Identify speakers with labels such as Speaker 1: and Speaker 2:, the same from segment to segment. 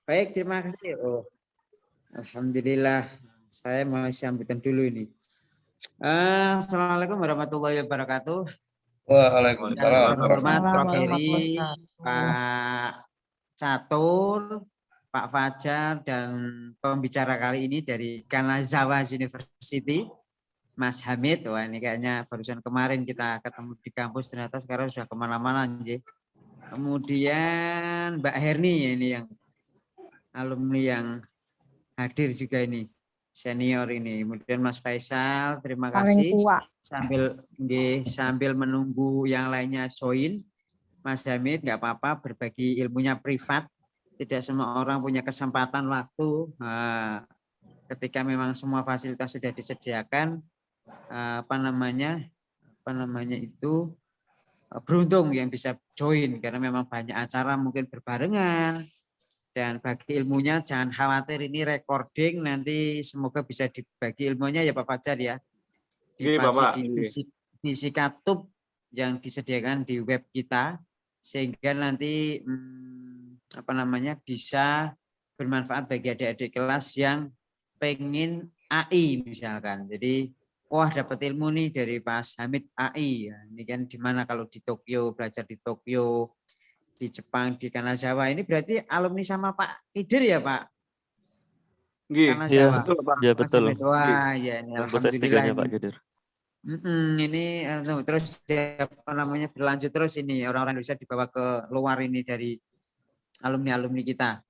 Speaker 1: Baik, terima kasih. Oh, alhamdulillah. Saya mau sampaikan dulu ini. Assalamualaikum warahmatullahi wabarakatuh.
Speaker 2: Waalaikumsalam
Speaker 1: Yang terhormat
Speaker 2: warahmatullahi
Speaker 1: Prof.
Speaker 2: wabarakatuh.
Speaker 1: Heri, Pak Catur, Pak Fajar, dan pembicara kali ini dari Kanazawa University, Mas Hamid. Wah, ini kayaknya barusan kemarin kita ketemu di kampus, ternyata sekarang sudah kemana-mana. Kemudian Mbak Herni, ini yang alumni yang hadir juga ini, senior ini. Kemudian Mas Faisal, terima kasih. Sambil menunggu yang lainnya join, Mas Hamid nggak apa-apa berbagi ilmunya privat. Tidak semua orang punya kesempatan waktu. Ketika memang semua fasilitas sudah disediakan, beruntung yang bisa join karena memang banyak acara mungkin berbarengan. Dan bagi ilmunya jangan khawatir, ini recording, nanti semoga bisa dibagi ilmunya ya Pak Fajar ya. Dipasang di fisika tube yang disediakan di web kita sehingga nanti bisa bermanfaat bagi adik-adik kelas yang pengen AI misalkan. Jadi wah dapat ilmu nih dari Pak Hamid AI ya. Ini kan dimana kalau di Tokyo, belajar di Tokyo, di Jepang, di Kanazawa. Ini berarti alumni sama Pak Kidir ya Pak?
Speaker 3: Iya, ya betul.
Speaker 1: Wah, ya ini
Speaker 3: Kampus
Speaker 1: alhamdulillah
Speaker 3: S3-nya
Speaker 1: ini.
Speaker 3: Pak Kidir.
Speaker 1: Ini terus berlanjut terus ini orang-orang Indonesia dibawa ke luar ini dari alumni-alumni kita.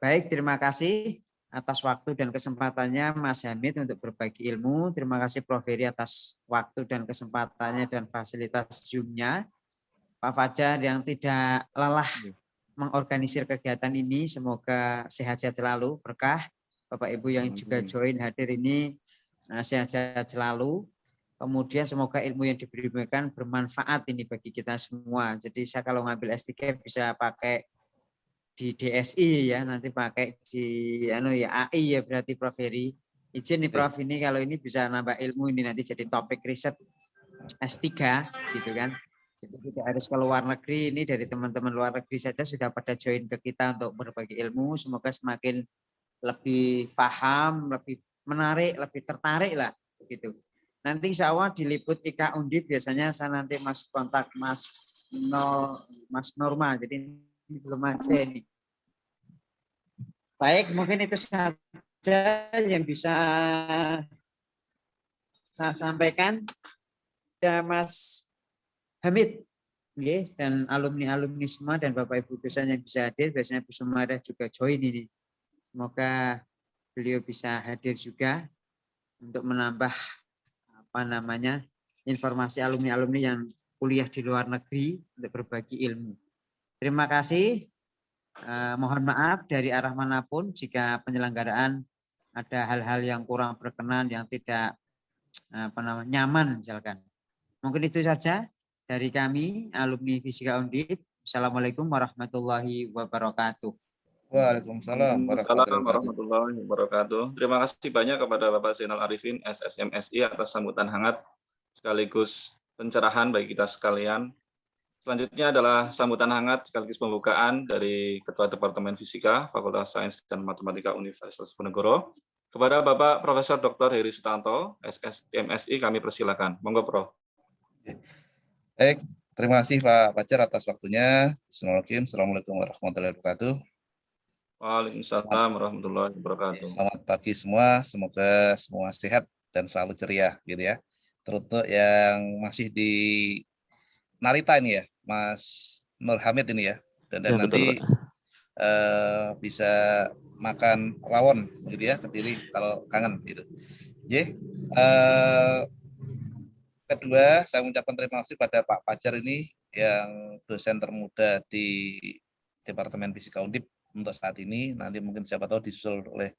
Speaker 1: Baik, terima kasih atas waktu dan kesempatannya Mas Hamid untuk berbagi ilmu. Terima kasih Prof. Heri atas waktu dan kesempatannya dan fasilitas Zoom-nya. Pak Fajar yang tidak lelah mengorganisir kegiatan ini, semoga sehat-sehat selalu, berkah. Bapak Ibu yang juga join hadir ini sehat-sehat selalu. Kemudian semoga ilmu yang diberikan bermanfaat ini bagi kita semua. Jadi saya kalau ngambil S3 bisa pakai di DSI ya, nanti pakai di AI ya berarti Prof. Heri. Izin nih Prof, ini kalau ini bisa nambah ilmu ini nanti jadi topik riset S3 gitu kan. Jadi tidak harus ke luar negeri, ini dari teman-teman luar negeri saja sudah pada join ke kita untuk berbagi ilmu. Semoga semakin lebih paham, lebih menarik, lebih tertarik lah begitu. Nanti insya Allah diliput IKA Undip biasanya saya nanti kontak Mas Norma. Jadi ini belum ada ini. Baik, mungkin itu saja yang bisa saya sampaikan. Ya Mas Hamid dan alumni-alumni semua dan Bapak Ibu dosen yang bisa hadir, biasanya Bu Sumarah juga join ini. Semoga beliau bisa hadir juga untuk menambah informasi alumni-alumni yang kuliah di luar negeri untuk berbagi ilmu. Terima kasih. Mohon maaf dari arah manapun jika penyelenggaraan ada hal-hal yang kurang berkenan, yang tidak nyaman misalkan. Mungkin itu saja dari kami alumni Fisika Undip. Assalamualaikum warahmatullahi wabarakatuh.
Speaker 2: Waalaikumsalam
Speaker 4: warahmatullahi wabarakatuh. Terima kasih banyak kepada Bapak Zainal Arifin SSMSI atas sambutan hangat sekaligus pencerahan bagi kita sekalian. Selanjutnya adalah sambutan hangat sekaligus pembukaan dari Ketua Departemen Fisika Fakultas Sains dan Matematika Universitas Diponegoro. Kepada Bapak Profesor Dr. Heri Sutanto, SSMSI, kami persilakan. Monggo, Prof.
Speaker 2: Baik, terima kasih Pak Fajar atas waktunya. Assalamualaikum warahmatullahi wabarakatuh.
Speaker 4: Waalaikumsalam warahmatullahi wabarakatuh.
Speaker 2: Selamat pagi semua, semoga semua sehat dan selalu ceria gitu ya. Teruntuk yang masih di Narita ini ya, Mas Nur Hamid ini ya. Dan
Speaker 3: Ya,
Speaker 2: nanti bisa makan rawon gitu ya, Kediri kalau kangen gitu. Kedua, saya mengucapkan terima kasih pada Pak Fajar ini yang dosen termuda di Departemen Fisika Undip untuk saat ini. Nanti mungkin siapa tahu disusul oleh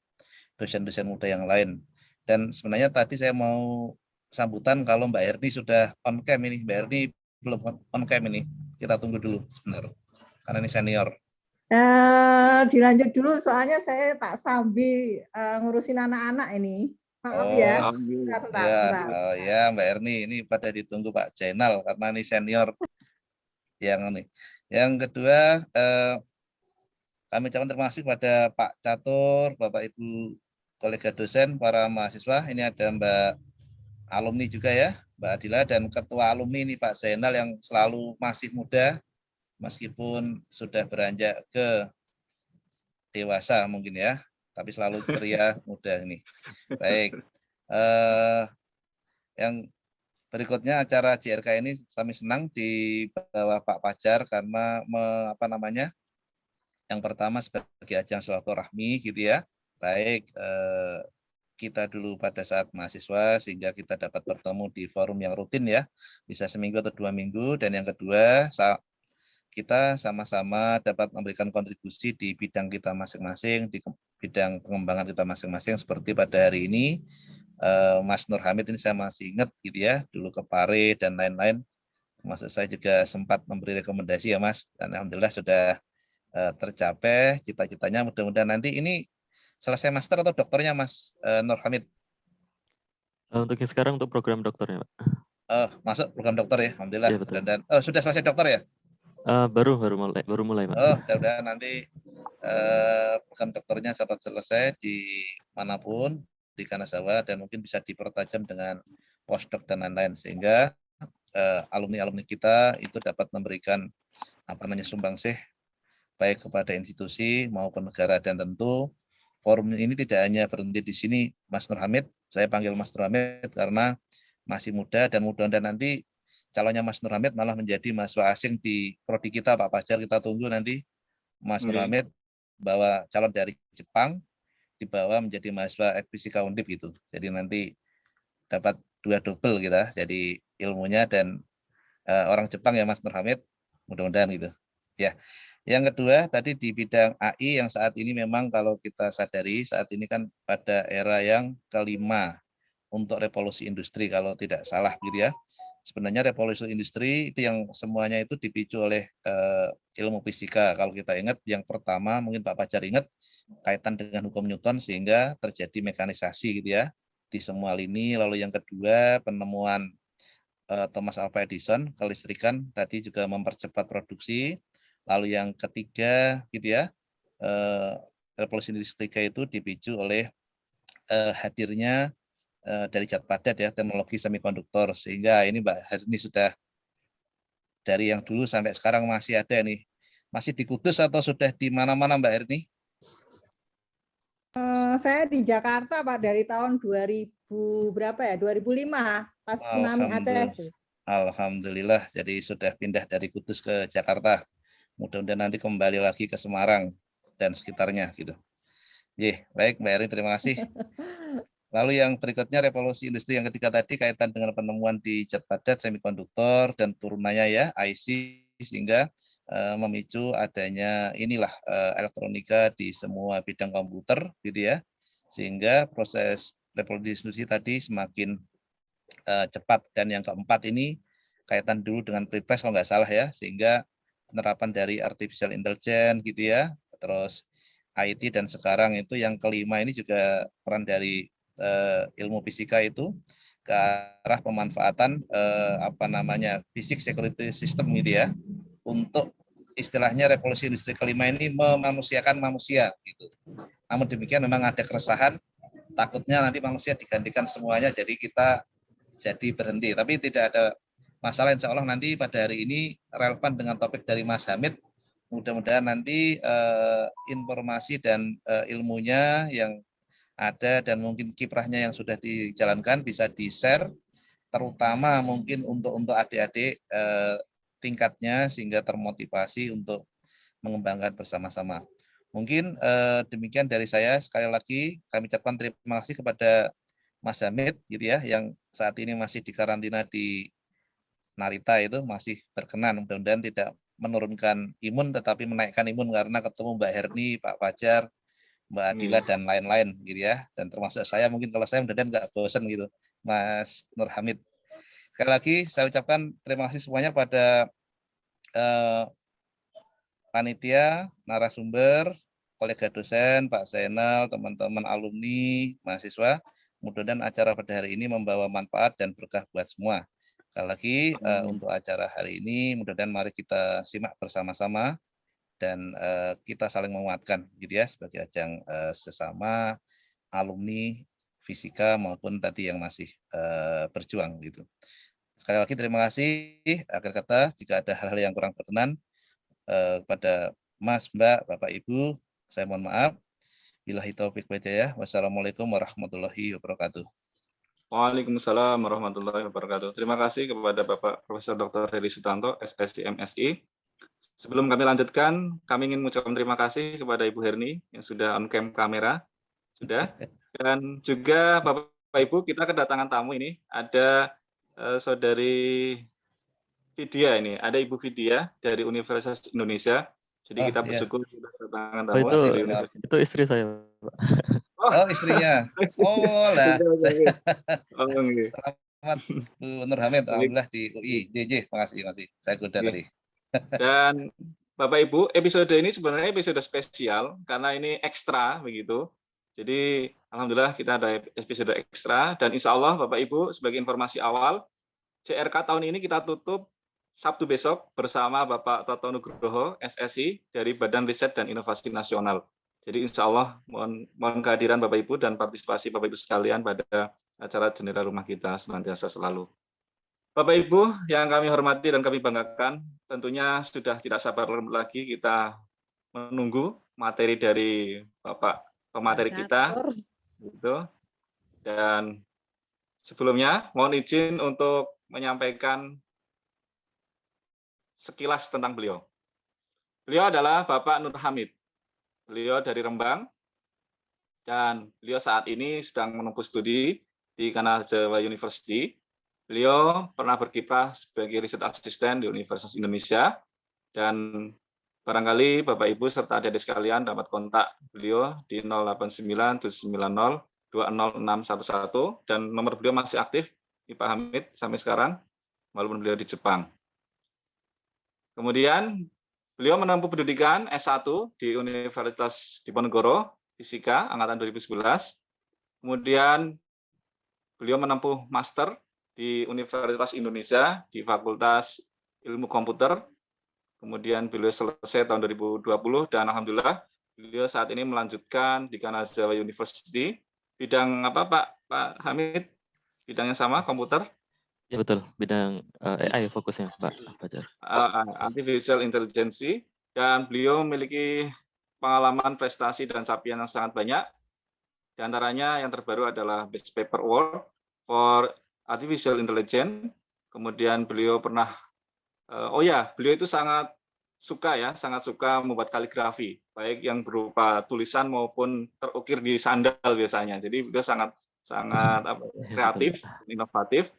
Speaker 2: dosen-dosen muda yang lain. Dan sebenarnya tadi saya mau sambutan kalau Mbak Herni sudah on cam ini. Mbak Herni belum on cam ini. Kita tunggu dulu sebentar. Karena ini senior.
Speaker 5: Dilanjut dulu soalnya saya tak sambil ngurusin anak-anak ini. Maaf ya.
Speaker 2: Sebentar. Ya Mbak Erni, ini pada ditunggu Pak Zainal karena ini senior yang ini. Yang kedua, Kami ucapkan terima kasih kepada Pak Catur, Bapak Ibu kolega dosen, para mahasiswa. Ini ada Mbak alumni juga ya, Mbak Adila, dan Ketua Alumni ini Pak Zainal yang selalu masih muda, meskipun sudah beranjak ke dewasa mungkin ya, tapi selalu ceria muda ini. Baik, yang berikutnya acara JRK ini kami senang di bawah Pak Pajar karena yang pertama sebagai ajang silaturahmi gitu ya. Baik kita dulu pada saat mahasiswa sehingga kita dapat bertemu di forum yang rutin ya, bisa seminggu atau 2 minggu. Dan yang kedua, kita sama-sama dapat memberikan kontribusi di bidang kita masing-masing, di bidang pengembangan kita masing-masing. Seperti pada hari ini Mas Nur Hamid ini saya masih ingat gitu ya, dulu ke Pare dan lain-lain. Maksud saya juga sempat memberi rekomendasi ya Mas, dan alhamdulillah sudah tercapai cita-citanya. Mudah-mudahan nanti ini selesai master atau dokternya Mas Nur Hamid?
Speaker 3: Untuk yang sekarang untuk program dokternya, Pak.
Speaker 2: Masuk program dokter ya, alhamdulillah.
Speaker 3: Iya, betul.
Speaker 2: Dan sudah selesai dokter ya?
Speaker 3: Baru mulai, Pak.
Speaker 2: Mudah-mudahan nanti program dokternya dapat selesai di manapun di Kanazawa, dan mungkin bisa dipertajam dengan postdoc dan lain-lain, sehingga alumni-alumni kita itu dapat memberikan sumbangsih baik kepada institusi maupun negara. Dan tentu forum ini tidak hanya berhenti di sini, Mas Nur Hamid. Saya panggil Mas Nur Hamid karena masih muda, dan mudah-mudahan nanti calonnya Mas Nur Hamid malah menjadi mahasiswa asing di prodi kita, Pak Pajar. Kita tunggu nanti Mas Nur Hamid bawa calon dari Jepang, dibawa menjadi mahasiswa FPSika Undip gitu. Jadi nanti dapat 2 double kita, jadi ilmunya dan orang Jepang ya Mas Nur Hamid, mudah-mudahan gitu. Ya. Yang kedua tadi di bidang AI yang saat ini memang kalau kita sadari saat ini kan pada era yang kelima untuk revolusi industri kalau tidak salah gitu ya. Sebenarnya revolusi industri itu yang semuanya itu dipicu oleh ilmu fisika. Kalau kita ingat yang pertama mungkin Pak Pajar ingat kaitan dengan hukum Newton sehingga terjadi mekanisasi gitu ya di semua lini. Lalu yang kedua penemuan Thomas Alva Edison, kelistrikan tadi juga mempercepat produksi. Lalu yang ketiga gitu ya, revolusi industri itu dipicu oleh hadirnya dari zat padat ya, teknologi semikonduktor, sehingga ini Mbak Herni sudah dari yang dulu sampai sekarang masih ada nih. Masih di Kudus atau sudah di mana-mana Mbak Herni?
Speaker 5: Saya di Jakarta Pak dari tahun 2000 berapa ya? 2005 pas tsunami Aceh.
Speaker 2: Alhamdulillah, jadi sudah pindah dari Kudus ke Jakarta. Mudah-mudahan nanti kembali lagi ke Semarang dan sekitarnya gitu. Baik Mbak Erin, terima kasih. Lalu yang berikutnya revolusi industri yang ketiga tadi kaitan dengan penemuan di zat padat semikonduktor dan turunannya ya IC, sehingga memicu adanya inilah elektronika di semua bidang komputer gitu ya, sehingga proses revolusi industri tadi semakin cepat. Dan yang keempat ini kaitan dulu dengan Pilpres kalau nggak salah ya, sehingga penerapan dari artificial intelligence gitu ya, terus IT, dan sekarang itu yang kelima ini juga peran dari ilmu fisika itu ke arah pemanfaatan basic security system gitu ya, untuk istilahnya revolusi industri kelima ini memanusiakan manusia gitu. Namun demikian memang ada keresahan, takutnya nanti manusia digantikan semuanya, jadi kita jadi berhenti. Tapi tidak ada masalah, insya Allah nanti pada hari ini relevan dengan topik dari Mas Hamid. Mudah-mudahan nanti informasi dan ilmunya yang ada dan mungkin kiprahnya yang sudah dijalankan bisa di-share, terutama mungkin untuk adik-adik tingkatnya, sehingga termotivasi untuk mengembangkan bersama-sama. Mungkin demikian dari saya. Sekali lagi kami ucapkan terima kasih kepada Mas Hamid gitu ya, yang saat ini masih dikarantina di Narita, itu masih berkenan. Mudah-mudahan tidak menurunkan imun tetapi menaikkan imun karena ketemu Mbak Herni, Pak Fajar, Mbak Adila dan lain-lain gitu ya. Dan termasuk saya, mungkin kalau saya mudah-mudahan nggak bosan gitu, Mas Nur Hamid. Sekali lagi saya ucapkan terima kasih semuanya pada panitia, narasumber, kolega dosen, Pak Zainal, teman-teman alumni, mahasiswa. Mudah-mudahan acara pada hari ini membawa manfaat dan berkah buat semua. Sekali lagi untuk acara hari ini, mudah-mudahan mari kita simak bersama-sama dan kita saling menguatkan gitu ya sebagai ajang sesama alumni fisika maupun tadi yang masih berjuang gitu. Sekali lagi terima kasih. Akhir kata, jika ada hal-hal yang kurang berkenan kepada Mas, Mbak, Bapak, Ibu, saya mohon maaf. Billahi taufiq wal hidayah. Wassalamualaikum warahmatullahi wabarakatuh.
Speaker 4: Waalaikumsalam warahmatullahi wabarakatuh. Terima kasih kepada Bapak Profesor Dr. Heri Sutanto, SSI MSI. Sebelum kami lanjutkan, kami ingin mengucapkan terima kasih kepada Ibu Herni yang sudah on cam kamera. Sudah. Dan juga Bapak Ibu, kita kedatangan tamu ini. Ada Saudari Vidya ini. Ada Ibu Vidya dari Universitas Indonesia. Jadi kita bersyukur sudah kedatangan tamu dari Universitas.
Speaker 3: Itu istri saya, Pak.
Speaker 2: Oh, istrinya. Oh lah.
Speaker 4: Selamat
Speaker 2: Bu Nur Hamid, alhamdulillah di UI. JJ, makasih. Saya kuda tadi.
Speaker 4: Dan Bapak Ibu, episode ini sebenarnya episode spesial karena ini ekstra begitu. Jadi alhamdulillah kita ada episode ekstra dan insya Allah Bapak Ibu sebagai informasi awal, CRK tahun ini kita tutup Sabtu besok bersama Bapak Toto Nugroho, SSI dari Badan Riset dan Inovasi Nasional. Jadi insya Allah mohon kehadiran Bapak Ibu dan partisipasi Bapak Ibu sekalian pada acara jendela rumah kita senantiasa selalu. Bapak Ibu yang kami hormati dan kami banggakan, tentunya sudah tidak sabar lagi kita menunggu materi dari Bapak pemateri kita. Gitu. Dan sebelumnya mohon izin untuk menyampaikan sekilas tentang beliau. Beliau adalah Bapak Nur Hamid. Beliau dari Rembang, dan beliau saat ini sedang menempuh studi di Kanal Jawa University. Beliau pernah berkiprah sebagai riset asisten di Universitas Indonesia, dan barangkali Bapak Ibu serta adik-adik sekalian dapat kontak beliau di 089790200611, dan nomor beliau masih aktif di Pak Hamid sampai sekarang, walaupun beliau di Jepang. Kemudian beliau menempuh pendidikan S1 di Universitas Diponegoro, Fisika, angkatan 2011. Kemudian beliau menempuh master di Universitas Indonesia di Fakultas Ilmu Komputer. Kemudian beliau selesai tahun 2020 dan alhamdulillah beliau saat ini melanjutkan di Kanazawa University. Bidang apa Pak Hamid? Bidang yang sama, komputer?
Speaker 3: Ya betul, bidang AI fokusnya Pak Fajar.
Speaker 4: Artificial Intelligence, dan beliau memiliki pengalaman, prestasi, dan capaian yang sangat banyak. Di antaranya yang terbaru adalah Best Paper Award for Artificial Intelligence. Kemudian beliau pernah, beliau itu sangat suka membuat kaligrafi, baik yang berupa tulisan maupun terukir di sandal biasanya. Jadi beliau sangat kreatif, inovatif.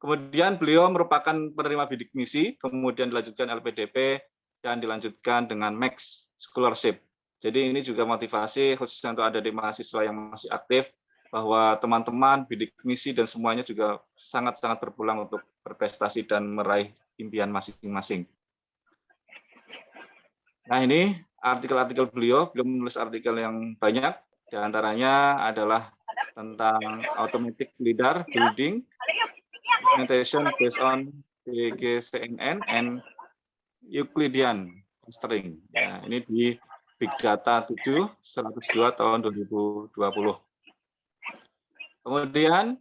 Speaker 4: Kemudian beliau merupakan penerima bidik misi, kemudian dilanjutkan LPDP, dan dilanjutkan dengan Max Scholarship. Jadi ini juga motivasi khususnya untuk adik-adik mahasiswa yang masih aktif, bahwa teman-teman bidik misi dan semuanya juga sangat-sangat berpulang untuk berprestasi dan meraih impian masing-masing. Nah ini artikel-artikel beliau menulis artikel yang banyak, diantaranya adalah tentang automatic lidar building, implementation based on DGCNN and Euclidean clustering. Nah, ini di Big Data 7/102 tahun 2020. Kemudian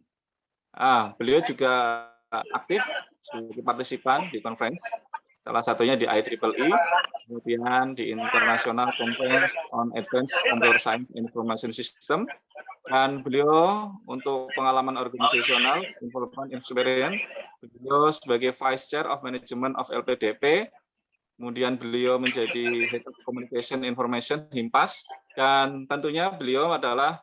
Speaker 4: beliau juga aktif sebagai partisipan di conference, salah satunya di IEEE, kemudian di International Conference on Advanced Computer Science and Information System. Dan beliau untuk pengalaman organisasional, involvement experience, beliau sebagai Vice Chair of Management of LPDP, kemudian beliau menjadi Head of Communication Information, HIMPAS, dan tentunya beliau adalah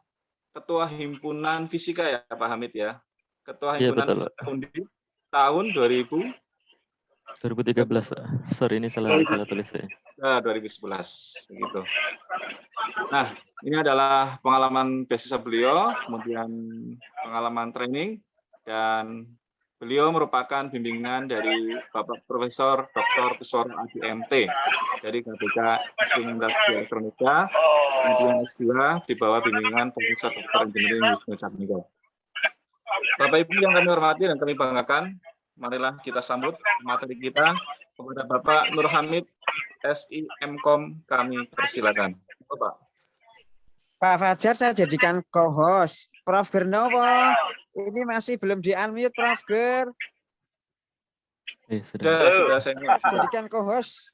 Speaker 4: Ketua Himpunan Fisika ya Pak Hamid ya, Ketua Himpunan Fisika Undip tahun 2013.
Speaker 3: Sorry, ini salah tulis saya.
Speaker 4: 2011, begitu. Nah, ini adalah pengalaman beasiswa beliau, kemudian pengalaman training, dan beliau merupakan bimbingan dari Bapak Profesor Dr. Kusworo Adi MT dari KBK Instrumentasi Elektronika, kemudian S2 di bawah bimbingan Profesor Dr. Engineering Wisnu Chatmiko. Bapak Ibu yang kami hormati dan kami banggakan, marilah kita sambut materi kita kepada Bapak Nur Hamid, SIMkom kami persilakan. Pak.
Speaker 1: Pak Fajar saya jadikan co-host. Prof Gernowo, ini masih belum di-unmute Prof Ger.
Speaker 4: Sudah saya
Speaker 1: Jadikan co-host.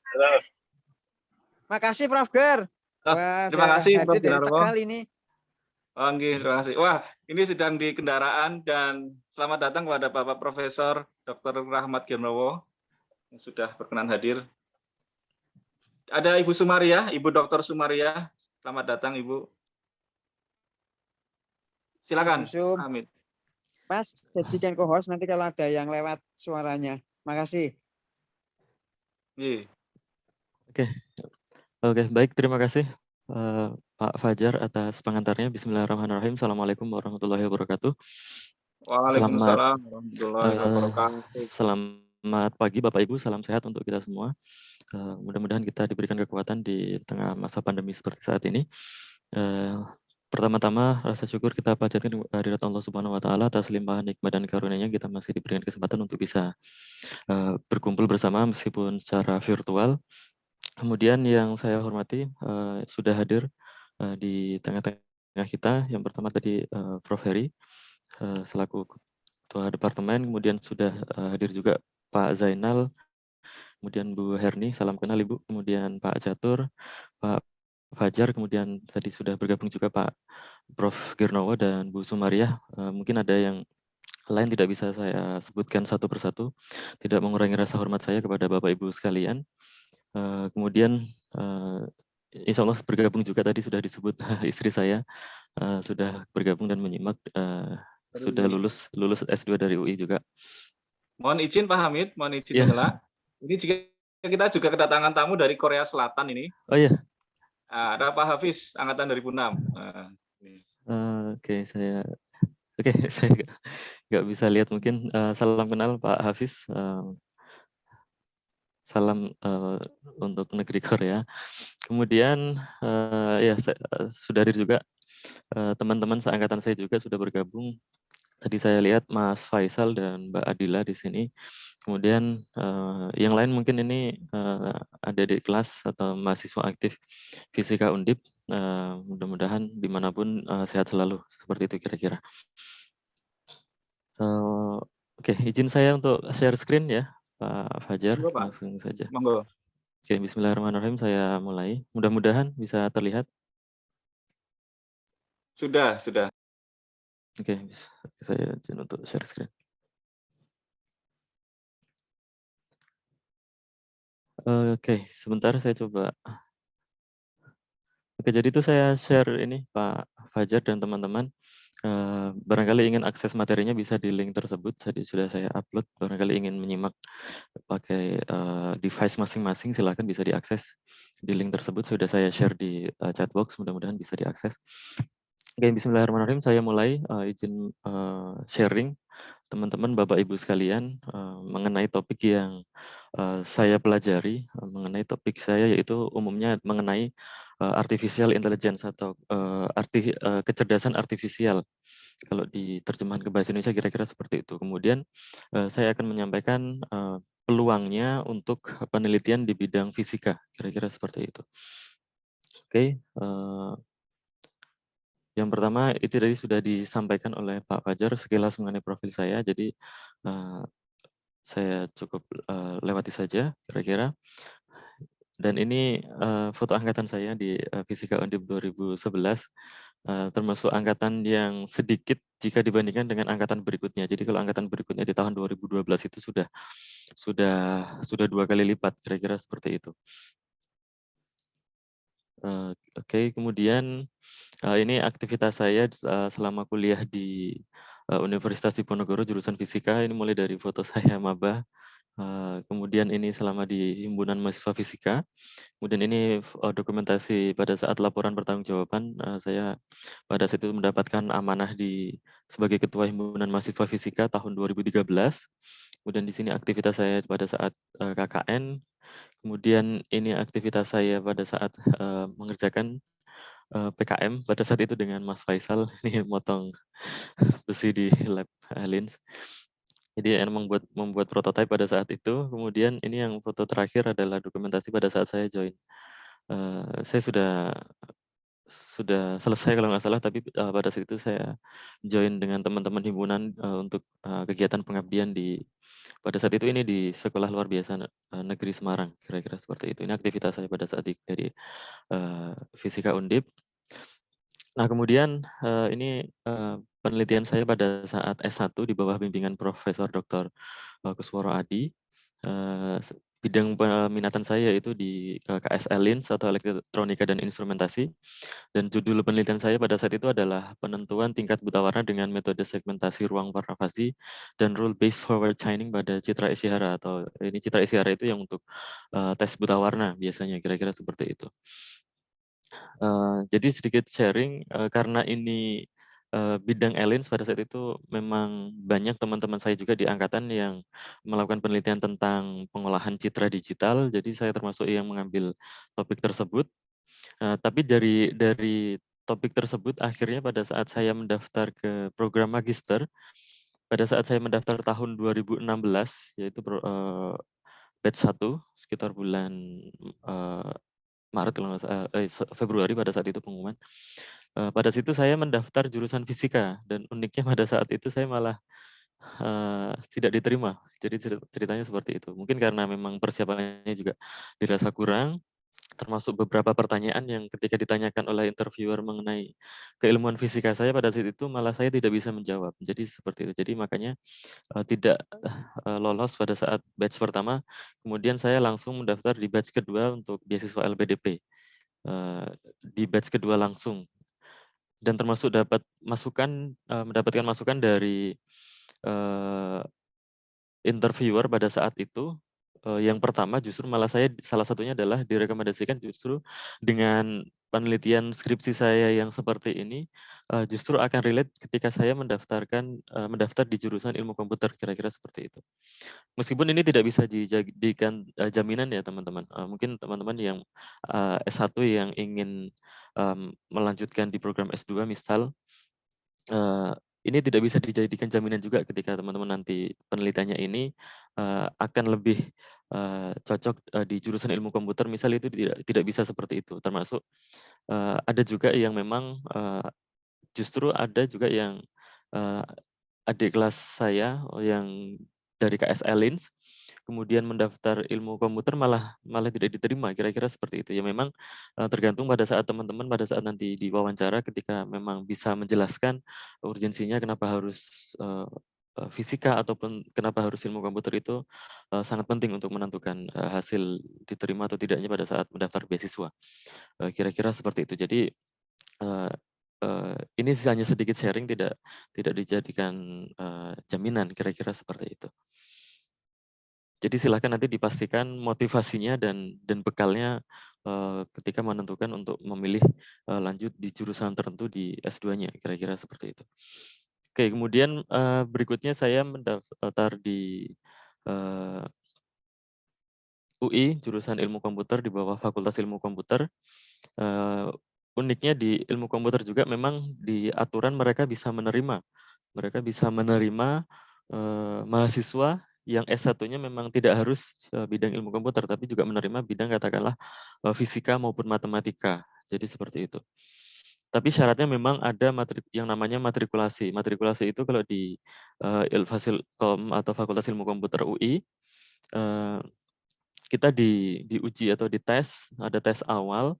Speaker 1: Makasih Prof Ger. Wah,
Speaker 4: terima kasih
Speaker 1: hadir
Speaker 4: Prof
Speaker 1: dari
Speaker 4: Gunarwo.
Speaker 1: Tegal ini.
Speaker 4: Terima kasih. Wah, ini sedang di kendaraan dan selamat datang kepada Bapak Profesor Dr. Rahmat Girnowo yang sudah berkenan hadir. Ada Ibu Sumaria, Ibu Dr. Sumaria. Selamat datang Ibu. Silakan, Amit.
Speaker 1: Mas, jadikan co-host nanti kalau ada yang lewat suaranya. Makasih.
Speaker 4: Iya.
Speaker 3: Oke, baik, terima kasih Pak Fajar atas pengantarnya. Bismillahirrahmanirrahim. Assalamualaikum warahmatullahi wabarakatuh.
Speaker 4: Waalaikumsalam warahmatullahi wabarakatuh.
Speaker 3: Selamat pagi Bapak Ibu, salam sehat untuk kita semua. Mudah-mudahan kita diberikan kekuatan di tengah masa pandemi seperti saat ini. Pertama-tama rasa syukur kita panjatkan kehadirat Allah Subhanahu wa taala atas limpahan nikmat dan karunia-Nya kita masih diberikan kesempatan untuk bisa berkumpul bersama meskipun secara virtual. Kemudian yang saya hormati sudah hadir di tengah-tengah kita. Yang pertama tadi Prof Heri selaku Ketua Departemen, kemudian sudah hadir juga Pak Zainal, kemudian Bu Herni, salam kenal Ibu, kemudian Pak Catur, Pak Fajar, kemudian tadi sudah bergabung juga Pak Prof Girnowo dan Bu Sumariah. Mungkin ada yang lain tidak bisa saya sebutkan satu persatu, tidak mengurangi rasa hormat saya kepada Bapak Ibu sekalian. Kemudian insya Allah bergabung juga tadi sudah disebut istri saya sudah bergabung dan menyimak, sudah lulus S2 dari UI juga.
Speaker 4: Mohon izin Pak Hamid, mohon izin menyela. Ini jika kita juga kedatangan tamu dari Korea Selatan ini.
Speaker 3: Oh iya.
Speaker 4: Ada Pak Hafiz, angkatan 2006.
Speaker 3: Saya nggak bisa lihat mungkin. Salam kenal Pak Hafiz. Salam untuk negeri Korea. Kemudian sudah hadir juga teman-teman seangkatan saya juga sudah bergabung. Tadi saya lihat Mas Faisal dan Mbak Adila di sini. Kemudian yang lain mungkin ini ada di kelas atau mahasiswa aktif Fisika Undip. Mudah-mudahan dimanapun sehat selalu. Seperti itu kira-kira. Izin saya untuk share screen ya, Pak Fajar. Langsung saja.
Speaker 4: Monggo.
Speaker 3: Oke, bismillahirrahmanirrahim. Saya mulai. Mudah-mudahan bisa terlihat.
Speaker 4: Sudah.
Speaker 3: Oke, saya izin untuk share screen. Oke, sebentar saya coba. Oke, jadi itu saya share ini Pak Fajar dan teman-teman. Barangkali ingin akses materinya bisa di link tersebut. Jadi sudah saya upload. Barangkali ingin menyimak pakai device masing-masing, silakan bisa diakses di link tersebut. Sudah saya share di chat box. Mudah-mudahan bisa diakses. Oke, bismillahirrahmanirrahim. Saya mulai izin sharing teman-teman, Bapak Ibu sekalian, mengenai topik yang saya pelajari. Mengenai topik saya yaitu umumnya mengenai artificial intelligence atau kecerdasan artifisial. Kalau di terjemahan ke bahasa Indonesia kira-kira seperti itu. Kemudian saya akan menyampaikan peluangnya untuk penelitian di bidang fisika. Kira-kira seperti itu. Oke. Yang pertama itu tadi sudah disampaikan oleh Pak Fajar sekilas mengenai profil saya. Jadi saya cukup lewati saja kira-kira. Dan ini foto angkatan saya di Fisika Undip 2011, termasuk angkatan yang sedikit jika dibandingkan dengan angkatan berikutnya. Jadi kalau angkatan berikutnya di tahun 2012 itu sudah 2 kali lipat, kira-kira seperti itu. Oke, kemudian ini aktivitas saya selama kuliah di Universitas Diponegoro jurusan Fisika. Ini mulai dari foto saya maba. Kemudian ini selama di Himpunan Mahasiswa Fisika. Kemudian ini dokumentasi pada saat laporan pertanggungjawaban. Saya pada saat itu mendapatkan amanah sebagai Ketua Himpunan Mahasiswa Fisika tahun 2013. Kemudian di sini aktivitas saya pada saat KKN. Kemudian ini aktivitas saya pada saat mengerjakan PKM pada saat itu dengan Mas Faisal. Ini motong besi di lab Lins. Jadi membuat prototipe pada saat itu, kemudian ini yang foto terakhir adalah dokumentasi pada saat saya join. Saya sudah selesai kalau nggak salah, tapi pada saat itu saya join dengan teman-teman himpunan untuk kegiatan pengabdian pada saat itu ini di Sekolah Luar Biasa Negeri Semarang, kira-kira seperti itu. Ini aktivitas saya pada saat dari Fisika Undip. Nah, kemudian ini penelitian saya pada saat S1 di bawah bimbingan Profesor Dr. Kusworo Adi. Bidang peminatan saya itu di KSL Lins atau Elektronika dan Instrumentasi. Dan judul penelitian saya pada saat itu adalah penentuan tingkat buta warna dengan metode segmentasi ruang warna fasi dan rule based forward chaining pada citra Ishihara, atau ini citra Ishihara itu yang untuk tes buta warna biasanya, kira-kira seperti itu. Jadi sedikit sharing, karena ini bidang Elins pada saat itu memang banyak teman-teman saya juga di angkatan yang melakukan penelitian tentang pengolahan citra digital, jadi saya termasuk yang mengambil topik tersebut. Tapi dari topik tersebut akhirnya pada saat saya mendaftar ke program magister, pada saat saya mendaftar tahun 2016, yaitu batch 1 sekitar bulan Maret kalau nggak salah, Februari pada saat itu pengumuman. Pada situ saya mendaftar jurusan fisika dan uniknya pada saat itu saya malah tidak diterima. Jadi ceritanya seperti itu. Mungkin karena memang persiapannya juga dirasa kurang, termasuk beberapa pertanyaan yang ketika ditanyakan oleh interviewer mengenai keilmuan fisika saya pada saat itu malah saya tidak bisa menjawab. Jadi seperti itu. Jadi makanya tidak lolos pada saat batch pertama. Kemudian saya langsung mendaftar di batch kedua untuk beasiswa LPDP. Di batch kedua langsung, dan termasuk mendapatkan masukan dari interviewer pada saat itu. Yang pertama justru malah saya salah satunya adalah direkomendasikan justru dengan penelitian skripsi saya yang seperti ini, justru akan relate ketika saya mendaftar di jurusan ilmu komputer, kira-kira seperti itu. Meskipun ini tidak bisa dijadikan jaminan ya teman-teman. Mungkin teman-teman yang S1 yang ingin melanjutkan di program S2 misal, ini tidak bisa dijadikan jaminan juga ketika teman-teman nanti penelitiannya ini akan lebih cocok di jurusan ilmu komputer, misal itu tidak bisa seperti itu. Termasuk ada juga yang memang justru ada juga yang adik kelas saya yang dari KSL Lins, kemudian mendaftar ilmu komputer malah tidak diterima, kira-kira seperti itu. Ya memang tergantung pada saat teman-teman pada saat nanti diwawancara ketika memang bisa menjelaskan urgensinya kenapa harus fisika ataupun kenapa harus ilmu komputer itu sangat penting untuk menentukan hasil diterima atau tidaknya pada saat mendaftar beasiswa. Kira-kira seperti itu. Jadi ini hanya sedikit sharing, tidak dijadikan jaminan, kira-kira seperti itu. Jadi silakan nanti dipastikan motivasinya dan bekalnya ketika menentukan untuk memilih lanjut di jurusan tertentu di S2-nya, kira-kira seperti itu. Oke, kemudian berikutnya saya mendaftar di UI, jurusan ilmu komputer di bawah Fakultas Ilmu Komputer. Uniknya di ilmu komputer juga memang di aturan mereka bisa menerima mahasiswa yang S1-nya memang tidak harus bidang ilmu komputer, tapi juga menerima bidang katakanlah fisika maupun matematika. Jadi seperti itu. Tapi syaratnya memang ada yang namanya matrikulasi. Matrikulasi itu kalau di Fasilkom atau Fakultas Ilmu Komputer UI, kita diuji atau dites, ada tes awal,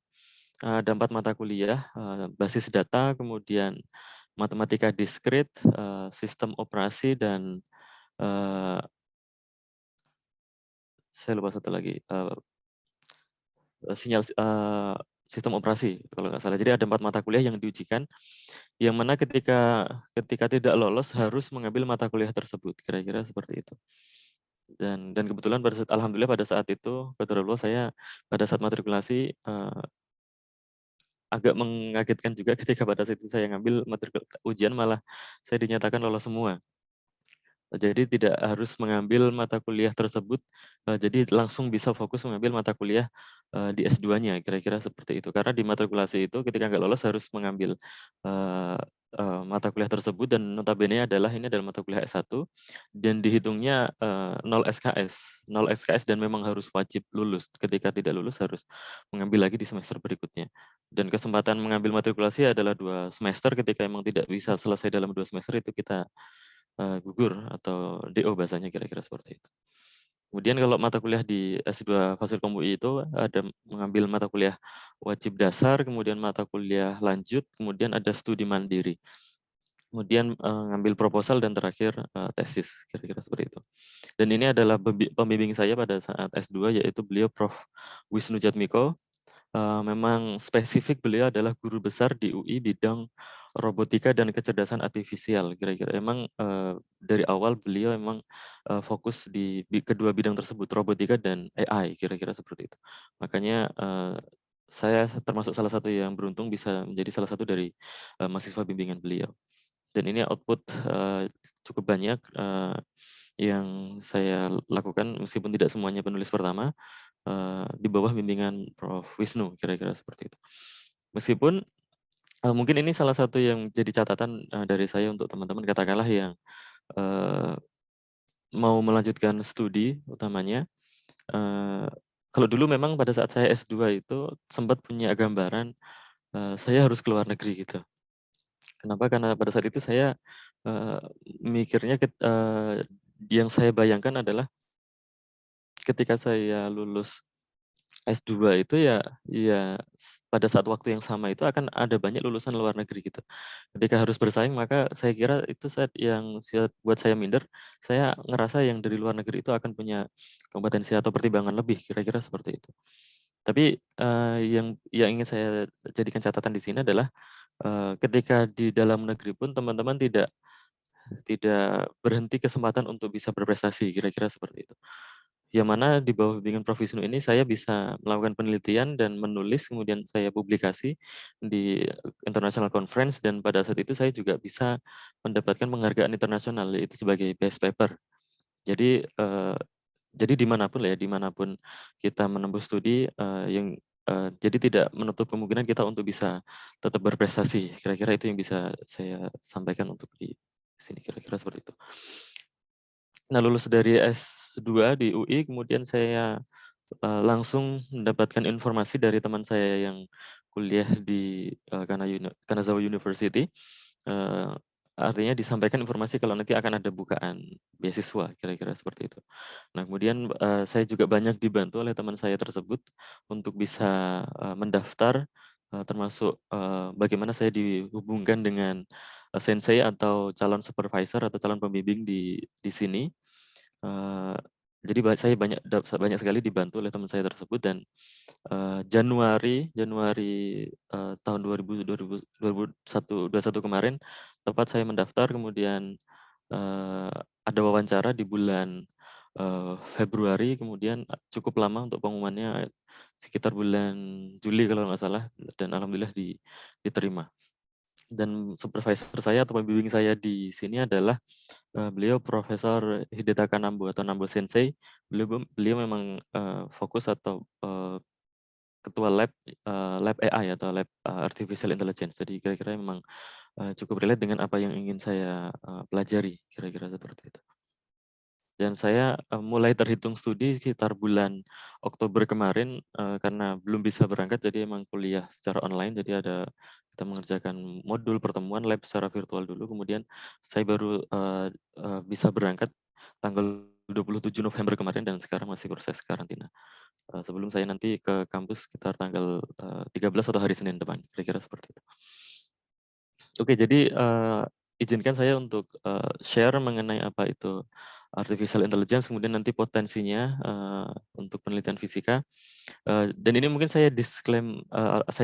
Speaker 3: ada 4 mata kuliah, basis data, kemudian matematika diskrit, sistem operasi, dan saya lupa satu lagi, sistem operasi kalau nggak salah. Jadi ada 4 mata kuliah yang diujikan, yang mana ketika tidak lolos harus mengambil mata kuliah tersebut, kira-kira seperti itu. Dan kebetulan alhamdulillah pada saat itu, qadarullah, saya pada saat matrikulasi agak mengagetkan juga ketika pada saat itu saya ngambil ujian malah saya dinyatakan lolos semua. Jadi tidak harus mengambil mata kuliah tersebut, jadi langsung bisa fokus mengambil mata kuliah di S2-nya, kira-kira seperti itu. Karena di matrikulasi itu ketika nggak lolos harus mengambil mata kuliah tersebut, dan notabene ini adalah mata kuliah S1 dan dihitungnya 0 SKS. 0 SKS dan memang harus wajib lulus. Ketika tidak lulus harus mengambil lagi di semester berikutnya. Dan kesempatan mengambil matrikulasi adalah 2 semester, ketika memang tidak bisa selesai dalam 2 semester itu kita gugur atau DO bahasanya, kira-kira seperti itu. Kemudian kalau mata kuliah di S2 Fasilkom UI itu ada mengambil mata kuliah wajib dasar, kemudian mata kuliah lanjut, kemudian ada studi mandiri. Kemudian ngambil proposal dan terakhir tesis, kira-kira seperti itu. Dan ini adalah pembimbing saya pada saat S2, yaitu beliau Prof. Wisnu Jatmiko. Memang spesifik beliau adalah guru besar di UI bidang robotika dan kecerdasan artifisial. Kira-kira emang dari awal beliau emang fokus di kedua bidang tersebut, robotika dan AI, kira-kira seperti itu. Makanya saya termasuk salah satu yang beruntung bisa menjadi salah satu dari mahasiswa bimbingan beliau. Dan ini output cukup banyak yang saya lakukan, meskipun tidak semuanya penulis pertama, di bawah bimbingan Prof. Wisnu, kira-kira seperti itu. Meskipun mungkin ini salah satu yang jadi catatan dari saya untuk teman-teman, katakanlah yang mau melanjutkan studi utamanya. Kalau dulu memang pada saat saya S2 itu sempat punya gambaran saya harus keluar negeri gitu. Kenapa? Karena pada saat itu saya mikirnya yang saya bayangkan adalah ketika saya lulus S2 itu ya pada saat waktu yang sama itu akan ada banyak lulusan luar negeri gitu. Ketika harus bersaing, maka saya kira itu buat saya minder, saya ngerasa yang dari luar negeri itu akan punya kompetensi atau pertimbangan lebih, kira-kira seperti itu. Tapi yang ingin saya jadikan catatan di sini adalah ketika di dalam negeri pun teman-teman tidak berhenti kesempatan untuk bisa berprestasi, kira-kira seperti itu. Yang mana di bawah bimbingan Prof. Wisnu ini saya bisa melakukan penelitian dan menulis, kemudian saya publikasi di international conference, dan pada saat itu saya juga bisa mendapatkan penghargaan internasional, yaitu sebagai best paper. Jadi dimanapun kita menempuh studi, jadi tidak menutup kemungkinan kita untuk bisa tetap berprestasi. Kira-kira itu yang bisa saya sampaikan untuk di sini, kira-kira seperti itu. Nah, lulus dari S2 di UI, kemudian saya langsung mendapatkan informasi dari teman saya yang kuliah di Kanazawa University. Artinya disampaikan informasi kalau nanti akan ada bukaan beasiswa, kira-kira seperti itu. Nah, kemudian saya juga banyak dibantu oleh teman saya tersebut untuk bisa mendaftar, termasuk bagaimana saya dihubungkan dengan sensei atau calon supervisor atau calon pembimbing di sini. Jadi saya banyak sekali dibantu oleh teman saya tersebut, dan Januari tahun 2021 kemarin, tepat saya mendaftar, kemudian ada wawancara di bulan Februari, kemudian cukup lama untuk pengumumannya, sekitar bulan Juli kalau nggak salah, dan alhamdulillah diterima. Dan supervisor saya atau pembimbing saya di sini adalah beliau Profesor Hidetaka Nambo atau Nambo Sensei. Beliau memang fokus atau ketua lab AI atau lab artificial intelligence. Jadi kira-kira memang cukup relate dengan apa yang ingin saya pelajari, kira-kira seperti itu. Dan saya mulai terhitung studi sekitar bulan Oktober kemarin, karena belum bisa berangkat, jadi emang kuliah secara online. Jadi kita mengerjakan modul pertemuan lab secara virtual dulu, kemudian saya baru bisa berangkat tanggal 27 November kemarin, dan sekarang masih proses karantina. Sebelum saya nanti ke kampus sekitar tanggal 13 atau hari Senin depan, kira-kira seperti itu. Oke, jadi izinkan saya untuk share mengenai apa itu artificial intelligence, kemudian nanti potensinya untuk penelitian fisika. Dan ini mungkin saya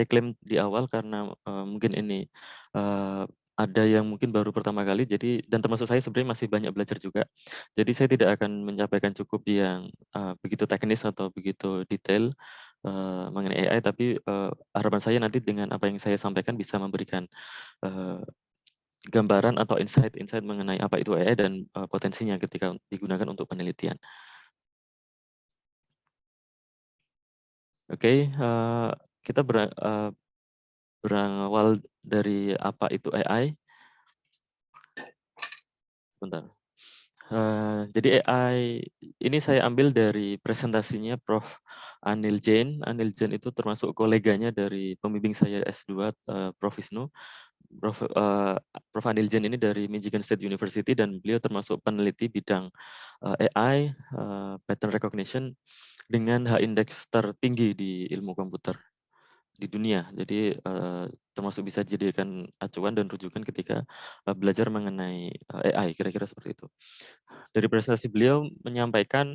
Speaker 3: klaim di awal karena mungkin ini ada yang mungkin baru pertama kali, dan termasuk saya sebenarnya masih banyak belajar juga. Jadi saya tidak akan menyampaikan cukup yang begitu teknis atau begitu detail mengenai AI, tapi harapan saya nanti dengan apa yang saya sampaikan bisa memberikan gambaran atau insight mengenai apa itu AI dan potensinya ketika digunakan untuk penelitian. Oke, kita berawal dari apa itu AI. Bentar. Jadi AI ini saya ambil dari presentasinya Prof. Anil Jain. Anil Jain itu termasuk koleganya dari pembimbing saya S2, Prof. Wisnu. Prof. Anil Jain ini dari Michigan State University dan beliau termasuk peneliti bidang AI, pattern recognition dengan H-index tertinggi di ilmu komputer di dunia. Jadi termasuk bisa dijadikan acuan dan rujukan ketika belajar mengenai AI, kira-kira seperti itu. Dari presentasi beliau menyampaikan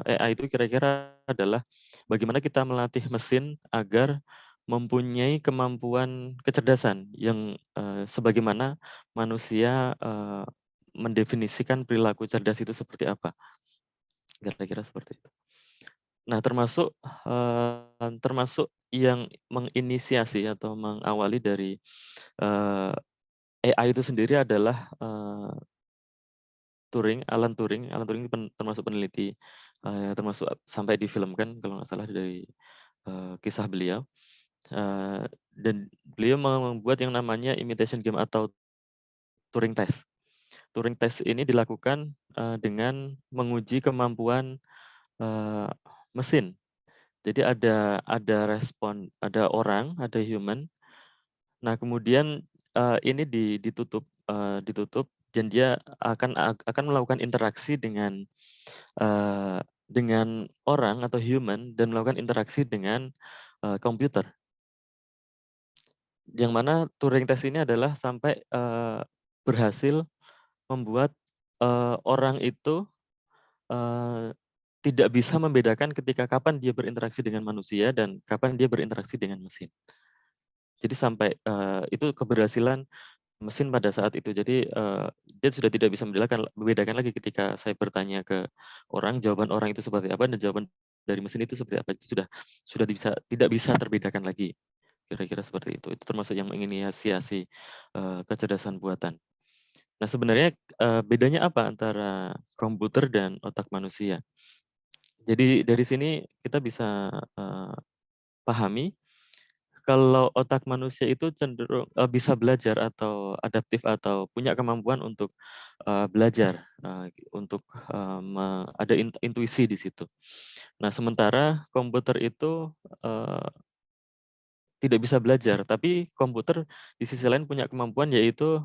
Speaker 3: AI itu kira-kira adalah bagaimana kita melatih mesin agar mempunyai kemampuan kecerdasan yang sebagaimana manusia mendefinisikan perilaku cerdas itu seperti apa. Kira-kira seperti itu. Nah, termasuk yang menginisiasi atau mengawali dari AI itu sendiri adalah Alan Turing. Alan Turing termasuk peneliti, termasuk sampai difilmkan kalau nggak salah dari kisah beliau. Dan beliau membuat yang namanya imitation game atau Turing test. Turing test ini dilakukan dengan menguji kemampuan mesin. Jadi ada respon, ada orang, ada human. Nah, kemudian ini ditutup dan dia akan melakukan interaksi dengan orang atau human dan melakukan interaksi dengan komputer. Yang mana Turing test ini adalah sampai berhasil membuat orang itu tidak bisa membedakan ketika kapan dia berinteraksi dengan manusia dan kapan dia berinteraksi dengan mesin. Jadi sampai itu keberhasilan mesin pada saat itu. Jadi dia sudah tidak bisa membedakan lagi ketika saya bertanya ke orang, jawaban orang itu seperti apa dan jawaban dari mesin itu seperti apa. Itu sudah tidak bisa terbedakan lagi. Kira-kira seperti itu. Itu termasuk yang menginisiasi kecerdasan buatan. Nah, sebenarnya bedanya apa antara komputer dan otak manusia? Jadi dari sini kita bisa pahami kalau otak manusia itu cenderung bisa belajar atau adaptif atau punya kemampuan untuk belajar, untuk ada intuisi di situ. Nah, sementara komputer itu tidak bisa belajar, tapi komputer di sisi lain punya kemampuan yaitu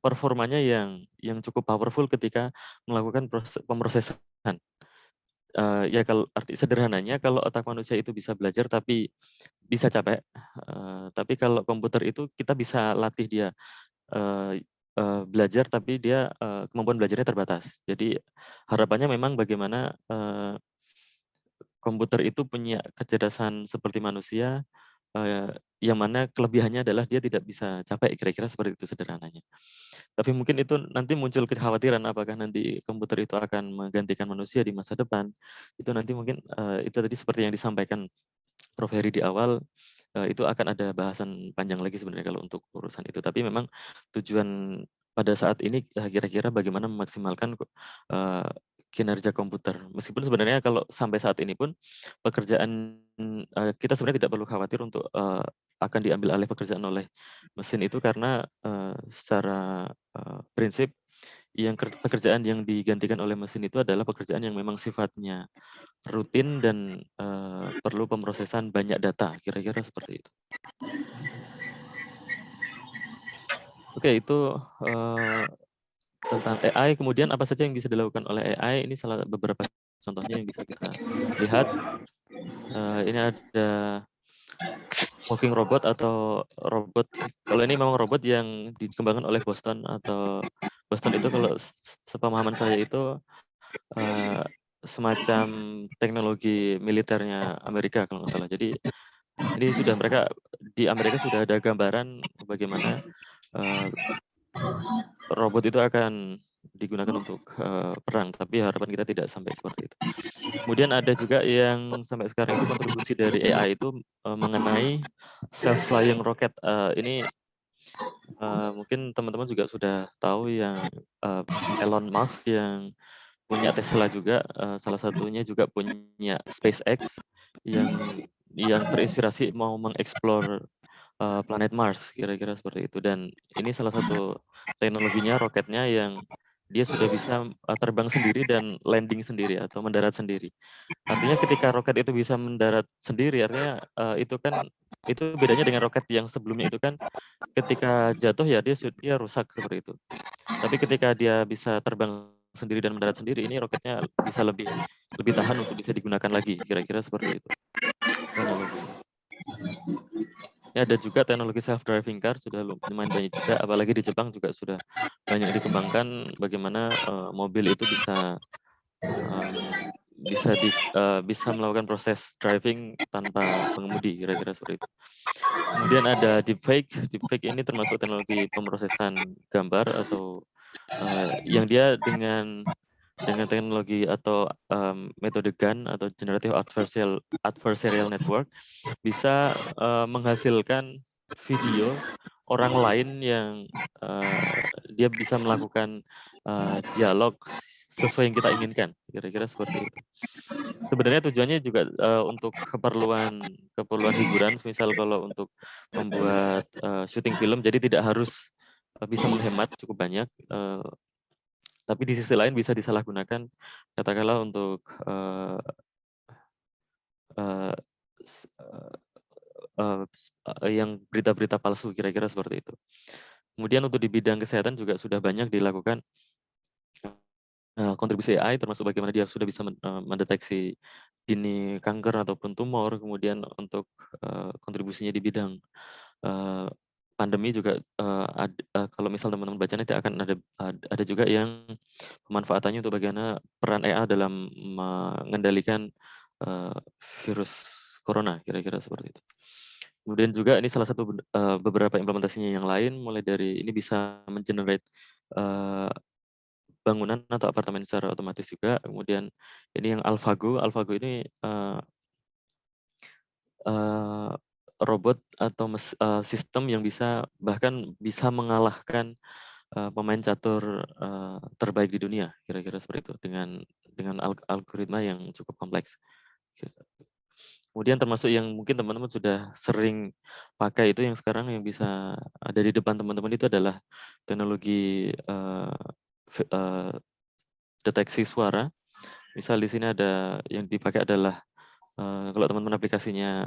Speaker 3: performanya yang cukup powerful ketika melakukan pemrosesan. Ya kalau arti sederhananya kalau otak manusia itu bisa belajar tapi bisa capek, tapi kalau komputer itu kita bisa latih dia belajar tapi dia kemampuan belajarnya terbatas. Jadi harapannya memang bagaimana komputer itu punya kecerdasan seperti manusia, yang mana kelebihannya adalah dia tidak bisa capek, kira-kira seperti itu sederhananya. Tapi mungkin itu nanti muncul kekhawatiran apakah nanti komputer itu akan menggantikan manusia di masa depan. Itu nanti mungkin itu tadi seperti yang disampaikan Prof. Heri di awal, itu akan ada bahasan panjang lagi sebenarnya kalau untuk urusan itu. Tapi memang tujuan pada saat ini kira-kira bagaimana memaksimalkan kinerja komputer. Meskipun sebenarnya kalau sampai saat ini pun pekerjaan kita sebenarnya tidak perlu khawatir untuk akan diambil alih pekerjaan oleh mesin itu karena secara prinsip pekerjaan yang digantikan oleh mesin itu adalah pekerjaan yang memang sifatnya rutin dan perlu pemrosesan banyak data, kira-kira seperti itu. Oke, itu tentang AI. Kemudian apa saja yang bisa dilakukan oleh AI? Ini beberapa contohnya yang bisa kita lihat. Ini ada walking robot atau robot. Kalau ini memang robot yang dikembangkan oleh Boston itu kalau sepemahaman saya itu semacam teknologi militernya Amerika kalau nggak salah. Jadi ini mereka di Amerika sudah ada gambaran bagaimana robot itu akan digunakan untuk perang, tapi harapan kita tidak sampai seperti itu. Kemudian ada juga yang sampai sekarang itu kontribusi dari AI itu mengenai self-flying rocket. Ini mungkin teman-teman juga sudah tahu yang Elon Musk yang punya Tesla juga, salah satunya juga punya SpaceX yang terinspirasi mau mengeksplor planet Mars, kira-kira seperti itu. Dan ini salah satu teknologinya, roketnya yang dia sudah bisa terbang sendiri dan landing sendiri atau mendarat sendiri. Artinya ketika roket itu bisa mendarat sendiri, artinya itu bedanya dengan roket yang sebelumnya itu kan ketika jatuh ya dia rusak seperti itu. Tapi ketika dia bisa terbang sendiri dan mendarat sendiri, ini roketnya bisa lebih tahan untuk bisa digunakan lagi, kira-kira seperti itu teknologinya. Ya, ada juga teknologi self driving car sudah lumayan banyak juga, apalagi di Jepang juga sudah banyak dikembangkan bagaimana mobil itu bisa bisa melakukan proses driving tanpa pengemudi, kira-kira seperti itu. Kemudian ada deepfake. Deepfake ini termasuk teknologi pemrosesan gambar atau yang dia dengan teknologi atau metode GAN atau Generative Adversarial Network bisa menghasilkan video orang lain yang dia bisa melakukan dialog sesuai yang kita inginkan, kira-kira seperti itu. Sebenarnya tujuannya juga untuk keperluan hiburan, misal kalau untuk membuat syuting film, jadi tidak harus bisa menghemat cukup banyak, tapi di sisi lain bisa disalahgunakan, katakanlah untuk yang berita-berita palsu, kira-kira seperti itu. Kemudian untuk di bidang kesehatan juga sudah banyak dilakukan kontribusi AI, termasuk bagaimana dia sudah bisa mendeteksi dini kanker ataupun tumor, kemudian untuk kontribusinya di bidang pandemi juga kalau misal teman-teman baca nanti akan ada juga yang pemanfaatannya untuk bagaimana peran AI dalam mengendalikan virus corona, kira-kira seperti itu. Kemudian juga ini salah satu beberapa implementasinya yang lain, mulai dari ini bisa mengenerate bangunan atau apartemen secara otomatis juga. Kemudian ini yang AlphaGo. AlphaGo ini robot atau sistem yang bahkan bisa mengalahkan pemain catur terbaik di dunia, kira-kira seperti itu, dengan algoritma yang cukup kompleks. Kemudian termasuk yang mungkin teman-teman sudah sering pakai itu yang sekarang yang bisa ada di depan teman-teman itu adalah teknologi deteksi suara. Misal di sini ada yang dipakai adalah kalau teman-teman aplikasinya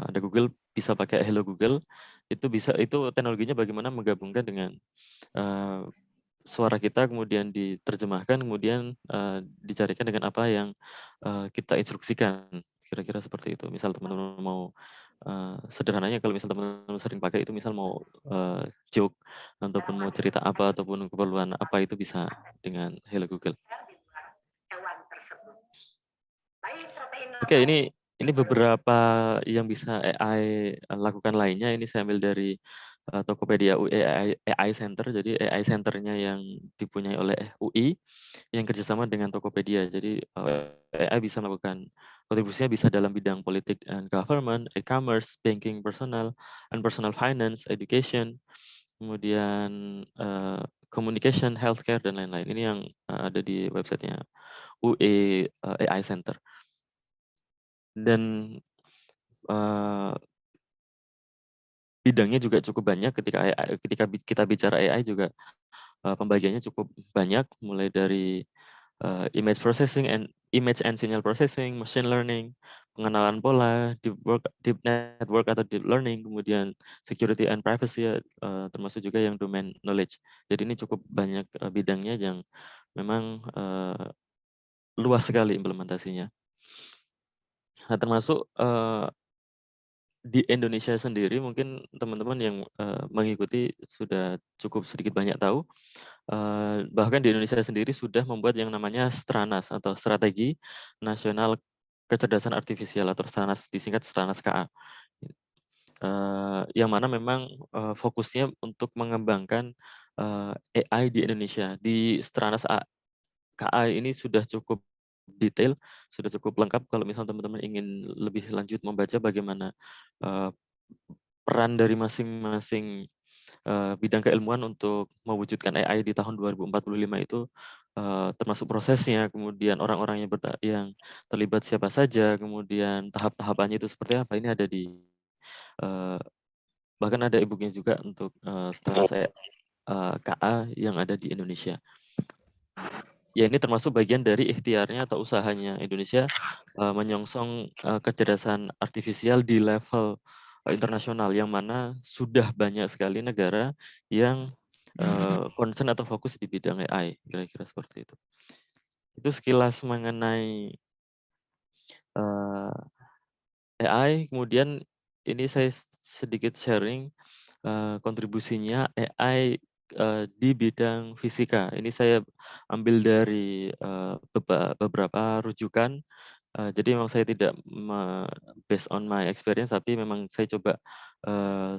Speaker 3: ada Google, bisa pakai Hello Google. Itu teknologinya bagaimana menggabungkan dengan suara kita, kemudian diterjemahkan, kemudian dicarikan dengan apa yang kita instruksikan, kira-kira seperti itu. Misal teman-teman mau sederhananya kalau misal teman-teman sering pakai itu, misal mau joke ataupun mau cerita apa ataupun keperluan apa, itu bisa dengan Hello Google. Oke, ini beberapa yang bisa AI lakukan lainnya. Ini saya ambil dari Tokopedia UI AI Center. Jadi AI Center-nya yang dipunyai oleh UI yang kerjasama dengan Tokopedia. Jadi AI bisa melakukan kontribusinya bisa dalam bidang politik and government, e-commerce, banking, personal, and personal finance, education, kemudian communication, healthcare, dan lain-lain. Ini yang ada di websitenya UI AI Center. Dan bidangnya juga cukup banyak. Ketika kita bicara AI juga pembagiannya cukup banyak, mulai dari image processing and signal processing, machine learning, pengenalan pola, deep network atau deep learning, kemudian security and privacy, termasuk juga yang domain knowledge. Jadi ini cukup banyak bidangnya yang memang luas sekali implementasinya. Nah, termasuk di Indonesia sendiri, mungkin teman-teman yang mengikuti sudah cukup sedikit banyak tahu, bahkan di Indonesia sendiri sudah membuat yang namanya STRANAS atau Strategi Nasional Kecerdasan Artifisial atau STRANAS, disingkat STRANAS KA. Yang mana memang fokusnya untuk mengembangkan AI di Indonesia. Di STRANAS KA ini sudah cukup detail, sudah cukup lengkap. Kalau misalnya teman-teman ingin lebih lanjut membaca bagaimana peran dari masing-masing bidang keilmuan untuk mewujudkan AI di tahun 2045 itu, termasuk prosesnya, kemudian orang-orang yang terlibat siapa saja, kemudian tahap-tahapannya itu seperti apa, ini ada di bahkan ada e-book-nya juga untuk STRANAS KA yang ada di Indonesia. ya ini termasuk bagian dari ikhtiarnya atau usahanya Indonesia menyongsong kecerdasan artifisial di level internasional, yang mana sudah banyak sekali negara yang concern atau fokus di bidang AI, kira-kira seperti itu. Itu sekilas mengenai AI. Kemudian ini saya sedikit sharing kontribusinya AI di bidang fisika. Ini saya ambil dari beberapa rujukan. Jadi memang saya tidak based on my experience, tapi memang saya coba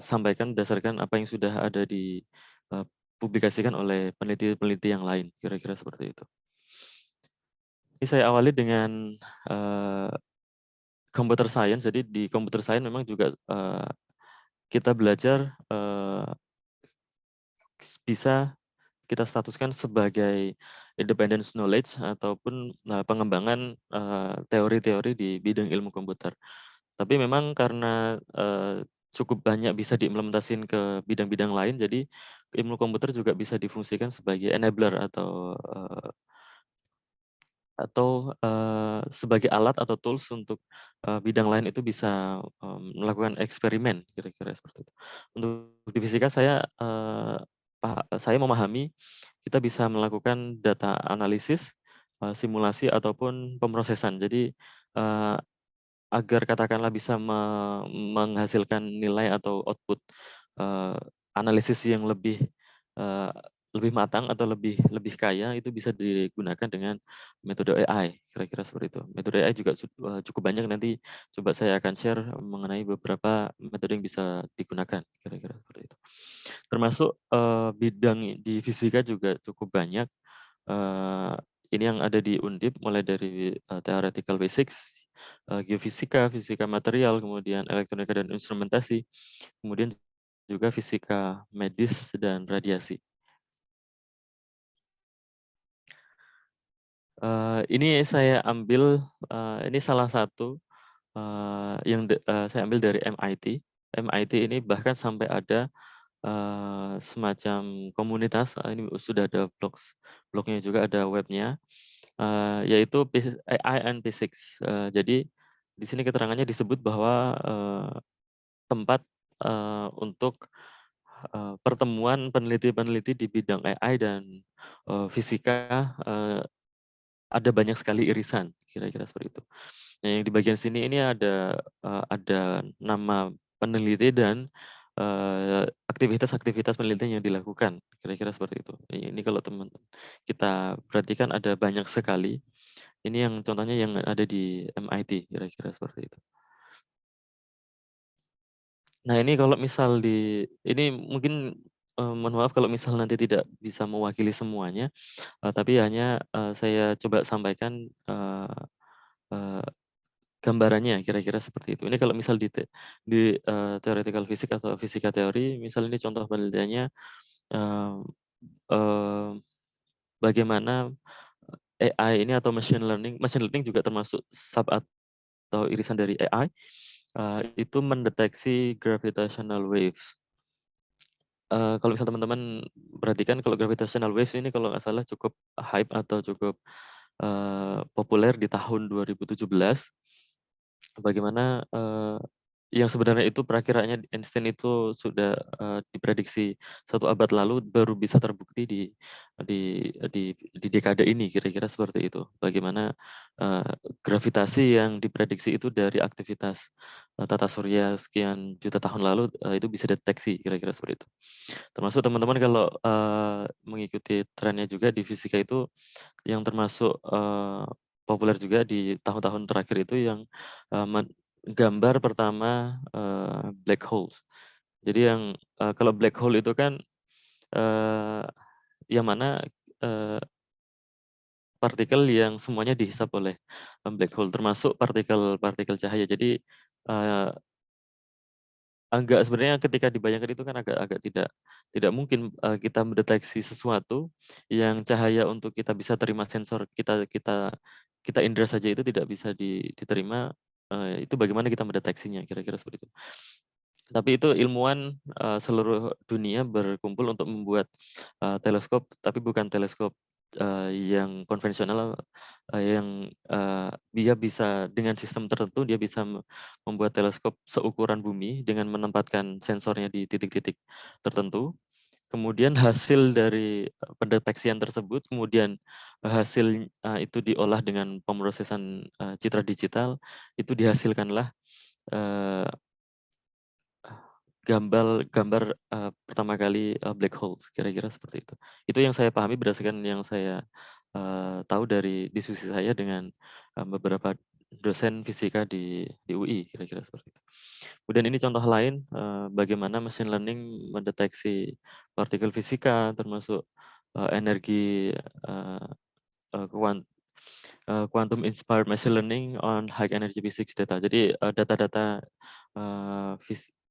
Speaker 3: sampaikan berdasarkan apa yang sudah ada dipublikasikan oleh peneliti-peneliti yang lain, kira-kira seperti itu. Ini saya awali dengan computer science. Jadi di computer science memang juga kita belajar bisa kita statuskan sebagai independent knowledge ataupun pengembangan teori-teori di bidang ilmu komputer. Tapi memang karena cukup banyak bisa diimplementasikan ke bidang-bidang lain, jadi ilmu komputer juga bisa difungsikan sebagai enabler atau sebagai alat atau tools untuk bidang lain itu bisa melakukan eksperimen, kira-kira seperti itu. Untuk di fisika saya memahami kita bisa melakukan data analisis, simulasi ataupun pemrosesan. Jadi agar katakanlah bisa menghasilkan nilai atau output analisis yang lebih matang atau lebih kaya, itu bisa digunakan dengan metode AI, kira-kira seperti itu. Metode AI juga cukup banyak, nanti coba saya akan share mengenai beberapa metode yang bisa digunakan, kira-kira seperti itu. Termasuk bidang di fisika juga cukup banyak. Ini yang ada di Undip, mulai dari theoretical physics, geofisika, fisika material, kemudian elektronika dan instrumentasi, kemudian juga fisika medis dan radiasi. Ini saya ambil, ini salah satu yang saya ambil dari MIT. MIT ini bahkan sampai ada semacam komunitas, ini sudah ada blognya juga, ada webnya, yaitu AI and Physics. Jadi di sini keterangannya disebut bahwa tempat untuk pertemuan peneliti-peneliti di bidang AI dan fisika, ada banyak sekali irisan, kira-kira seperti itu. Nah, yang di bagian sini ini ada nama peneliti dan aktivitas-aktivitas penelitian yang dilakukan, kira-kira seperti itu. Ini kalau teman kita perhatikan ada banyak sekali. Ini yang contohnya yang ada di MIT, kira-kira seperti itu. Nah, ini kalau misal ini mungkin mohon maaf kalau misal nanti tidak bisa mewakili semuanya, tapi hanya saya coba sampaikan gambarannya, kira-kira seperti itu. Ini kalau misal di theoretical physics atau fisika teori, misal ini contoh penelitiannya, bagaimana AI ini atau machine learning juga termasuk sub atau irisan dari AI, itu mendeteksi gravitational waves. Kalau misal teman-teman perhatikan, kalau gravitational waves ini kalau nggak salah cukup hype atau cukup populer di tahun 2017. Bagaimana yang sebenarnya itu perakiraannya Einstein itu sudah diprediksi 1 abad lalu, baru bisa terbukti di dekade ini, kira-kira seperti itu. Bagaimana gravitasi yang diprediksi itu dari aktivitas tata surya sekian juta tahun lalu itu bisa deteksi, kira-kira seperti itu. Termasuk teman-teman kalau mengikuti trennya juga di fisika itu, yang termasuk populer juga di tahun-tahun terakhir itu yang gambar pertama black hole. Jadi yang kalau black hole itu kan yang mana partikel yang semuanya dihisap oleh black hole, termasuk partikel cahaya. Jadi sebenarnya ketika dibayangkan itu kan agak tidak mungkin kita mendeteksi sesuatu yang cahaya untuk kita bisa terima sensor kita indera saja itu tidak bisa diterima, itu bagaimana kita mendeteksinya, kira-kira seperti itu. Tapi itu ilmuwan seluruh dunia berkumpul untuk membuat teleskop, tapi bukan teleskop yang konvensional, yang dia bisa dengan sistem tertentu dia bisa membuat teleskop seukuran bumi dengan menempatkan sensornya di titik-titik tertentu. Kemudian hasil dari pendeteksian tersebut, kemudian hasil itu diolah dengan pemrosesan citra digital, itu dihasilkanlah gambar pertama kali black hole, kira-kira seperti itu. Itu yang saya pahami berdasarkan yang saya tahu dari diskusi saya dengan beberapa dosen fisika di UI, kira-kira seperti itu. Kemudian ini contoh lain bagaimana machine learning mendeteksi partikel fisika, termasuk energi quantum inspired machine learning on high energy physics data. Jadi data-data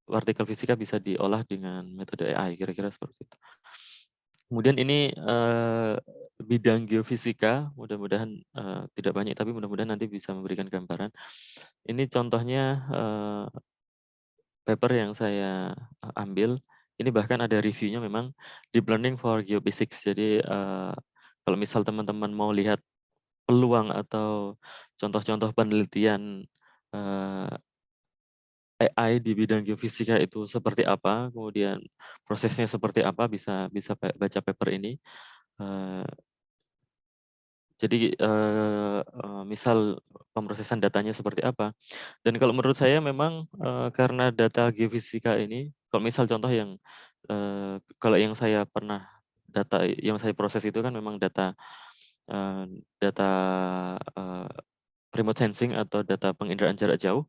Speaker 3: partikel fisika bisa diolah dengan metode AI, kira-kira seperti itu. Kemudian ini bidang geofisika, mudah-mudahan tidak banyak, tapi mudah-mudahan nanti bisa memberikan gambaran. Ini contohnya paper yang saya ambil. Ini bahkan ada reviewnya memang deep learning for geophysics. Jadi kalau misal teman-teman mau lihat peluang atau contoh-contoh penelitian AI di bidang geofisika itu seperti apa, kemudian prosesnya seperti apa, bisa baca paper ini. Jadi misal pemrosesan datanya seperti apa. Dan kalau menurut saya memang karena data geofisika ini, kalau misal contoh yang kalau yang saya pernah data yang saya proses itu kan memang data remote sensing atau data penginderaan jarak jauh.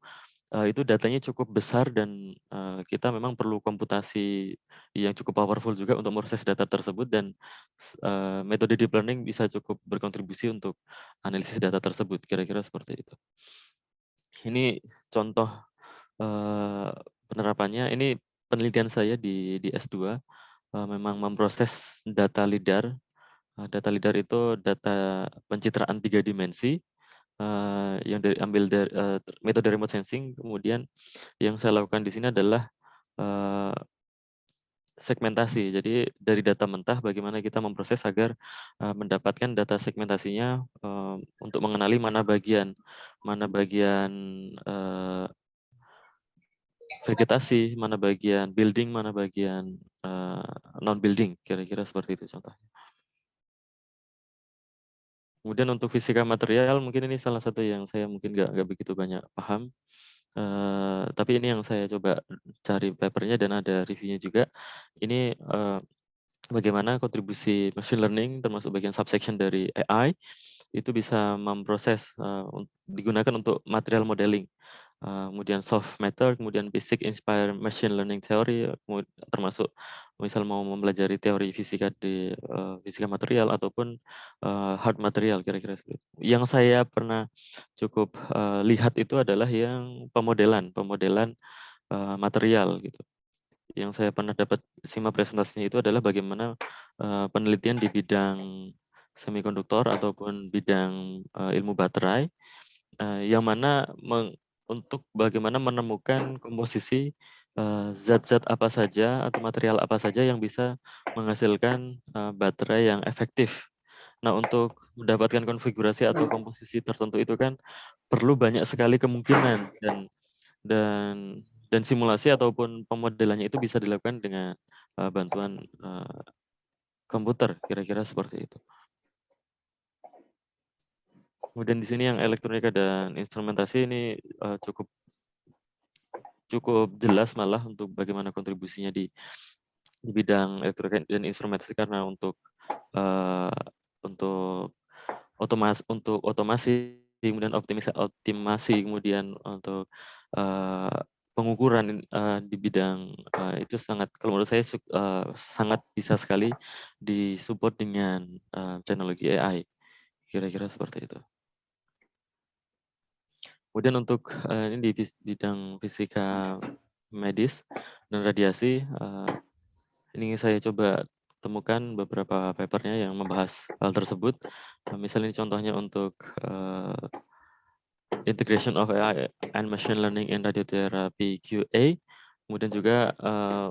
Speaker 3: Itu datanya cukup besar dan kita memang perlu komputasi yang cukup powerful juga untuk memproses data tersebut, dan metode deep learning bisa cukup berkontribusi untuk analisis data tersebut, kira-kira seperti itu. Ini contoh penerapannya. Ini penelitian saya di S2, memang memproses data LIDAR. Data LIDAR itu data pencitraan 3 dimensi yang diambil dari metode remote sensing. Kemudian yang saya lakukan di sini adalah segmentasi. Jadi dari data mentah bagaimana kita memproses agar mendapatkan data segmentasinya untuk mengenali mana bagian vegetasi, mana bagian building, mana bagian non building, kira-kira seperti itu contohnya. Kemudian untuk fisika material mungkin ini salah satu yang saya mungkin nggak begitu banyak paham. Tapi ini yang saya coba cari papernya dan ada reviewnya juga. Ini bagaimana kontribusi machine learning termasuk bagian subsection dari AI itu bisa memproses digunakan untuk material modeling. Kemudian soft matter, kemudian basic inspired machine learning theory, termasuk misal mau mempelajari teori fisika di fisika material ataupun hard material, kira-kira seperti itu. Yang saya pernah cukup lihat itu adalah yang pemodelan material gitu. Yang saya pernah dapat simak presentasinya itu adalah bagaimana penelitian di bidang semikonduktor ataupun bidang ilmu baterai, yang mana untuk bagaimana menemukan komposisi zat-zat apa saja atau material apa saja yang bisa menghasilkan baterai yang efektif. Nah, untuk mendapatkan konfigurasi atau komposisi tertentu itu kan perlu banyak sekali kemungkinan, dan simulasi ataupun pemodelannya itu bisa dilakukan dengan bantuan komputer, kira-kira seperti itu. Kemudian di sini yang elektronika dan instrumentasi ini cukup jelas malah untuk bagaimana kontribusinya di bidang elektronika dan instrumentasi, karena untuk otomasi, kemudian optimasi, kemudian untuk pengukuran di bidang itu sangat, kalau menurut saya sangat bisa sekali disupport dengan teknologi AI, kira-kira seperti itu. Kemudian untuk ini di bidang fisika medis dan radiasi, ini saya coba temukan beberapa papernya yang membahas hal tersebut. Misalnya contohnya untuk integration of AI and machine learning in radiotherapy QA. Kemudian juga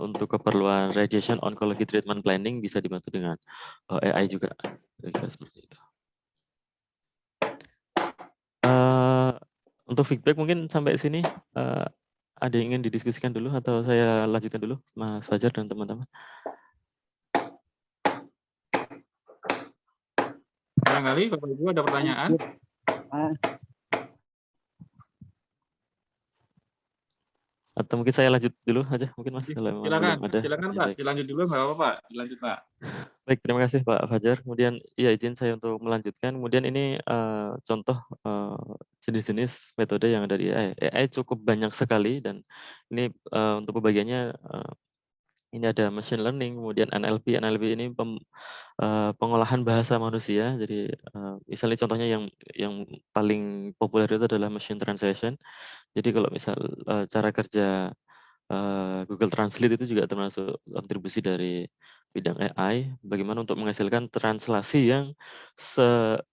Speaker 3: untuk keperluan radiation oncology treatment planning bisa dibantu dengan AI juga. Kira-kira seperti itu. Untuk feedback mungkin sampai sini ada yang ingin didiskusikan dulu atau saya lanjutkan dulu, Mas Fajar dan teman-teman.
Speaker 4: Barangkali Bapak Ibu ada pertanyaan?
Speaker 3: Atau mungkin saya lanjut dulu aja, mungkin Mas, kalau memang belum ada.
Speaker 4: Silakan
Speaker 3: Ya,
Speaker 4: Pak,
Speaker 3: baik.
Speaker 4: dilanjut dulu nggak apa-apa Pak, dilanjut Pak.
Speaker 3: Baik, terima kasih Pak Fajar. Kemudian ya izin saya untuk melanjutkan. Kemudian ini contoh jenis-jenis metode yang ada di AI. AI cukup banyak sekali dan ini untuk pembagiannya ini ada machine learning, kemudian NLP. NLP ini pengolahan bahasa manusia. Jadi misalnya contohnya yang paling populer itu adalah machine translation. Jadi kalau misal cara kerja Google Translate itu juga termasuk kontribusi dari bidang AI, bagaimana untuk menghasilkan translasi yang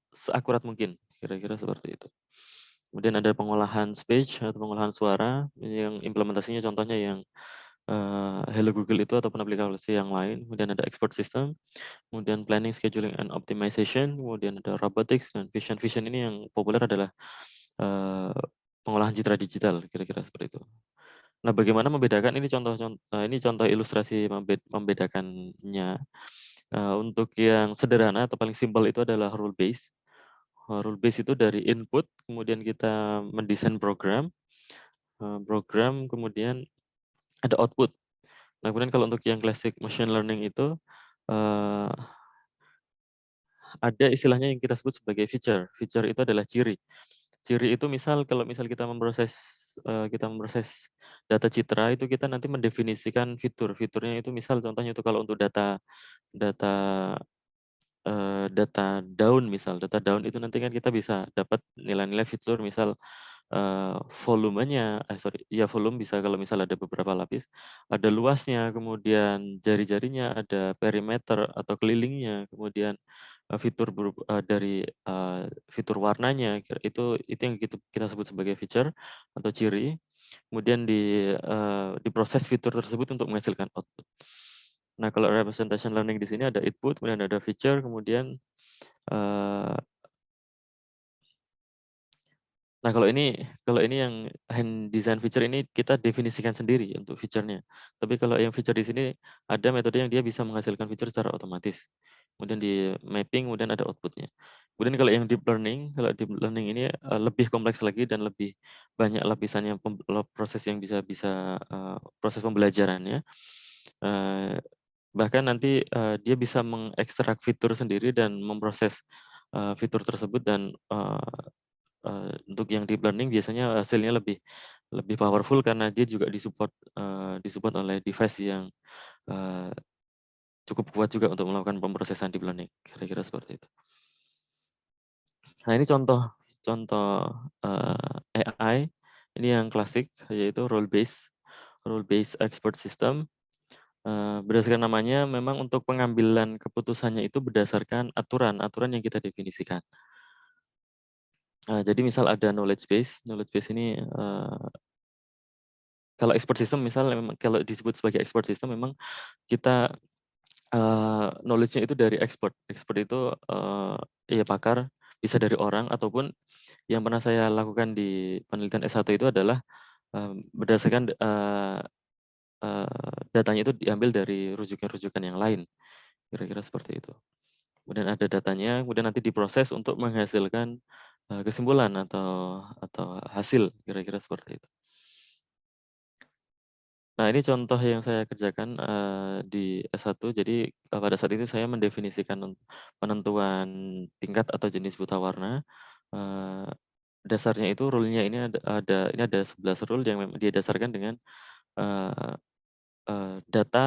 Speaker 3: seakurat mungkin, kira-kira seperti itu. Kemudian ada pengolahan speech atau pengolahan suara, yang implementasinya contohnya yang Hello Google itu ataupun aplikasi yang lain. Kemudian ada expert system, kemudian planning, scheduling, and optimization, kemudian ada robotics dan vision. Vision ini yang populer adalah pengolahan citra digital, kira-kira seperti itu. Nah, bagaimana membedakan ini contoh ilustrasi membedakannya. Untuk yang sederhana atau paling simpel itu adalah rule base. Rule base itu dari input, kemudian kita mendesain program, kemudian ada output. Nah, kemudian kalau untuk yang classic machine learning itu ada istilahnya yang kita sebut sebagai feature. Feature itu adalah ciri. Ciri itu kalau misal kita memproses data citra itu kita nanti mendefinisikan fitur. Fiturnya itu misal contohnya itu kalau untuk data data data daun data daun itu nanti kan kita bisa dapat nilai-nilai fitur misal volumenya, volume bisa kalau misal ada beberapa lapis, ada luasnya, kemudian jari-jarinya, ada perimeter atau kelilingnya, kemudian fitur dari fitur warnanya, itu yang kita sebut sebagai feature atau ciri. Kemudian diproses fitur tersebut untuk menghasilkan output. Nah, kalau representation learning di sini ada input, kemudian ada feature, kemudian nah, kalau ini yang hand design feature ini kita definisikan sendiri untuk feature-nya. Tapi kalau yang feature di sini ada metode yang dia bisa menghasilkan feature secara otomatis. Kemudian di mapping, kemudian ada output-nya. Kemudian kalau deep learning ini lebih kompleks lagi dan lebih banyak lapisannya proses yang bisa proses pembelajarannya. Bahkan nanti dia bisa mengekstrak fitur sendiri dan memproses fitur tersebut dan untuk yang deep learning biasanya hasilnya lebih powerful karena dia juga disupport oleh device yang cukup kuat juga untuk melakukan pemrosesan deep learning, kira-kira seperti itu. Nah, ini contoh AI ini yang klasik yaitu role based expert system. Berdasarkan namanya, memang untuk pengambilan keputusannya itu berdasarkan aturan yang kita definisikan. Jadi misal ada knowledge base ini kalau expert system memang kalau disebut sebagai expert system memang kita knowledge-nya itu dari expert. Expert itu ya pakar, bisa dari orang ataupun yang pernah saya lakukan di penelitian S1 itu adalah berdasarkan datanya itu diambil dari rujukan-rujukan yang lain. Kira-kira seperti itu. Kemudian ada datanya, kemudian nanti diproses untuk menghasilkan kesimpulan atau hasil, kira-kira seperti itu. Nah, ini contoh yang saya kerjakan di S1. Jadi pada saat itu saya mendefinisikan penentuan tingkat atau jenis buta warna. Dasarnya itu rule-nya ini ada 11 rule yang memang dia dasarkan dengan data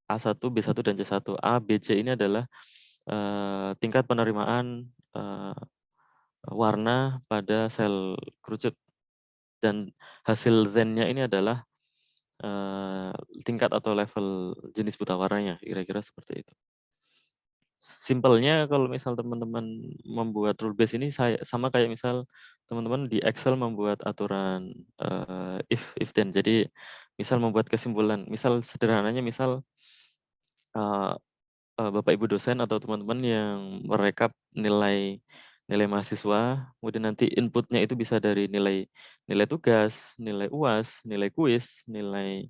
Speaker 3: A1, B1, dan C1. A, B, C ini adalah tingkat penerimaan warna pada sel kerucut. Dan hasil Z-nya ini adalah tingkat atau level jenis buta warnanya, kira-kira seperti itu. simpelnya kalau misal teman-teman membuat rule base ini sama kayak misal teman-teman di Excel membuat aturan if then. Jadi misal membuat kesimpulan, misal sederhananya misal Bapak Ibu dosen atau teman-teman yang merekap nilai mahasiswa, kemudian nanti inputnya itu bisa dari nilai tugas, nilai UAS, nilai kuis, nilai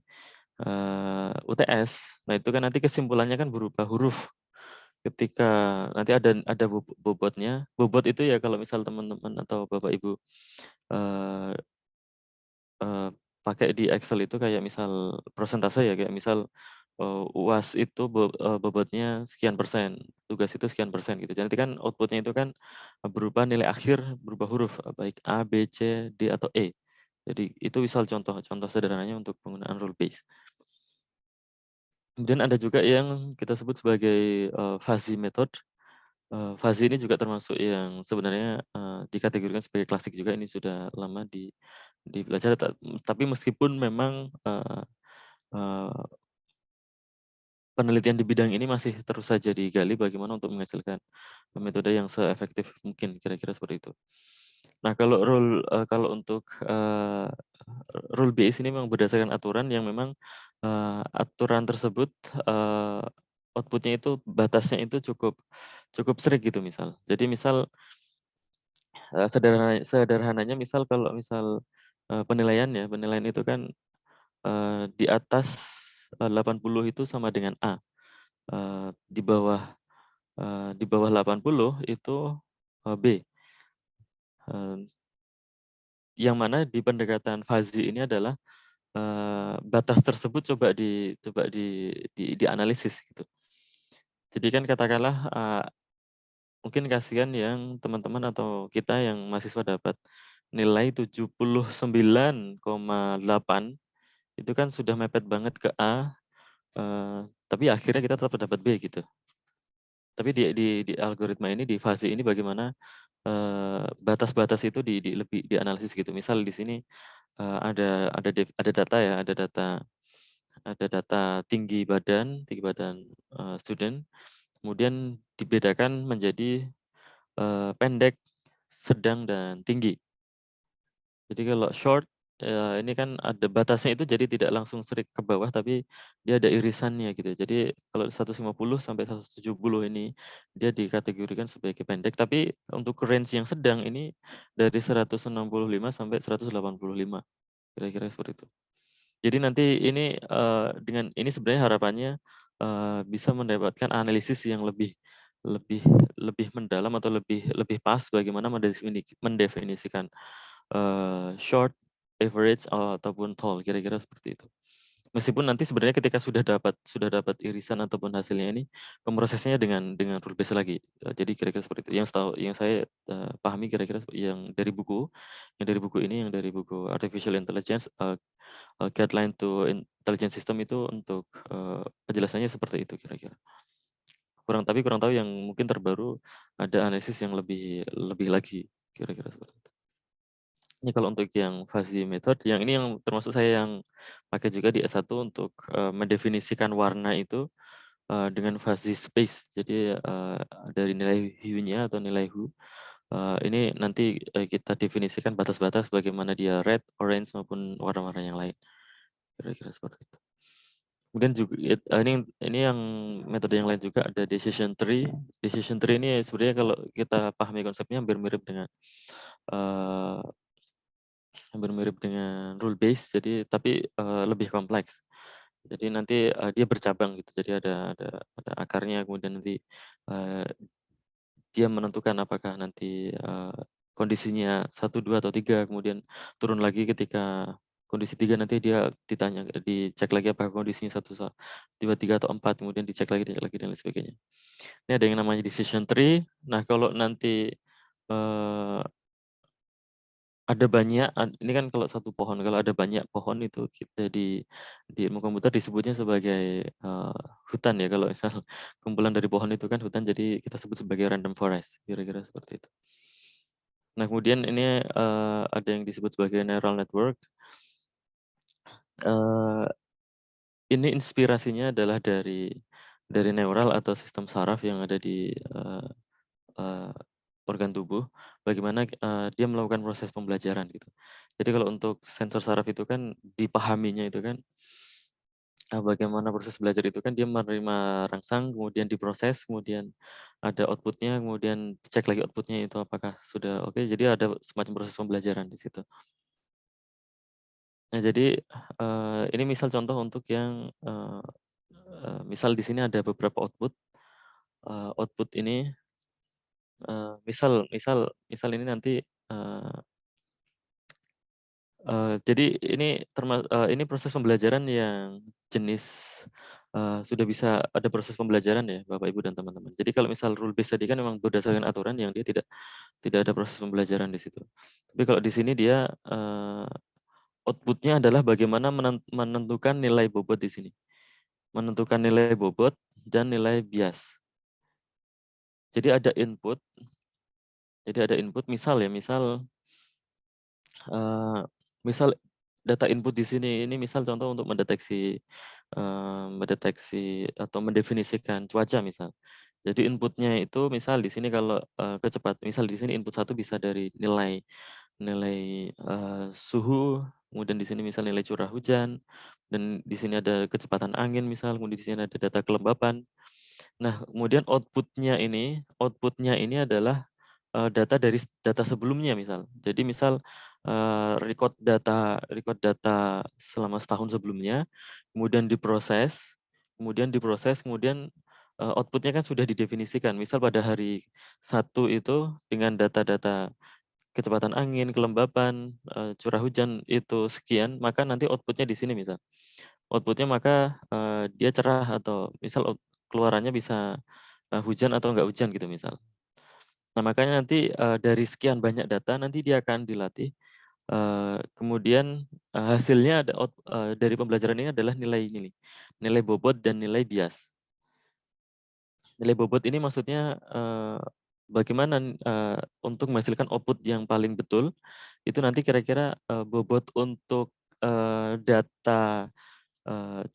Speaker 3: UTS. Nah itu kan nanti kesimpulannya kan berupa huruf. Ketika nanti ada bobotnya, bobot itu ya kalau misal teman-teman atau Bapak Ibu eh, eh, pakai di Excel itu kayak misal persentase ya, kayak misal UAS itu bobotnya sekian persen, tugas itu sekian persen gitu. Nanti kan outputnya itu kan berupa nilai akhir berupa huruf baik A, B, C, D atau E. Jadi itu misal contoh sederhananya untuk penggunaan rule base. Kemudian ada juga yang kita sebut sebagai fuzzy method. Fuzzy ini juga termasuk yang sebenarnya dikategorikan sebagai klasik juga. Ini sudah lama dipelajari, tapi meskipun memang penelitian di bidang ini masih terus saja digali bagaimana untuk menghasilkan metode yang seefektif mungkin, kira-kira seperti itu. Nah, kalau untuk rule base ini memang berdasarkan aturan yang memang aturan tersebut outputnya itu batasnya itu cukup strict gitu misal. Jadi misal sederhananya misal kalau misal penilaian itu kan di atas 80 itu sama dengan A. Di bawah 80 itu B. Yang mana di pendekatan fuzzy ini adalah batas tersebut coba dianalisis gitu. Jadi kan katakanlah mungkin kasihan yang teman-teman atau kita yang mahasiswa dapat nilai 79,8 itu kan sudah mepet banget ke A, tapi akhirnya kita tetap dapat B gitu. Tapi di algoritma ini, di fase ini bagaimana batas-batas itu lebih dianalisis gitu. Misal di sini ada data ya, ada data tinggi badan student, kemudian dibedakan menjadi pendek, sedang, dan tinggi. Jadi kalau short, ini kan ada batasnya itu jadi tidak langsung strict ke bawah, tapi dia ada irisannya gitu. Jadi kalau 150 sampai 170 ini dia dikategorikan sebagai pendek, tapi untuk range yang sedang ini dari 165 sampai 185, kira-kira seperti itu. Jadi nanti ini dengan ini sebenarnya harapannya bisa mendapatkan analisis yang lebih mendalam atau lebih pas bagaimana mendefinisikan short, average, ataupun tall, kira-kira seperti itu. Meskipun nanti sebenarnya ketika sudah dapat irisan ataupun hasilnya ini pemrosesnya dengan rule base lagi. Jadi kira-kira seperti itu. Yang saya pahami kira-kira yang dari buku ini, yang dari buku Artificial Intelligence Guideline to Intelligent System itu untuk penjelasannya seperti itu kira-kira. Kurang tahu yang mungkin terbaru ada analisis yang lebih lagi, kira-kira seperti itu. Ini kalau untuk yang fuzzy method, yang ini yang termasuk saya yang pakai juga di S1 untuk mendefinisikan warna itu dengan fuzzy space. Jadi dari nilai hue-nya atau nilai hue, ini nanti kita definisikan batas-batas bagaimana dia red, orange, maupun warna-warna yang lain. Kira-kira seperti itu. Kemudian juga ini yang metode yang lain juga ada decision tree. Decision tree ini sebenarnya kalau kita pahami konsepnya hampir mirip dengan rule base, jadi tapi lebih kompleks. Jadi nanti dia bercabang gitu. Jadi ada akarnya, kemudian nanti dia menentukan apakah nanti kondisinya 1, 2, atau 3, kemudian turun lagi ketika kondisi 3, nanti dia dicek lagi apakah kondisinya 1, 2, 3, atau 4, kemudian dicek lagi dan lain sebagainya. Ini ada yang namanya decision tree. Nah, kalau nanti ada banyak, ini kan kalau satu pohon, kalau ada banyak pohon itu kita di ilmu komputer disebutnya sebagai hutan ya. Kalau misal kumpulan dari pohon itu kan hutan, jadi kita sebut sebagai random forest, kira-kira seperti itu. Nah, kemudian ini ada yang disebut sebagai neural network. Ini inspirasinya adalah dari dari neural atau sistem saraf yang ada di organ tubuh, bagaimana dia melakukan proses pembelajaran gitu. Jadi kalau untuk sensor saraf itu kan dipahaminya itu kan bagaimana proses belajar itu kan dia menerima rangsang, kemudian diproses, kemudian ada outputnya, kemudian dicek lagi outputnya itu apakah sudah oke. Jadi ada semacam proses pembelajaran di situ. Nah jadi ini misal contoh untuk yang misal di sini ada beberapa output. Output ini misal ini nanti jadi ini proses pembelajaran yang jenis sudah bisa ada proses pembelajaran ya Bapak Ibu dan teman-teman. Jadi kalau misal rule based tadi kan memang berdasarkan aturan yang dia tidak ada proses pembelajaran di situ. Tapi kalau di sini dia outputnya adalah bagaimana menentukan nilai bobot di sini. Menentukan nilai bobot dan nilai bias. Jadi ada input. Jadi ada input misal misal data input di sini ini misal contoh untuk mendeteksi atau mendefinisikan cuaca misal. Jadi inputnya itu misal di sini kalau misal di sini input 1 bisa dari nilai suhu, kemudian di sini misal nilai curah hujan, dan di sini ada kecepatan angin misal, kemudian di sini ada data kelembapan. Nah, kemudian outputnya ini adalah data dari data sebelumnya misal. Jadi misal record data selama setahun sebelumnya, kemudian diproses, kemudian outputnya kan sudah didefinisikan. Misal pada hari 1 itu dengan data-data kecepatan angin, kelembapan, curah hujan itu sekian, maka nanti outputnya di sini misal. Outputnya maka dia cerah atau misal keluarannya bisa hujan atau enggak hujan gitu misal. Nah, makanya nanti dari sekian banyak data nanti dia akan dilatih. Kemudian hasilnya dari pembelajaran ini adalah nilai bobot dan nilai bias. Nilai bobot ini maksudnya bagaimana untuk menghasilkan output yang paling betul. Itu nanti kira-kira bobot untuk data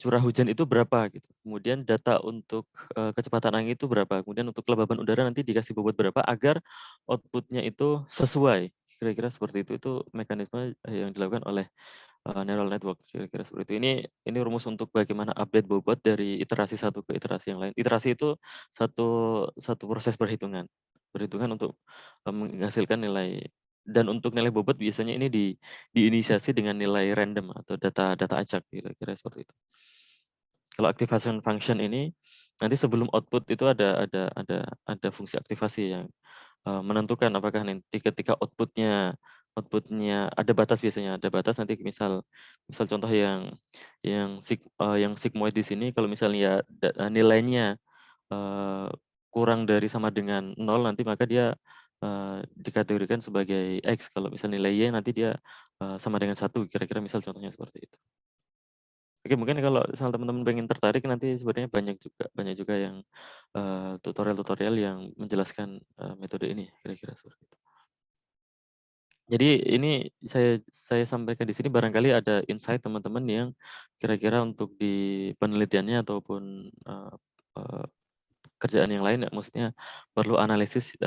Speaker 3: curah hujan itu berapa gitu. Kemudian data untuk kecepatan angin itu berapa. Kemudian untuk kelembaban udara nanti dikasih bobot berapa agar outputnya itu sesuai. Kira-kira seperti itu. Itu mekanisme yang dilakukan oleh neural network, kira-kira seperti itu. Ini rumus untuk bagaimana update bobot dari iterasi satu ke iterasi yang lain. Iterasi itu satu proses perhitungan untuk menghasilkan nilai. Dan untuk nilai bobot biasanya ini diinisiasi dengan nilai random atau data acak, kira-kira seperti itu. Kalau activation function ini nanti sebelum output itu ada fungsi aktivasi yang menentukan apakah nanti ketika outputnya ada batas, biasanya ada batas nanti misal contoh yang sigmoid di sini kalau misalnya nilainya kurang dari sama dengan 0 nanti maka dia dikategorikan sebagai X. Kalau misal nilai Y nanti dia sama dengan 1, kira-kira misal contohnya seperti itu. Oke, mungkin kalau misal teman-teman pengen tertarik nanti sebenarnya banyak juga yang tutorial-tutorial yang menjelaskan metode ini, kira-kira seperti itu. Jadi ini saya sampaikan di sini barangkali ada insight teman-teman yang kira-kira untuk di penelitiannya ataupun kerjaan yang lain, maksudnya perlu analisis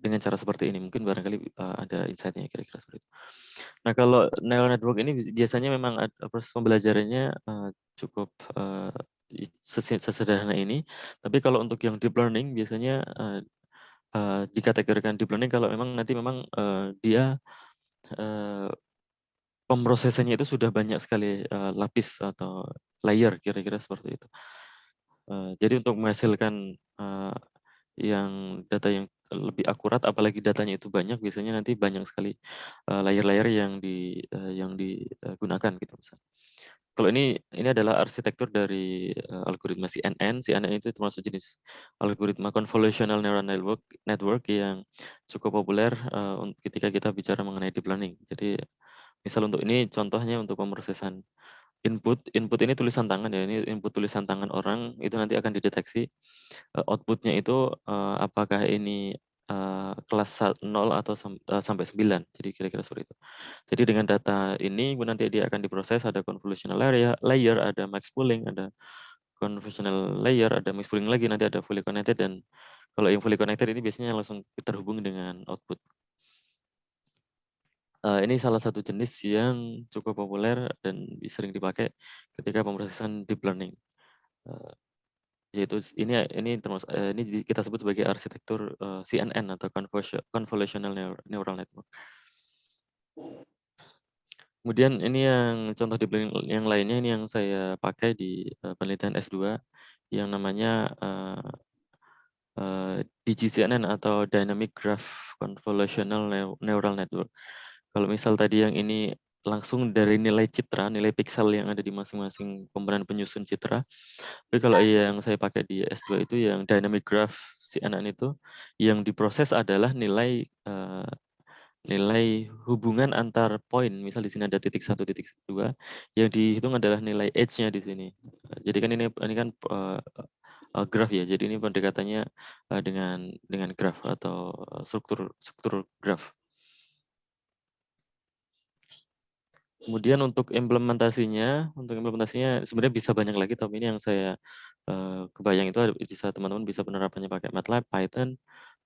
Speaker 3: dengan cara seperti ini. Mungkin barangkali ada insight-nya kira-kira seperti itu. Nah, kalau neural network ini biasanya memang proses pembelajarannya cukup sesederhana ini. Tapi kalau untuk yang deep learning biasanya dikategorikan deep learning kalau memang nanti dia pemrosesannya itu sudah banyak sekali lapis atau layer, kira-kira seperti itu. Jadi untuk menghasilkan data yang lebih akurat, apalagi datanya itu banyak, biasanya nanti banyak sekali layer-layer yang digunakan gitu misalnya. Kalau ini adalah arsitektur dari algoritma CNN. CNN itu termasuk jenis algoritma convolutional neural network yang cukup populer ketika kita bicara mengenai deep learning. Jadi misal untuk ini contohnya untuk pemrosesan input ini tulisan tangan ya, ini input tulisan tangan orang, itu nanti akan dideteksi outputnya itu apakah ini kelas 0 atau sampai 9. Jadi kira-kira seperti itu. Jadi dengan data ini nanti dia akan diproses, ada convolutional layer, ada max pooling, ada convolutional layer, ada mixed pooling lagi, nanti ada fully connected, dan kalau yang fully connected ini biasanya langsung terhubung dengan output. Ini salah satu jenis yang cukup populer dan sering dipakai ketika pemrosesan deep learning. Yaitu ini termasuk ini kita sebut sebagai arsitektur CNN atau convolutional neural network. Kemudian ini yang contoh deep learning yang lainnya, ini yang saya pakai di penelitian S2 yang namanya DGCNN atau Dynamic Graph Convolutional Neural Network. Kalau misal tadi yang ini langsung dari nilai citra, nilai pixel yang ada di masing-masing komponen penyusun citra. Tapi kalau yang saya pakai di S2 itu yang Dynamic Graph CNN itu, yang diproses adalah nilai nilai hubungan antar poin. Misal di sini ada titik 1, titik 2, yang dihitung adalah nilai edge-nya di sini. Jadi kan ini kan graph ya. Jadi ini pendekatannya dengan graph atau struktur graph. Kemudian untuk implementasinya sebenarnya bisa banyak lagi, tapi ini yang saya kebayang itu bisa teman-teman bisa penerapannya pakai MATLAB, Python.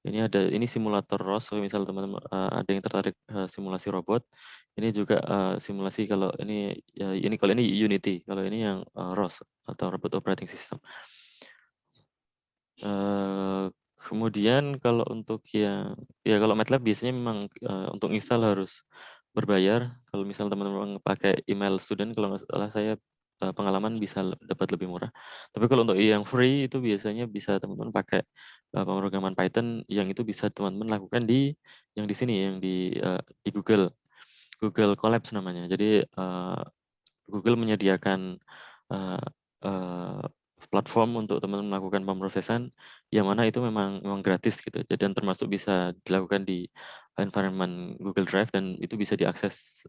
Speaker 3: Ini simulator ROS, kalau misal teman-teman ada yang tertarik simulasi robot. Ini juga simulasi kalau ini Unity, kalau ini yang ROS atau Robot Operating System. Kemudian kalau untuk kalau MATLAB biasanya memang untuk install harus berbayar. Kalau misal teman-teman pakai email student, kalau nggak salah saya pengalaman bisa dapat lebih murah. Tapi kalau untuk yang free itu biasanya bisa teman-teman pakai pemrograman Python, yang itu bisa teman-teman lakukan di sini, yang di Google Colabs namanya. Jadi Google menyediakan platform untuk teman-teman melakukan pemrosesan yang mana itu memang gratis gitu. Dan termasuk bisa dilakukan di environment Google Drive, dan itu bisa diakses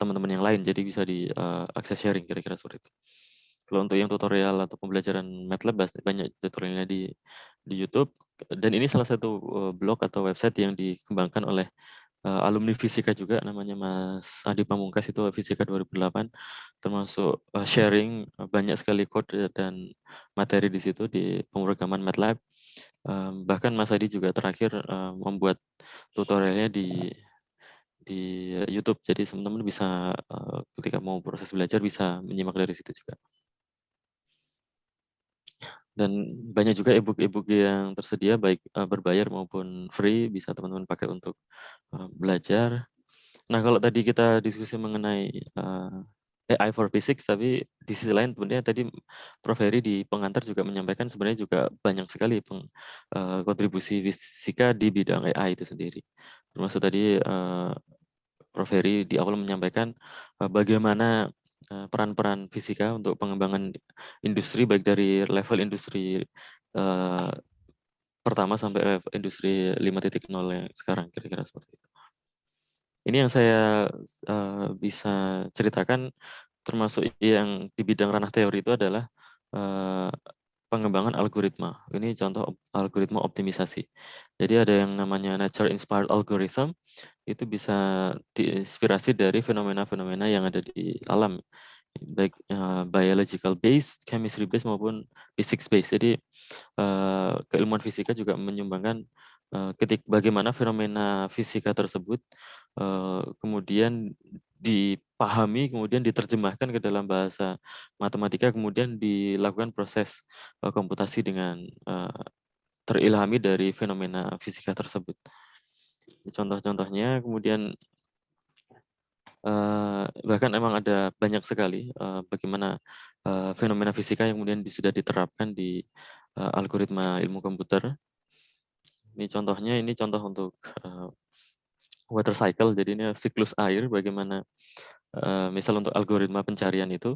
Speaker 3: teman-teman yang lain. Jadi bisa diakses sharing, kira-kira seperti itu. Kalau untuk yang tutorial atau pembelajaran MATLAB banyak tutorialnya di YouTube, dan ini salah satu blog atau website yang dikembangkan oleh alumni fisika juga, namanya Mas Adi Pamungkas, itu fisika 2008, termasuk sharing banyak sekali code dan materi di situ di pemrograman MATLAB. Bahkan Mas Adi juga terakhir membuat tutorialnya di YouTube, jadi teman-teman bisa ketika mau proses belajar bisa menyimak dari situ juga. Dan banyak juga e-book yang tersedia, baik berbayar maupun free, bisa teman-teman pakai untuk belajar. Nah, kalau tadi kita diskusi mengenai AI for Physics, tapi di sisi lain sebenarnya tadi Prof. Heri di pengantar juga menyampaikan sebenarnya juga banyak sekali kontribusi fisika di bidang AI itu sendiri. Termasuk tadi Prof. Heri di awal menyampaikan bagaimana peran-peran fisika untuk pengembangan industri, baik dari level industri pertama sampai level industri 5.0 yang sekarang, kira-kira seperti itu. Ini yang saya bisa ceritakan, termasuk yang di bidang ranah teori itu adalah pengembangan algoritma. Ini contoh algoritma optimisasi. Jadi ada yang namanya nature inspired algorithm, itu bisa diinspirasi dari fenomena-fenomena yang ada di alam, baik biological based, chemistry based maupun physics based. Jadi keilmuan fisika juga menyumbangkan bagaimana fenomena fisika tersebut kemudian dipahami, kemudian diterjemahkan ke dalam bahasa matematika, kemudian dilakukan proses komputasi dengan terilhami dari fenomena fisika tersebut. Contoh-contohnya, kemudian bahkan emang ada banyak sekali bagaimana fenomena fisika yang kemudian sudah diterapkan di algoritma ilmu komputer. Ini contoh untuk water cycle. Jadi ini siklus air, bagaimana misal untuk algoritma pencarian itu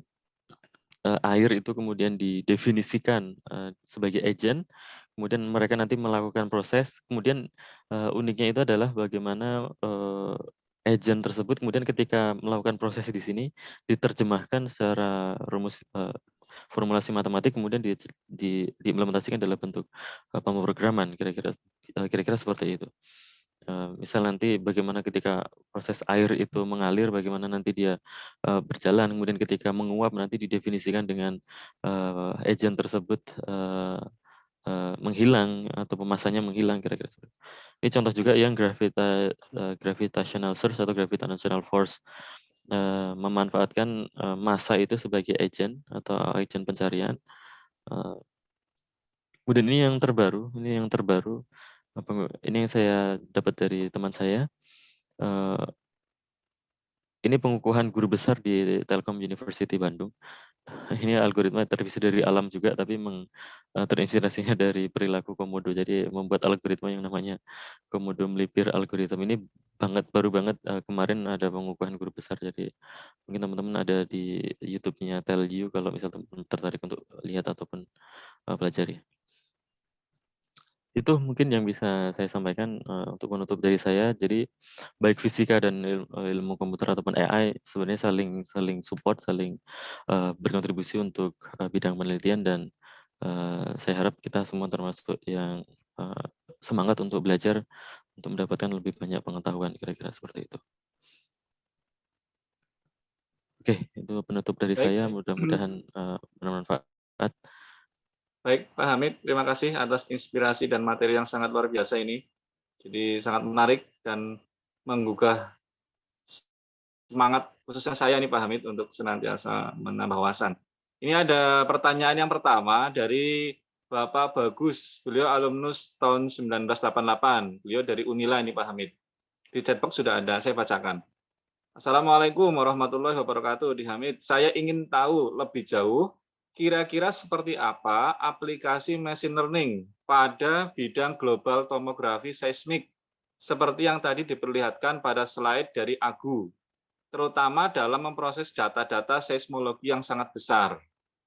Speaker 3: air itu kemudian didefinisikan sebagai agent, kemudian mereka nanti melakukan proses, kemudian uniknya itu adalah bagaimana agent tersebut kemudian ketika melakukan proses di sini diterjemahkan secara rumus formulasi matematik, kemudian diimplementasikan dalam bentuk pemrograman, kira-kira seperti itu. Misal nanti bagaimana ketika proses air itu mengalir, bagaimana nanti dia berjalan, kemudian ketika menguap nanti didefinisikan dengan agent tersebut menghilang atau masanya menghilang kira-kira seperti itu. Ini contoh juga yang gravitational surge atau gravitational force memanfaatkan massa itu sebagai agent atau agent pencarian. Kemudian ini yang terbaru, ini yang saya dapat dari teman saya. Ini pengukuhan guru besar di Telkom University Bandung. Ini algoritma tervisi dari alam juga, tapi terinspirasinya dari perilaku komodo. Jadi membuat algoritma yang namanya komodo melipir algoritma ini baru banget kemarin ada pengukuhan guru besar. Jadi mungkin teman-teman ada di YouTube-nya TelU kalau misal teman-teman tertarik untuk lihat ataupun pelajari. Itu mungkin yang bisa saya sampaikan untuk menutup dari saya. Jadi baik fisika dan ilmu komputer ataupun AI sebenarnya saling support, saling berkontribusi untuk bidang penelitian, dan saya harap kita semua termasuk yang semangat untuk belajar untuk mendapatkan lebih banyak pengetahuan, kira-kira seperti itu. Oke, itu penutup dari
Speaker 4: Baik.
Speaker 3: saya. Mudah-mudahan bermanfaat.
Speaker 4: Baik, Pak Hamid, terima kasih atas inspirasi dan materi yang sangat luar biasa ini. Jadi sangat menarik dan menggugah semangat khususnya saya nih Pak Hamid untuk senantiasa menambah wawasan. Ini ada pertanyaan yang pertama dari Bapak Bagus. Beliau alumnus tahun 1988. Beliau dari Unila ini Pak Hamid. Di chatbox sudah ada, saya bacakan. Assalamualaikum warahmatullahi wabarakatuh. Di Hamid, saya ingin tahu lebih jauh kira-kira seperti apa aplikasi machine learning pada bidang global tomografi seismik seperti yang tadi diperlihatkan pada slide dari Agu, terutama dalam memproses data-data seismologi yang sangat besar.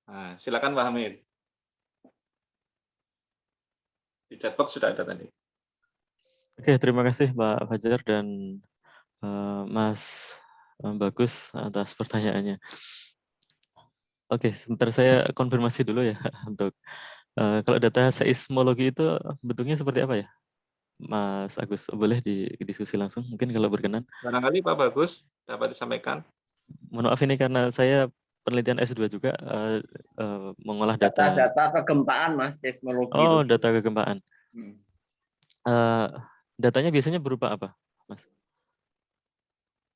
Speaker 4: Nah, silakan Pak Hamid. Di chatbox sudah ada tadi.
Speaker 3: Oke, terima kasih Pak Fajar dan Mas Bagus atas pertanyaannya. Oke, sebentar saya konfirmasi dulu ya untuk kalau data seismologi itu bentuknya seperti apa ya, Mas Agus? Boleh didiskusi langsung mungkin kalau berkenan.
Speaker 4: Barangkali Pak Bagus dapat disampaikan.
Speaker 3: Mohon maaf ini karena saya penelitian S2 juga mengolah data.
Speaker 6: Data kegempaan, Mas, seismologi
Speaker 3: Oh,
Speaker 6: itu.
Speaker 3: data kegempaan. Datanya biasanya berupa apa, Mas?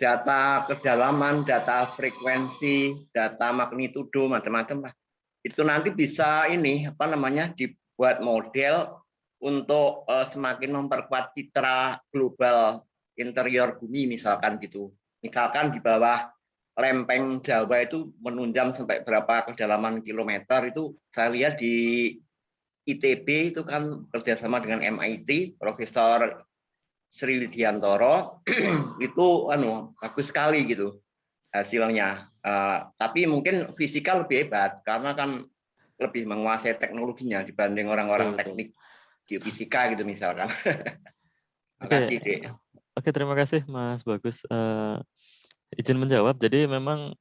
Speaker 6: Data kedalaman, data frekuensi, data magnitudo, macam-macam lah. Itu nanti bisa dibuat model untuk semakin memperkuat citra global interior bumi misalkan gitu. Misalkan di bawah lempeng Jawa itu menunjam sampai berapa kedalaman kilometer, itu saya lihat di ITB itu kan kerjasama dengan MIT, Profesor Sri Widiantoro itu bagus sekali gitu hasilnya. Tapi mungkin fisika lebih hebat karena kan lebih menguasai teknologinya dibanding orang-orang teknik geofisika gitu misalkan. Makasih, Dek.
Speaker 3: Oke, terima kasih Mas Bagus. Izin menjawab. Jadi memang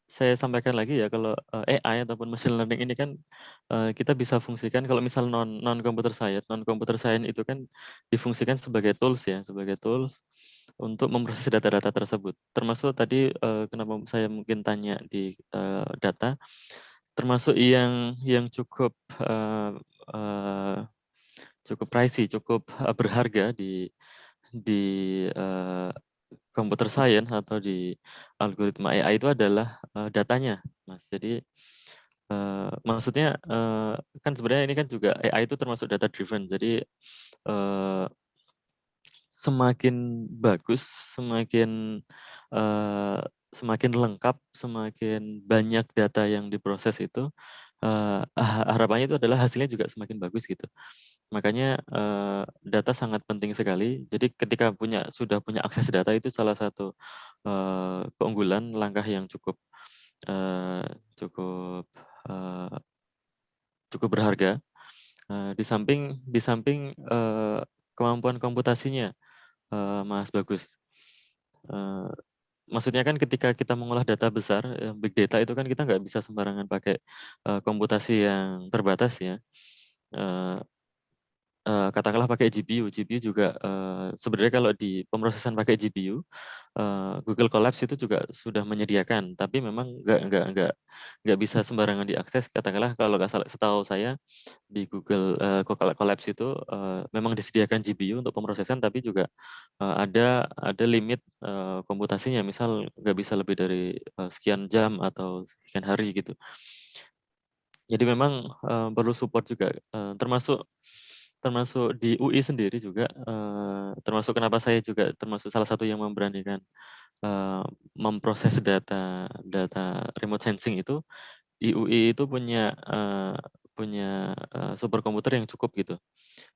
Speaker 3: saya sampaikan lagi ya, kalau AI ataupun machine learning ini kan kita bisa fungsikan kalau misal non computer science itu kan difungsikan sebagai tools ya, untuk memproses data-data tersebut. Termasuk tadi kenapa saya mungkin tanya di data, termasuk yang cukup cukup pricey, cukup berharga di computer science atau di algoritma AI itu adalah datanya, Mas. Jadi maksudnya kan sebenarnya ini kan juga AI itu termasuk data driven. Jadi semakin bagus, semakin lengkap, semakin banyak data yang diproses itu, harapannya itu adalah hasilnya juga semakin bagus gitu. Makanya data sangat penting sekali. Jadi ketika sudah punya akses data itu salah satu keunggulan, langkah yang cukup berharga. Di samping kemampuan komputasinya, Mas Bagus. Maksudnya kan ketika kita mengolah data besar, big data itu kan kita nggak bisa sembarangan pakai komputasi yang terbatas ya. katakanlah pakai GPU. GPU juga sebenarnya kalau di pemrosesan pakai GPU, Google Colabs itu juga sudah menyediakan, tapi memang nggak bisa sembarangan diakses. Katakanlah kalau nggak salah, setahu saya di Google Colabs itu memang disediakan GPU untuk pemrosesan, tapi juga ada limit komputasinya. Misal nggak bisa lebih dari sekian jam atau sekian hari gitu. Jadi memang perlu support juga, termasuk di UI sendiri juga, termasuk kenapa saya juga termasuk salah satu yang memberanikan memproses data remote sensing itu. Di UI itu punya superkomputer yang cukup gitu.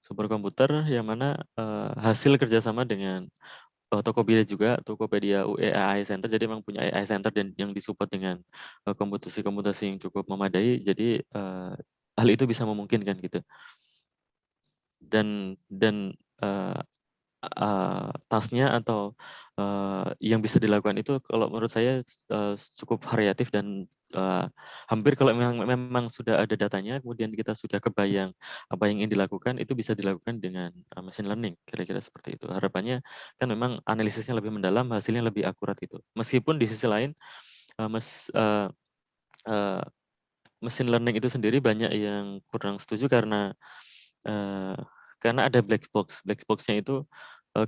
Speaker 3: Superkomputer yang mana hasil kerjasama dengan Tokopedia juga, Tokopedia UE AI Center. Jadi memang punya AI Center dan yang disupport dengan komputasi yang cukup memadai. Jadi hal itu bisa memungkinkan gitu. Dan tasknya atau yang bisa dilakukan itu kalau menurut saya cukup variatif dan hampir kalau memang sudah ada datanya, kemudian kita sudah kebayang apa yang ingin dilakukan, itu bisa dilakukan dengan machine learning, kira-kira seperti itu. Harapannya kan memang analisisnya lebih mendalam, hasilnya lebih akurat itu. Meskipun di sisi lain machine learning itu sendiri banyak yang kurang setuju karena ada black box. Black box-nya itu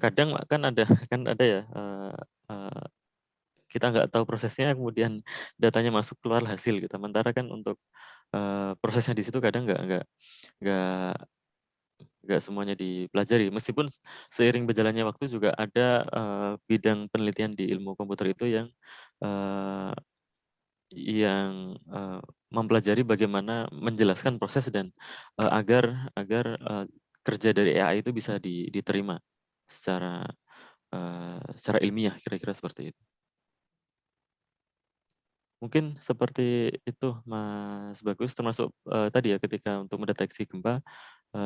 Speaker 3: kadang kan ada ya, kita nggak tahu prosesnya, kemudian datanya masuk keluar hasil gitu. Sementara kan untuk prosesnya di situ kadang nggak semuanya dipelajari. Meskipun seiring berjalannya waktu juga ada bidang penelitian di ilmu komputer itu yang mempelajari bagaimana menjelaskan proses dan agar kerja dari AI itu bisa diterima secara ilmiah, kira-kira seperti itu. Mungkin seperti itu, Mas Bagus, termasuk tadi ya ketika untuk mendeteksi gempa,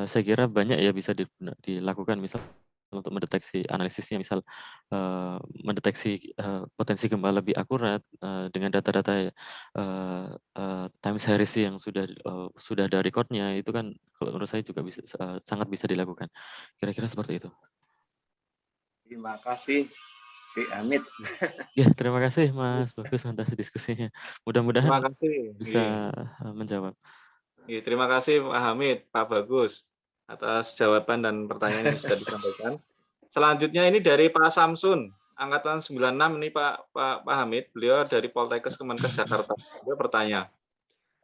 Speaker 3: saya kira banyak ya bisa dilakukan, misal untuk mendeteksi analisisnya, misal mendeteksi potensi gempa lebih akurat dengan data-data time series yang sudah ada record-nya, itu kan kalau menurut saya juga bisa sangat bisa dilakukan. Kira-kira seperti itu.
Speaker 6: Terima kasih, Pak Hamid.
Speaker 3: Ya, terima kasih Mas Bagus atas diskusinya. Mudah-mudahan
Speaker 4: Terima kasih.
Speaker 3: bisa menjawab.
Speaker 4: Iya, terima kasih Pak Hamid, Pak Bagus atas jawaban dan pertanyaan yang sudah disampaikan. Selanjutnya ini dari Pak Samsun, angkatan 96 ini Pak Hamid, beliau dari Poltekkes Kemenkes Jakarta. Beliau bertanya,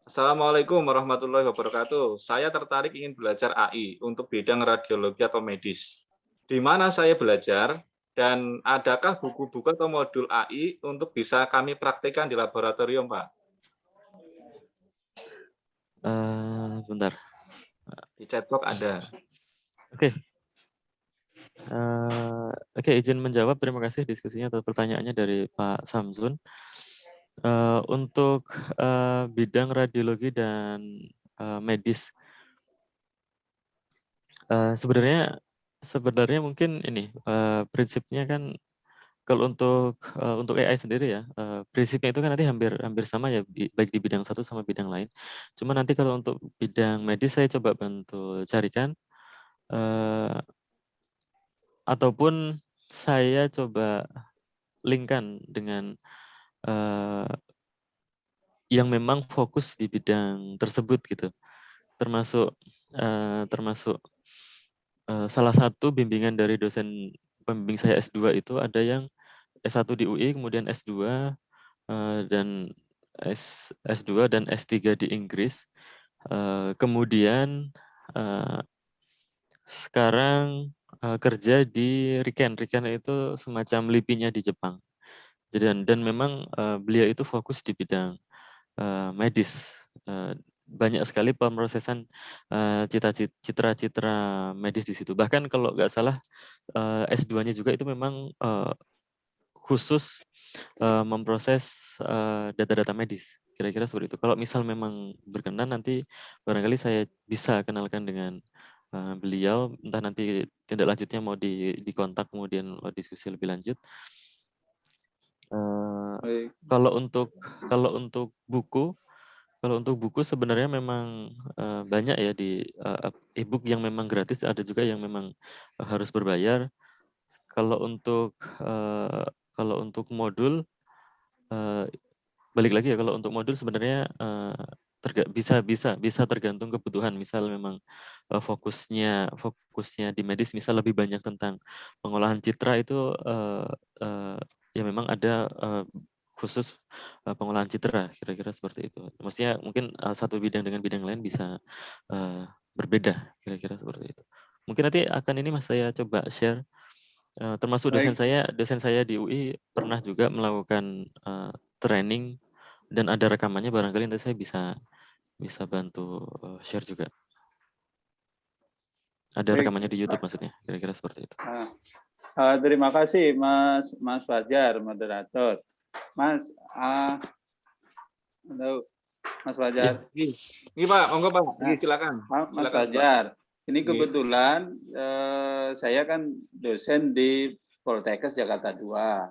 Speaker 4: Assalamualaikum warahmatullahi wabarakatuh. Saya tertarik ingin belajar AI untuk bidang radiologi atau medis. Di mana saya belajar dan adakah buku-buku atau modul AI untuk bisa kami praktekkan di laboratorium, Pak?
Speaker 3: Bentar.
Speaker 4: Di chatbox ada.
Speaker 3: Oke. Oke, izin menjawab. Terima kasih diskusinya atau pertanyaannya dari Pak Samsun. Untuk bidang radiologi dan medis, sebenarnya mungkin ini prinsipnya kan kalau untuk AI sendiri ya, prinsipnya itu kan nanti hampir sama ya, baik di bidang satu sama bidang lain. Cuma nanti kalau untuk bidang medis saya coba bantu carikan, ataupun saya coba linkkan dengan yang memang fokus di bidang tersebut gitu. Termasuk salah satu bimbingan dari dosen pembimbing saya S2 itu ada yang S1 di UI, kemudian S2 dan S2 dan S3 di Inggris. Kemudian sekarang kerja di Riken. Riken itu semacam LIPI-nya di Jepang. Dan memang beliau itu fokus di bidang medis. Banyak sekali pemrosesan citra-citra medis di situ. Bahkan kalau nggak salah S2-nya juga itu memang khusus memproses data-data medis. Kira-kira seperti itu. Kalau misal memang berkenan, nanti barangkali saya bisa kenalkan dengan beliau, entah nanti tindak lanjutnya mau dikontak kemudian diskusi lebih lanjut. Kalau untuk buku Kalau untuk buku sebenarnya memang banyak ya di e-book yang memang gratis, ada juga yang memang harus berbayar. Kalau untuk modul, balik lagi ya, kalau untuk modul sebenarnya bisa tergantung kebutuhan. Misal memang fokusnya di medis, misal lebih banyak tentang pengolahan citra itu ya memang ada khusus pengolahan citra, kira-kira seperti itu. Maksudnya mungkin satu bidang dengan bidang lain bisa berbeda, kira-kira seperti itu. Mungkin nanti akan ini Mas saya coba share, termasuk dosen saya di UI pernah juga melakukan training dan ada rekamannya, barangkali nanti saya bisa bantu share juga. Ada
Speaker 7: Baik.
Speaker 3: rekamannya di YouTube maksudnya, kira-kira seperti itu.
Speaker 7: Terima kasih Mas Fajar, moderator. Mas, halo, Mas Fajar.
Speaker 4: Ini Pak, monggo Pak, silakan.
Speaker 7: Mas
Speaker 4: Silakan,
Speaker 7: Fajar, ini
Speaker 4: Iya.
Speaker 7: kebetulan saya kan dosen di Poltekkes Jakarta 2,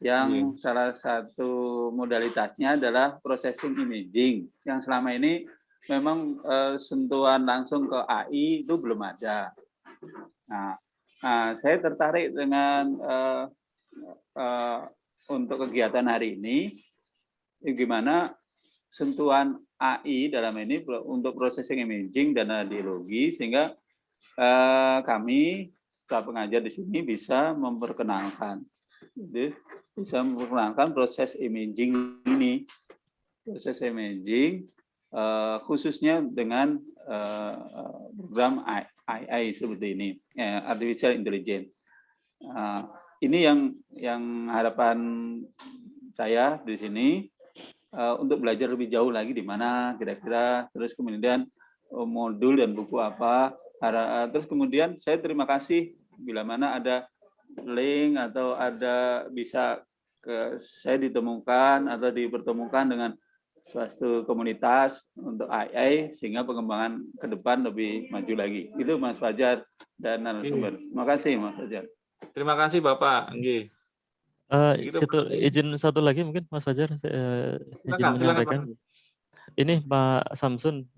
Speaker 7: yang salah satu modalitasnya adalah processing imaging, yang selama ini memang sentuhan langsung ke AI itu belum ada. Nah, saya tertarik dengan untuk kegiatan hari ini, gimana sentuhan AI dalam ini untuk processing imaging dan radiologi, sehingga kami staf pengajar di sini bisa memperkenalkan proses imaging ini, proses imaging khususnya dengan program AI seperti ini, artificial intelligence. Ini yang harapan saya di sini, untuk belajar lebih jauh lagi di mana kira-kira, terus kemudian modul dan buku apa. Terus kemudian saya terima kasih bila mana ada link atau ada bisa saya ditemukan atau dipertemukan dengan suatu komunitas untuk AI sehingga pengembangan ke depan lebih maju lagi. Itu Mas Fajar dan narasumber. Terima kasih Mas Fajar.
Speaker 4: Terima kasih Bapak. Nggih.
Speaker 3: Izin satu lagi mungkin Mas Fajar, izin menyampaikan. Ini Pak Samsun,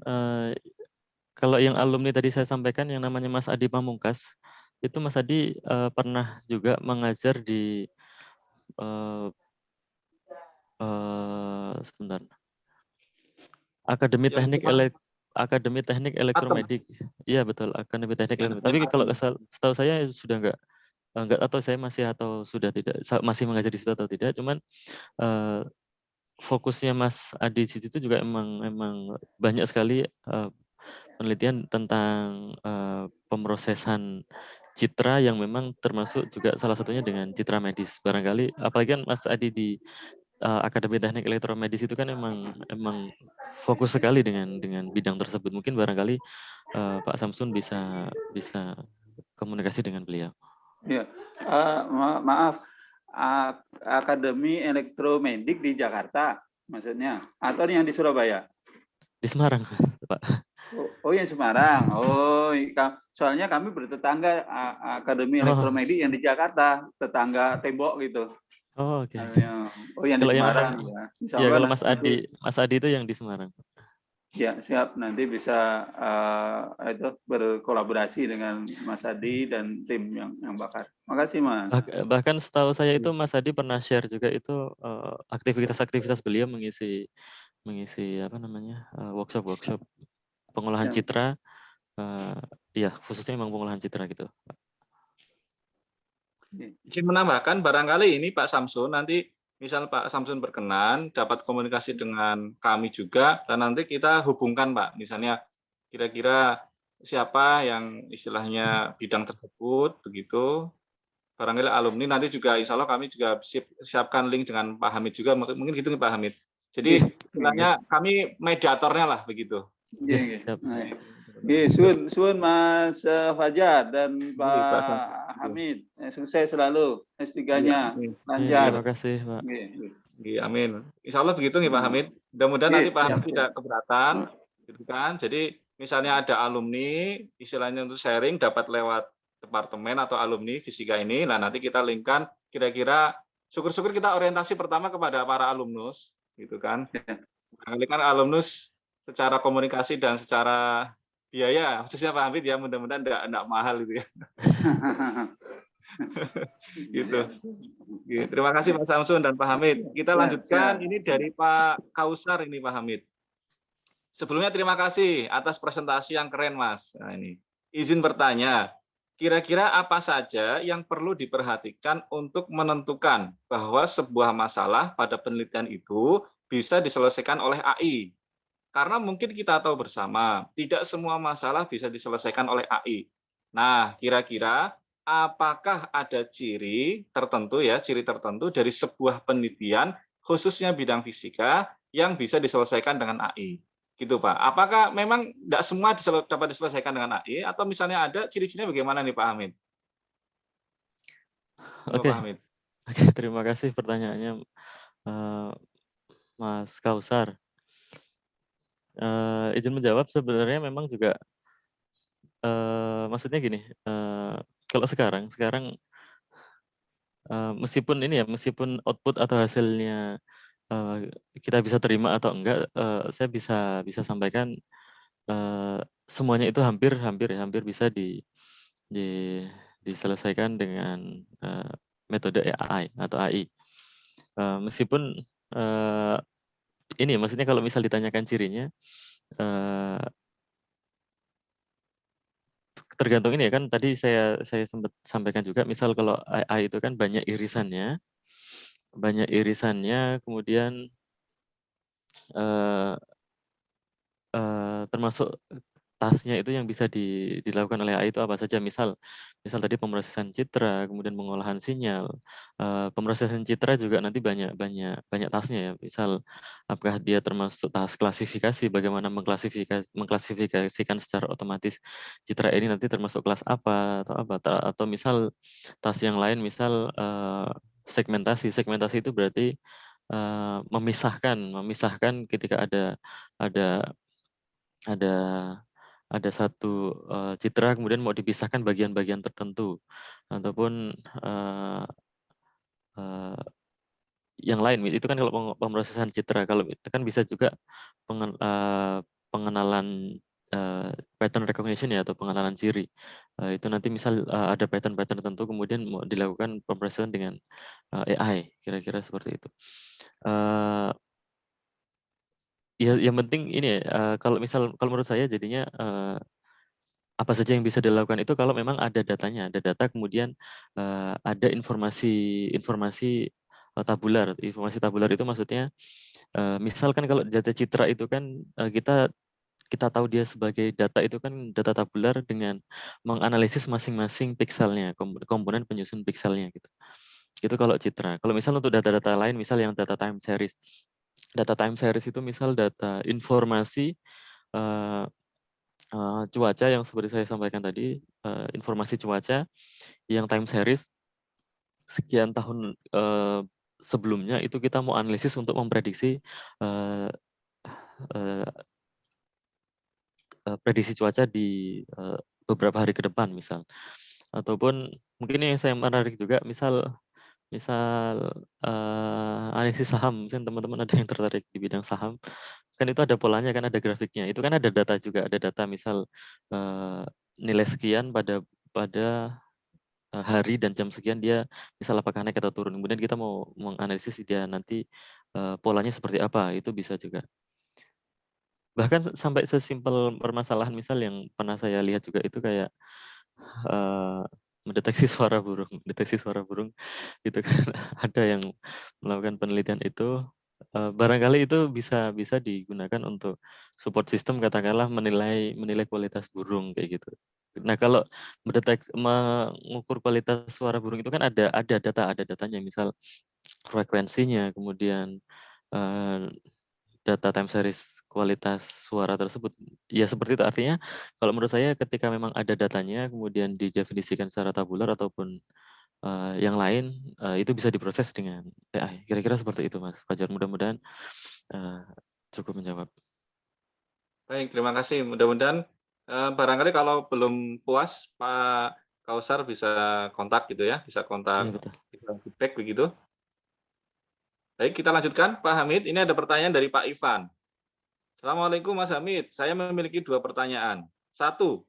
Speaker 3: kalau yang alumni tadi saya sampaikan yang namanya Mas Adi Pamungkas, itu Mas Adi pernah juga mengajar di sebentar, Akademi Teknik Elektromedik. Iya betul, Akademi Teknik Elektromedik. Tapi kalau setahu saya sudah enggak, atau saya sudah tidak, masih mengajar di situ atau tidak. Cuman fokusnya Mas Adi di situ juga emang banyak sekali penelitian tentang pemrosesan citra yang memang termasuk juga salah satunya dengan citra medis. Barangkali apalagi kan Mas Adi di Akademi Teknik Elektromedis itu kan emang fokus sekali dengan bidang tersebut. Mungkin barangkali Pak Samsun bisa komunikasi dengan beliau.
Speaker 7: Ya, maaf, Akademi Elektromedik di Jakarta maksudnya, atau yang di Surabaya?
Speaker 3: Di Semarang, Pak.
Speaker 7: Oh, yang Semarang. Oh, soalnya kami bertetangga Akademi Elektromedik yang di Jakarta, tetangga tembok gitu.
Speaker 3: Oh, oke.
Speaker 7: Oh, yang di Semarang.
Speaker 3: Ya, kalau Mas Adi itu yang di Semarang.
Speaker 7: Ya, siap. Nanti bisa berkolaborasi dengan Mas Adi dan tim yang bakar. Makasih, Mas.
Speaker 3: Bahkan setahu saya itu Mas Adi pernah share juga itu aktivitas-aktivitas beliau mengisi apa namanya, workshop pengolahan citra, ya khususnya memang pengolahan citra gitu.
Speaker 4: Izin menambahkan, barangkali ini Pak Samsun, nanti misal Pak Samsun berkenan dapat komunikasi dengan kami juga, dan nanti kita hubungkan Pak, misalnya kira-kira siapa yang istilahnya bidang tersebut, begitu. Barangkali alumni, nanti juga insya Allah kami juga siapkan link dengan Pak Hamid juga, mungkin gitu nih Pak Hamid. Jadi istilahnya kami mediatornya lah, begitu.
Speaker 7: Siap. Suun Mas Fajar dan Pak Hamid, sukses selalu S3-nya lancar.
Speaker 3: Terima kasih Pak.
Speaker 4: Amin. Insya Allah begitu nih Pak Hamid. Mudah-mudahan nanti Pak Hamid tidak keberatan, gitu kan? Jadi misalnya ada alumni, istilahnya untuk sharing dapat lewat departemen atau alumni fisika ini, nah nanti kita linkkan kira-kira syukur-syukur kita orientasi pertama kepada para alumnus, gitu kan? Barangkali kan alumnus secara komunikasi dan secara biaya, khususnya Pak Hamid ya, mudah-mudahan enggak mahal gitu ya. Gitu. Terima kasih Pak Samsun dan Pak Hamid. Kita lanjutkan ini dari Pak Kausar ini Pak Hamid. Sebelumnya terima kasih atas presentasi yang keren Mas. Nah, ini. Izin bertanya, kira-kira apa saja yang perlu diperhatikan untuk menentukan bahwa sebuah masalah pada penelitian itu bisa diselesaikan oleh AI? Karena mungkin kita tahu bersama, tidak semua masalah bisa diselesaikan oleh AI. Nah, kira-kira apakah ada ciri tertentu ya, ciri tertentu dari sebuah penelitian khususnya bidang fisika yang bisa diselesaikan dengan AI? Gitu Pak. Apakah memang tidak semua dapat diselesaikan dengan AI atau misalnya ada ciri-cirinya bagaimana nih Pak Hamid?
Speaker 3: Oke,
Speaker 4: Pak Hamid.
Speaker 3: oke, terima kasih pertanyaannya, Mas Kausar. Izin menjawab, sebenarnya memang juga maksudnya gini, kalau sekarang meskipun ini ya, meskipun output atau hasilnya kita bisa terima atau enggak, saya bisa sampaikan semuanya itu hampir bisa diselesaikan dengan metode AI atau AI. Meskipun ini maksudnya kalau misal ditanyakan cirinya, tergantung ini ya kan, tadi saya sempat sampaikan juga, misal kalau AI itu kan banyak irisannya, kemudian termasuk tasnya itu yang bisa dilakukan oleh AI itu apa saja. Misal tadi pemrosesan citra, kemudian pengolahan sinyal. Pemrosesan citra juga nanti banyak tasnya ya. Misal apakah dia termasuk tas klasifikasi, bagaimana mengklasifikasikan secara otomatis citra ini nanti termasuk kelas apa atau apa. Atau misal tas yang lain, misal segmentasi. Segmentasi itu berarti memisahkan ketika ada satu citra kemudian mau dipisahkan bagian-bagian tertentu, ataupun yang lain itu kan kalau pemrosesan citra. Kalau kan bisa juga pengenalan pattern recognition ya, atau pengenalan ciri. Itu nanti misal ada pattern-pattern tertentu kemudian mau dilakukan pemrosesan dengan AI, kira-kira seperti itu. Ya, yang penting ini ya, kalau menurut saya jadinya apa saja yang bisa dilakukan itu kalau memang ada datanya, ada data, kemudian ada informasi tabular. Informasi tabular itu maksudnya, misalkan kalau data citra itu kan kita tahu dia sebagai data itu kan data tabular dengan menganalisis masing-masing pikselnya, komponen penyusun pikselnya gitu. Itu kalau citra. Kalau misal untuk data-data lain, misal yang data time series. Data time series itu misal data informasi cuaca yang seperti saya sampaikan tadi, informasi cuaca yang time series sekian tahun sebelumnya, itu kita mau analisis untuk memprediksi prediksi cuaca di beberapa hari ke depan misal. Ataupun mungkin yang saya menarik juga, misal analisis saham, mungkin teman-teman ada yang tertarik di bidang saham, kan itu ada polanya, kan ada grafiknya, itu kan ada data juga, ada data misal nilai sekian pada hari dan jam sekian dia misal apakah naik atau turun, kemudian kita mau menganalisis dia nanti polanya seperti apa, itu bisa juga. Bahkan sampai sesimpel permasalahan misal yang pernah saya lihat juga itu kayak mendeteksi suara burung gitu kan. Ada yang melakukan penelitian itu, barangkali itu bisa digunakan untuk support system, katakanlah menilai kualitas burung kayak gitu. Nah, kalau mengukur kualitas suara burung itu kan ada datanya, misal frekuensinya, kemudian data time series kualitas suara tersebut. Ya seperti itu, artinya kalau menurut saya ketika memang ada datanya kemudian didefinisikan secara tabular ataupun yang lain, itu bisa diproses dengan AI. Kira-kira seperti itu Mas Fajar. Mudah-mudahan cukup menjawab.
Speaker 4: Baik, terima kasih. Mudah-mudahan barangkali kalau belum puas Pak Kausar bisa kontak gitu ya, bisa
Speaker 3: Iya
Speaker 4: kontak
Speaker 3: betul.
Speaker 4: feedback begitu. Baik, kita lanjutkan Pak Hamid. Ini ada pertanyaan dari Pak Ivan. Assalamualaikum Mas Hamid. Saya memiliki 2 pertanyaan. 1,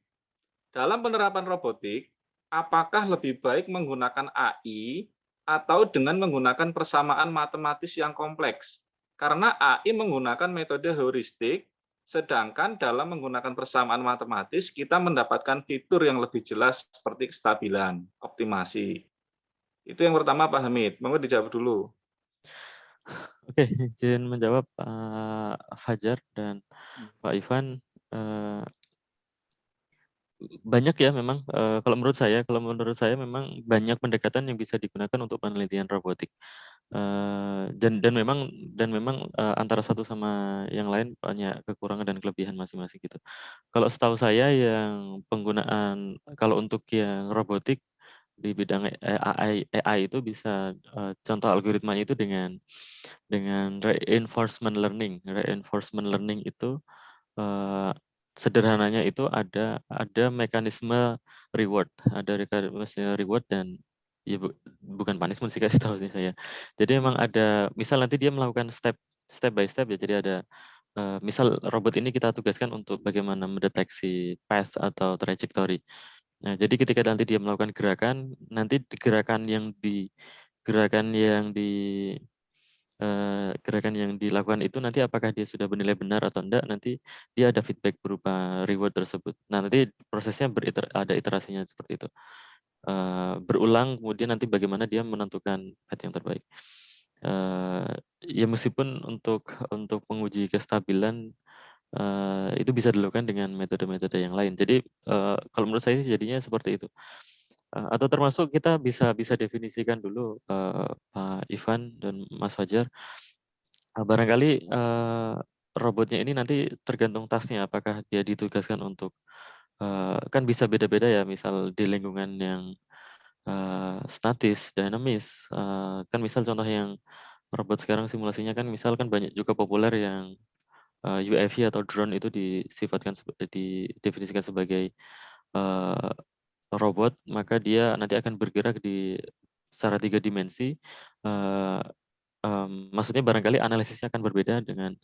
Speaker 4: dalam penerapan robotik, apakah lebih baik menggunakan AI atau dengan menggunakan persamaan matematis yang kompleks? Karena AI menggunakan metode heuristik, sedangkan dalam menggunakan persamaan matematis, kita mendapatkan fitur yang lebih jelas seperti kestabilan, optimasi. Itu yang pertama Pak Hamid. Monggo dijawab dulu.
Speaker 3: Oke, izin menjawab Pak Fajar dan Pak Ivan. Banyak ya memang, kalau menurut saya memang banyak pendekatan yang bisa digunakan untuk penelitian robotik. Dan memang antara satu sama yang lain banyak kekurangan dan kelebihan masing-masing gitu. Kalau setahu saya yang penggunaan kalau untuk yang robotik di bidang AI itu bisa, contoh algoritmanya itu dengan reinforcement learning. Reinforcement learning itu, sederhananya itu ada mekanisme reward, dan ya bukan punishment sih kasih tahu sih saya. Jadi memang ada misal nanti dia melakukan step by step ya, jadi ada, misal robot ini kita tugaskan untuk bagaimana mendeteksi path atau trajectory. Nah, jadi ketika nanti dia melakukan gerakan, nanti gerakan yang di gerakan yang dilakukan itu nanti apakah dia sudah bernilai benar atau enggak, nanti dia ada feedback berupa reward tersebut. Nah, nanti prosesnya ada iterasinya seperti itu. Berulang, kemudian nanti bagaimana dia menentukan path yang terbaik. Ya meskipun untuk menguji kestabilan, itu bisa dilakukan dengan metode-metode yang lain. Jadi, kalau menurut saya sih jadinya seperti itu. Atau termasuk kita bisa definisikan dulu, Pak Ivan dan Mas Fajar, barangkali, robotnya ini nanti tergantung tasnya, apakah dia ditugaskan untuk, kan bisa beda-beda ya, misal di lingkungan yang, statis, dinamis, kan misal contoh yang robot sekarang simulasinya kan misal kan banyak juga populer yang, UAV atau drone itu didefinisikan sebagai, eee, robot, maka dia nanti akan bergerak secara 3 dimensi, eee, maksudnya barangkali analisisnya akan berbeda dengan,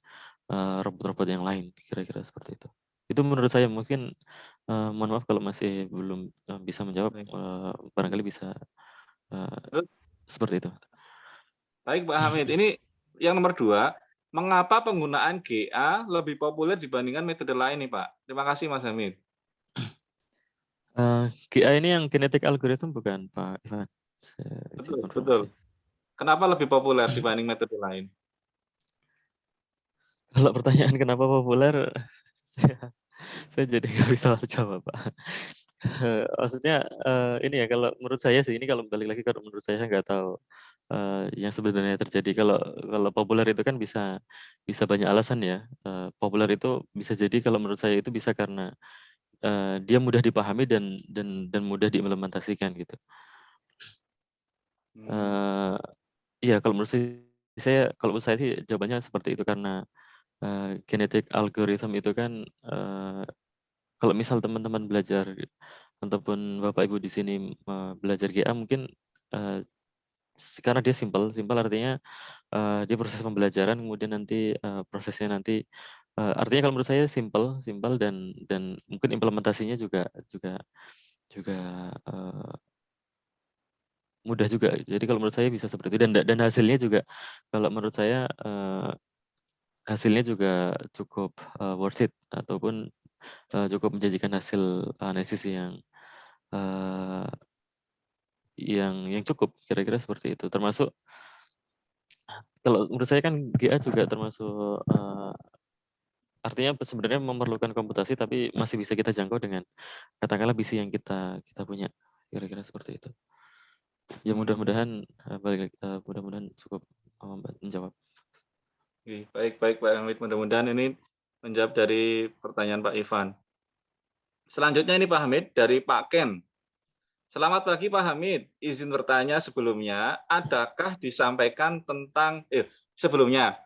Speaker 3: robot-robot yang lain, kira-kira seperti itu. Itu menurut saya mungkin, mohon maaf kalau masih belum, bisa menjawab,
Speaker 4: Baik.
Speaker 3: barangkali bisa,
Speaker 4: Terus,
Speaker 3: seperti itu.
Speaker 4: baik Pak Hamid, ini yang nomor 2, mengapa penggunaan GA lebih populer dibandingkan metode lain nih Pak? Terima kasih Mas Hamid.
Speaker 3: GA ini yang kinetic algorithm bukan Pak Ivan? Saya izin
Speaker 4: Betul, betul.
Speaker 3: konfirmasi.
Speaker 4: Kenapa lebih populer dibanding metode lain?
Speaker 3: Kalau pertanyaan kenapa populer, saya jadi nggak bisa jawab, Pak. Maksudnya, ini ya kalau menurut saya sih, ini kalau balik lagi kalau menurut saya nggak tahu, yang sebenarnya terjadi. Kalau populer itu kan bisa banyak alasan ya, populer itu bisa jadi kalau menurut saya itu bisa karena, dia mudah dipahami dan mudah diimplementasikan gitu.
Speaker 4: Hmm.
Speaker 3: Iya kalau menurut saya sih jawabannya seperti itu karena, genetic algorithm itu kan, kalau misal teman-teman belajar ataupun Bapak Ibu di sini, belajar GA mungkin, karena dia simpel artinya, dia proses pembelajaran kemudian nanti, prosesnya nanti, artinya kalau menurut saya simpel dan mungkin implementasinya juga juga juga, mudah juga. Jadi kalau menurut saya bisa seperti itu dan hasilnya juga kalau menurut saya, hasilnya juga cukup, worth it ataupun, cukup menjanjikan hasil analisis eee, yang cukup, kira-kira seperti itu. Termasuk kalau menurut saya kan GA juga termasuk, artinya sebenarnya memerlukan komputasi tapi masih bisa kita jangkau dengan katakanlah PC yang kita punya, kira-kira seperti itu. Ya mudah-mudahan, mudah-mudahan cukup, menjawab.
Speaker 4: Oke, baik Pak Hamid, mudah-mudahan ini menjawab dari pertanyaan Pak Ivan. Selanjutnya ini Pak Hamid dari Pak Ken. Selamat pagi Pak Hamid, izin bertanya sebelumnya, adakah disampaikan tentang sebelumnya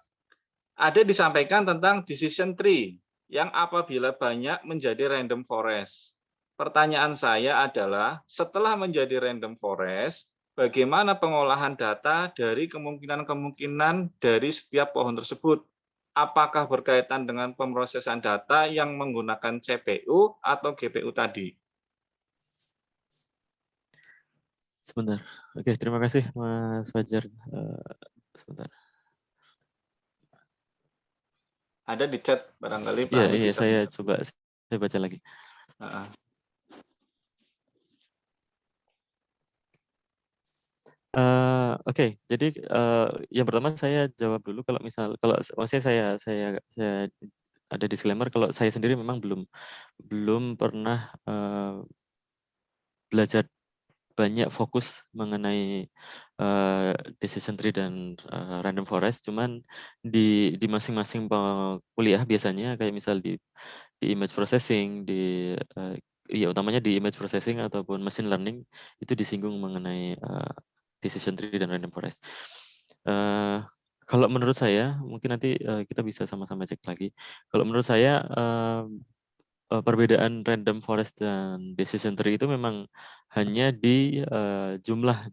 Speaker 4: ada disampaikan tentang decision tree yang apabila banyak menjadi random forest. Pertanyaan saya adalah, setelah menjadi random forest, bagaimana pengolahan data dari kemungkinan-kemungkinan dari setiap pohon tersebut? apakah berkaitan dengan pemrosesan data yang menggunakan CPU atau GPU tadi?
Speaker 3: Sebentar. Oke, terima kasih Mas Fajar. Sebentar.
Speaker 4: Ada di chat barangkali Pak
Speaker 3: Iya,
Speaker 4: Hamid
Speaker 3: iya,
Speaker 4: bisa
Speaker 3: saya
Speaker 4: menjawab.
Speaker 3: coba saya baca lagi.
Speaker 4: Heeh.
Speaker 3: Oke, jadi yang pertama saya jawab dulu kalau maksudnya saya ada disclaimer kalau saya sendiri memang belum pernah belajar banyak fokus mengenai decision tree dan random forest. Cuman di masing-masing kuliah biasanya kayak misal di image processing, ya utamanya di image processing ataupun machine learning itu disinggung mengenai decision tree dan random forest. Kalau menurut saya, mungkin nanti kita bisa sama-sama cek lagi. Kalau menurut saya perbedaan random forest dan decision tree itu memang hanya di jumlah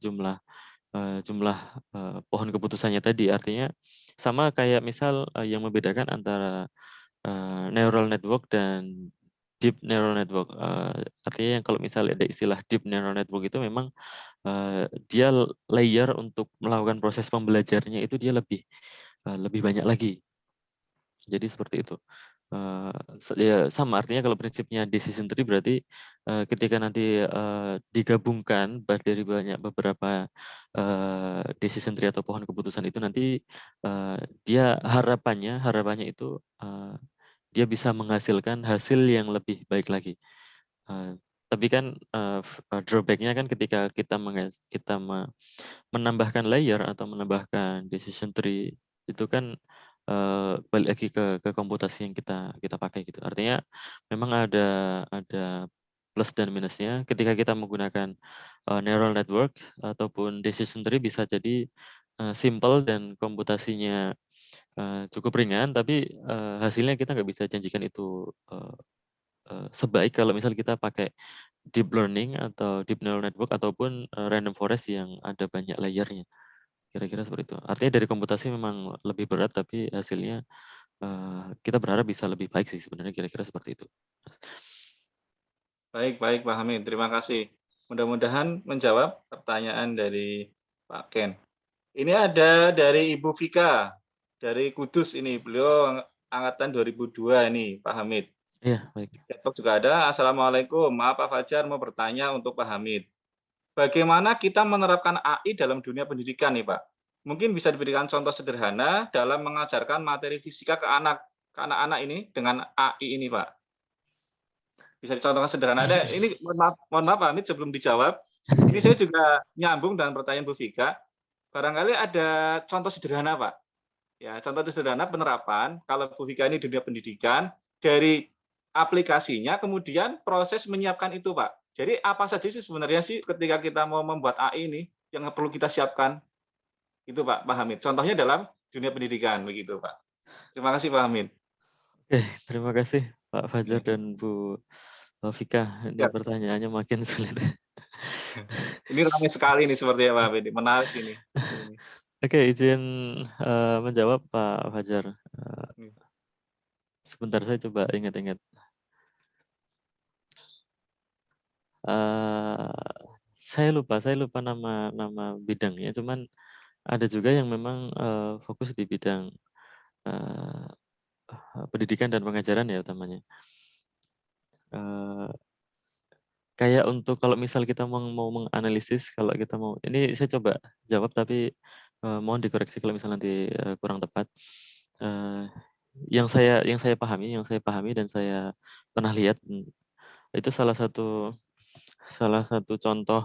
Speaker 3: pohon keputusannya tadi. Artinya sama kayak misal yang membedakan antara neural network dan deep neural network. Artinya yang kalau misalnya ada istilah deep neural network itu memang dia layer untuk melakukan proses pembelajarnya itu dia lebih banyak lagi. Jadi seperti itu. Ya sama artinya kalau prinsipnya decision tree berarti ketika nanti digabungkan dari beberapa decision tree atau pohon keputusan itu nanti dia harapannya itu dia bisa menghasilkan hasil yang lebih baik lagi. Tapi kan drawback-nya kan ketika kita menambahkan layer atau menambahkan decision tree itu kan balik lagi ke komputasi yang kita pakai gitu. Artinya memang ada plus dan minusnya. Ketika kita menggunakan neural network ataupun decision tree bisa jadi simple dan komputasinya cukup ringan, tapi hasilnya kita nggak bisa janjikan itu sebaik kalau misal kita pakai deep learning atau deep neural network ataupun random forest yang ada banyak layernya. Kira-kira seperti itu. Artinya dari komputasi memang lebih berat, tapi hasilnya kita berharap bisa lebih baik sih sebenarnya, kira-kira seperti itu.
Speaker 4: Baik, Pak Hamid. Terima kasih. Mudah-mudahan menjawab pertanyaan dari Pak Ken. Ini ada dari Ibu Vika dari Kudus ini. Beliau angkatan 2002 ini, Pak Hamid.
Speaker 3: Iya, baik.
Speaker 4: Chatbox juga ada. Assalamualaikum. Maaf Pak Fajar mau bertanya untuk Pak Hamid. Bagaimana kita menerapkan AI dalam dunia pendidikan nih Pak? Mungkin bisa diberikan contoh sederhana dalam mengajarkan materi fisika ke anak-anak ini dengan AI ini Pak. Bisa dicontohkan sederhana. Ada ini mohon maaf Pak Hamid sebelum dijawab. Ini saya juga nyambung dengan pertanyaan Bu Vika. Barangkali ada contoh sederhana Pak. Ya, contoh sederhana penerapan kalau Bu Vika ini dunia pendidikan dari aplikasinya kemudian proses menyiapkan itu Pak. Jadi apa saja sih sebenarnya sih ketika kita mau membuat AI ini yang perlu kita siapkan? Itu Pak Hamid. Contohnya dalam dunia pendidikan begitu Pak. Terima kasih Pak Hamid.
Speaker 3: Oke, terima kasih Pak Fajar
Speaker 4: Ya.
Speaker 3: dan Bu Vika. Ini
Speaker 4: Ya.
Speaker 3: pertanyaannya makin sulit.
Speaker 4: Ini ramai sekali nih sepertinya Pak Hamid. Menarik ini.
Speaker 3: Oke, izin menjawab Pak Fajar. Sebentar saya coba ingat-ingat. Saya lupa nama bidangnya. Cuman ada juga yang memang fokus di bidang pendidikan dan pengajaran ya utamanya. Kayak untuk kalau misal kita mau menganalisis, kalau kita mau, ini saya coba jawab tapi mohon dikoreksi kalau misal nanti kurang tepat. Yang saya pahami dan saya pernah lihat itu salah satu contoh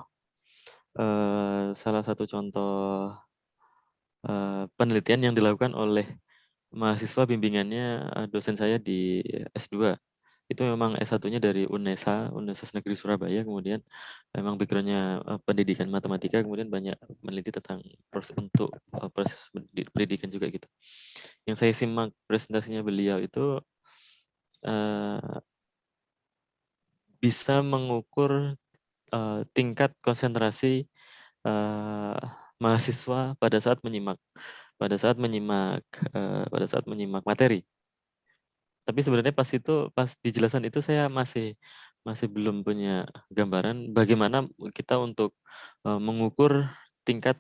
Speaker 3: penelitian yang dilakukan oleh mahasiswa bimbingannya dosen saya di S2. Itu memang S1-nya dari Universitas Negeri Surabaya, kemudian memang background-nya pendidikan matematika, kemudian banyak meneliti tentang proses pendidikan juga gitu. Yang saya simak presentasinya beliau itu bisa mengukur tingkat konsentrasi mahasiswa pada saat menyimak pada saat menyimak materi. Tapi sebenarnya pas dijelasan itu saya masih belum punya gambaran bagaimana kita untuk mengukur tingkat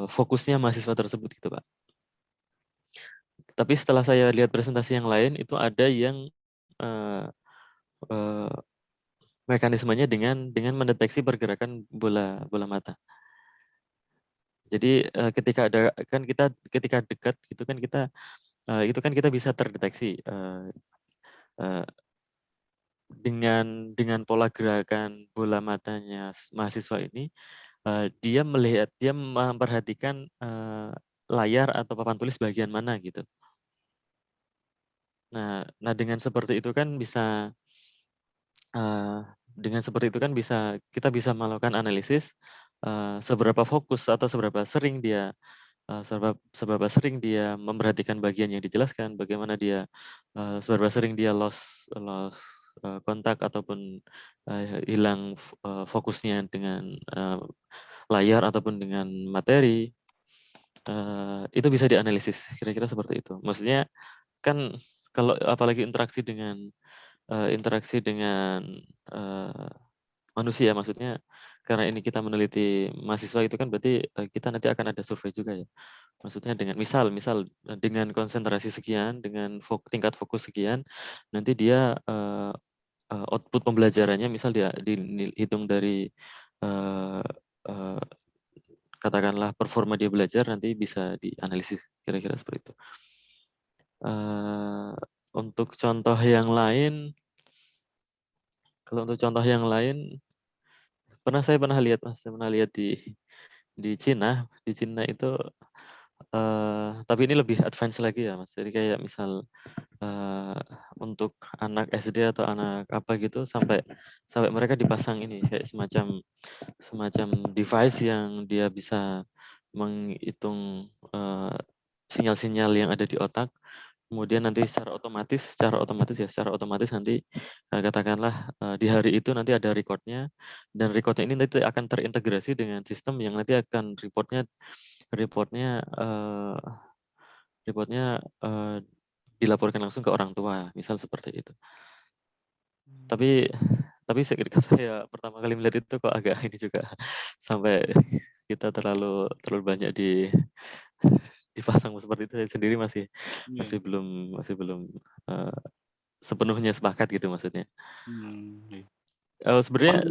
Speaker 3: fokusnya mahasiswa tersebut gitu, Pak. Tapi setelah saya lihat presentasi yang lain itu ada yang eh, eh, mekanismenya dengan mendeteksi pergerakan bola mata. Jadi ketika dekat gitu kan kita bisa terdeteksi dengan pola gerakan bola matanya mahasiswa ini, dia memperhatikan layar atau papan tulis bagian mana gitu. Nah, dengan seperti itu kan bisa kita bisa melakukan analisis seberapa fokus atau seberapa sering dia memperhatikan bagian yang dijelaskan, bagaimana dia seberapa sering dia lost kontak ataupun hilang fokusnya dengan layar ataupun dengan materi. Itu bisa dianalisis, kira-kira seperti itu. Maksudnya kan kalau apalagi interaksi dengan manusia, maksudnya karena ini kita meneliti mahasiswa itu kan berarti kita nanti akan ada survei juga ya. Maksudnya dengan misal dengan konsentrasi sekian, dengan tingkat fokus sekian, nanti dia output pembelajarannya misal dia dihitung dari katakanlah performa dia belajar nanti bisa dianalisis, kira-kira seperti itu. Untuk contoh yang lain, saya pernah lihat Mas, saya pernah lihat di Cina itu tapi ini lebih advance lagi ya Mas. Jadi kayak misal untuk anak SD atau anak apa gitu sampai mereka dipasang ini kayak semacam device yang dia bisa menghitung sinyal-sinyal yang ada di otak. Kemudian nanti secara otomatis nanti katakanlah di hari itu nanti ada recordnya, dan recordnya ini nanti akan terintegrasi dengan sistem yang nanti akan reportnya dilaporkan langsung ke orang tua, misal seperti itu. Tapi ketika saya pertama kali melihat itu kok agak ini juga sampai kita terlalu banyak dipasang seperti itu, saya sendiri masih belum sepenuhnya sepakat gitu maksudnya. Sebenarnya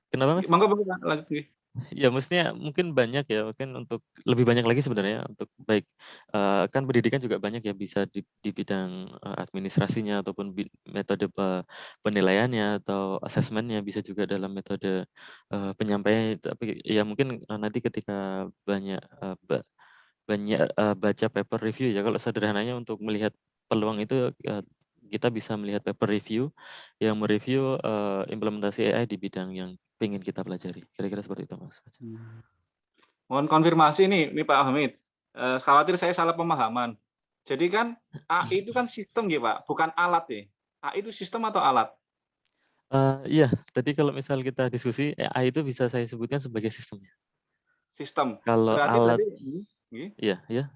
Speaker 3: kenapa Mas?
Speaker 4: Monggo lanjut nggih.
Speaker 3: Ya maksudnya mungkin banyak ya, mungkin untuk lebih banyak lagi sebenarnya untuk baik kan pendidikan juga banyak ya, bisa di bidang administrasinya ataupun metode penilaiannya atau asesmennya, bisa juga dalam metode penyampaian. Tapi ya mungkin nanti ketika banyak baca paper review ya, kalau sederhananya untuk melihat peluang itu kita bisa melihat paper review yang mereview implementasi AI di bidang yang ingin kita pelajari. Kira-kira seperti itu, Mas.
Speaker 4: Mohon konfirmasi nih Pak Hamid. Khawatir saya salah pemahaman. Jadi kan AI itu kan sistem ya Pak, bukan alat ya. AI itu sistem atau alat?
Speaker 3: Iya, tadi kalau misal kita diskusi, AI itu bisa saya sebutkan sebagai sistemnya.
Speaker 4: Sistem.
Speaker 3: Kalau
Speaker 4: Berarti
Speaker 3: alat,
Speaker 4: tadi,
Speaker 3: iya.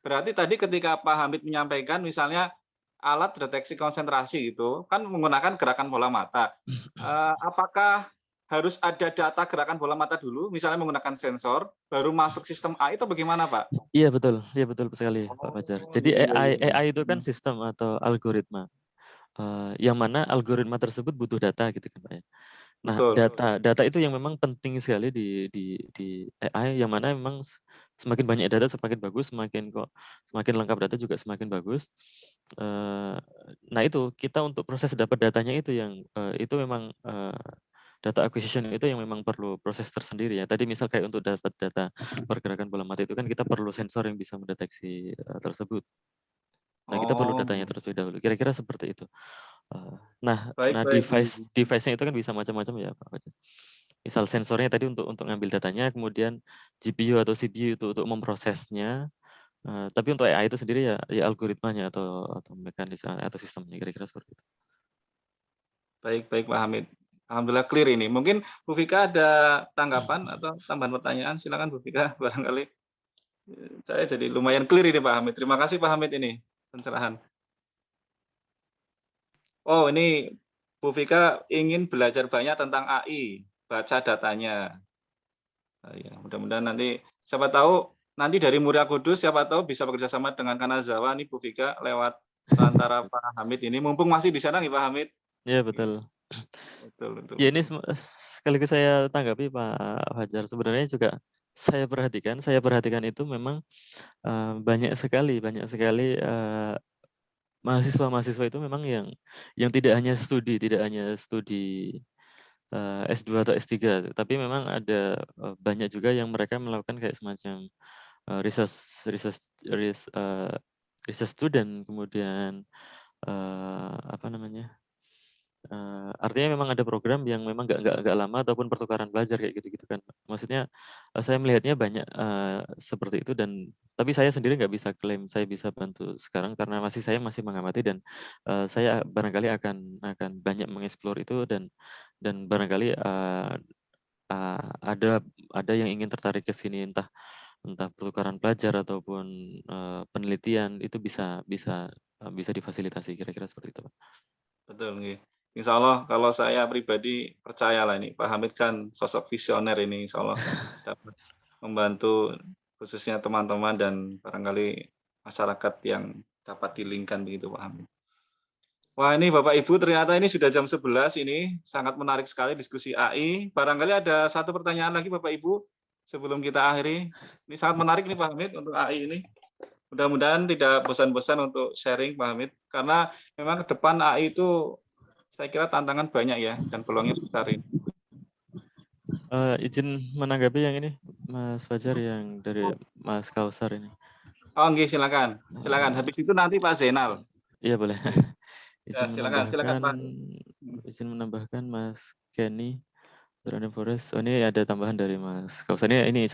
Speaker 4: Berarti tadi ketika Pak Hamid menyampaikan misalnya alat deteksi konsentrasi itu kan menggunakan gerakan bola mata. Apakah harus ada data gerakan bola mata dulu, misalnya menggunakan sensor, baru masuk sistem AI itu bagaimana Pak?
Speaker 3: Iya betul sekali Pak Fajar. Jadi AI itu kan sistem atau algoritma. Yang mana algoritma tersebut butuh data gitu kan Pak ya. Nah, data itu yang memang penting sekali di AI, yang mana memang semakin banyak data semakin bagus, semakin lengkap data juga semakin bagus. Nah itu kita untuk proses dapat datanya itu yang itu memang data acquisition itu yang memang perlu proses tersendiri ya. Tadi misal kayak untuk dapat data pergerakan bola mata itu kan kita perlu sensor yang bisa mendeteksi tersebut. Nah kita perlu datanya terlebih dahulu. Kira-kira seperti itu. Nah device-nya itu kan bisa macam-macam ya Pak Fajar. Misal sensornya tadi untuk ngambil datanya, kemudian GPU atau CPU itu untuk memprosesnya. Tapi untuk AI itu sendiri ya algoritmanya atau mekanisme atau sistemnya, kira-kira seperti itu.
Speaker 4: Baik Pak Hamid. Alhamdulillah clear ini. Mungkin Bu Vika ada tanggapan atau tambahan pertanyaan? Silakan Bu Vika, barangkali. Saya jadi lumayan clear ini Pak Hamid. Terima kasih Pak Hamid ini pencerahan. Oh ini Bu Vika ingin belajar banyak tentang AI, baca datanya. Ya, mudah-mudahan nanti siapa tahu nanti dari Muria Kudus siapa tahu bisa bekerja sama dengan Kanazawa nih Bu Vika lewat perantara Pak Hamid ini. Mumpung masih di sana nih Pak Hamid.
Speaker 3: Iya betul.
Speaker 4: Betul.
Speaker 3: Ya ini sekaligus saya tanggapi Pak Fajar. Sebenarnya juga saya perhatikan itu memang banyak sekali mahasiswa itu memang yang tidak hanya studi S2 atau S3, tapi memang ada banyak juga yang mereka melakukan kayak semacam research student, kemudian apa namanya, artinya memang ada program yang memang nggak lama ataupun pertukaran belajar kayak gitu kan. Maksudnya saya melihatnya banyak seperti itu, dan tapi saya sendiri nggak bisa klaim saya bisa bantu sekarang karena saya masih mengamati, dan saya barangkali akan banyak mengeksplor itu, dan barangkali ada yang ingin tertarik ke sini, entah pertukaran pelajar ataupun penelitian, itu bisa difasilitasi, kira-kira seperti itu Pak.
Speaker 4: Betul nggih. Insya Allah kalau saya pribadi percayalah ini Pak Hamid kan sosok visioner ini, insya Allah dapat membantu khususnya teman-teman dan barangkali masyarakat yang dapat dilingkan begitu Pak Hamid. Wah ini Bapak Ibu ternyata ini sudah jam 11 ini, sangat menarik sekali diskusi AI. Barangkali ada satu pertanyaan lagi Bapak Ibu sebelum kita akhiri. Ini sangat menarik nih Pak Hamid untuk AI ini. Mudah-mudahan tidak bosan-bosan untuk sharing Pak Hamid, karena memang ke depan AI itu saya kira tantangan banyak ya, dan peluangnya besar ini.
Speaker 3: Izin menanggapi yang ini Mas Fajar, yang dari Mas Kausar ini.
Speaker 4: Oh nggih, silakan. Habis itu nanti Pak Zainal.
Speaker 3: Iya boleh.
Speaker 4: Ya, silakan Pak.
Speaker 3: Izin menambahkan Mas Kenny, Random Forest. Oh, ini ada tambahan dari Mas Kausar. Ini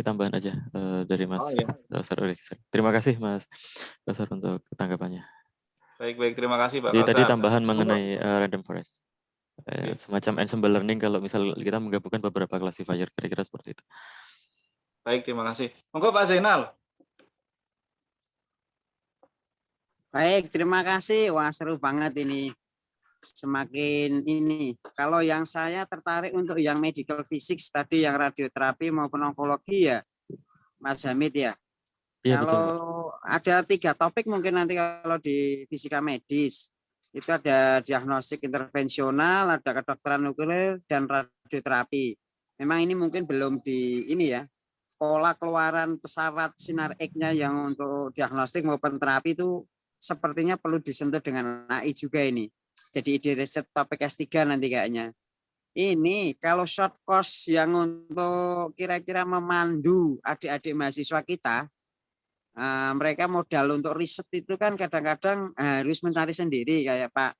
Speaker 3: tambahan aja dari Mas Kausar. Terima kasih Mas Kausar untuk tanggapannya.
Speaker 4: Baik, terima kasih Pak
Speaker 3: Jadi
Speaker 4: Kausar.
Speaker 3: tadi tambahan mengenai Random Forest. Semacam ensemble learning kalau misal kita menggabungkan beberapa classifier, kira-kira seperti itu.
Speaker 4: Baik, terima kasih. Monggo Pak Zainal.
Speaker 1: Baik, terima kasih. Wah, seru banget ini. Semakin ini. Kalau yang saya tertarik untuk yang medical physics tadi, yang radioterapi maupun onkologi ya, Mas Hamid ya.
Speaker 3: Iya,
Speaker 1: Kalau
Speaker 3: betul.
Speaker 1: ada 3 topik mungkin nanti kalau di fisika medis. Itu ada diagnostik intervensional, ada kedokteran nuklir, dan radioterapi. Memang ini mungkin belum di ini ya, pola keluaran pesawat sinar X-nya yang untuk diagnostik maupun terapi itu sepertinya perlu disentuh dengan AI juga ini. Jadi ide riset topik S3 nanti kayaknya. Ini kalau short course yang untuk kira-kira memandu adik-adik mahasiswa kita, mereka modal untuk riset itu kan kadang-kadang harus mencari sendiri, kayak Pak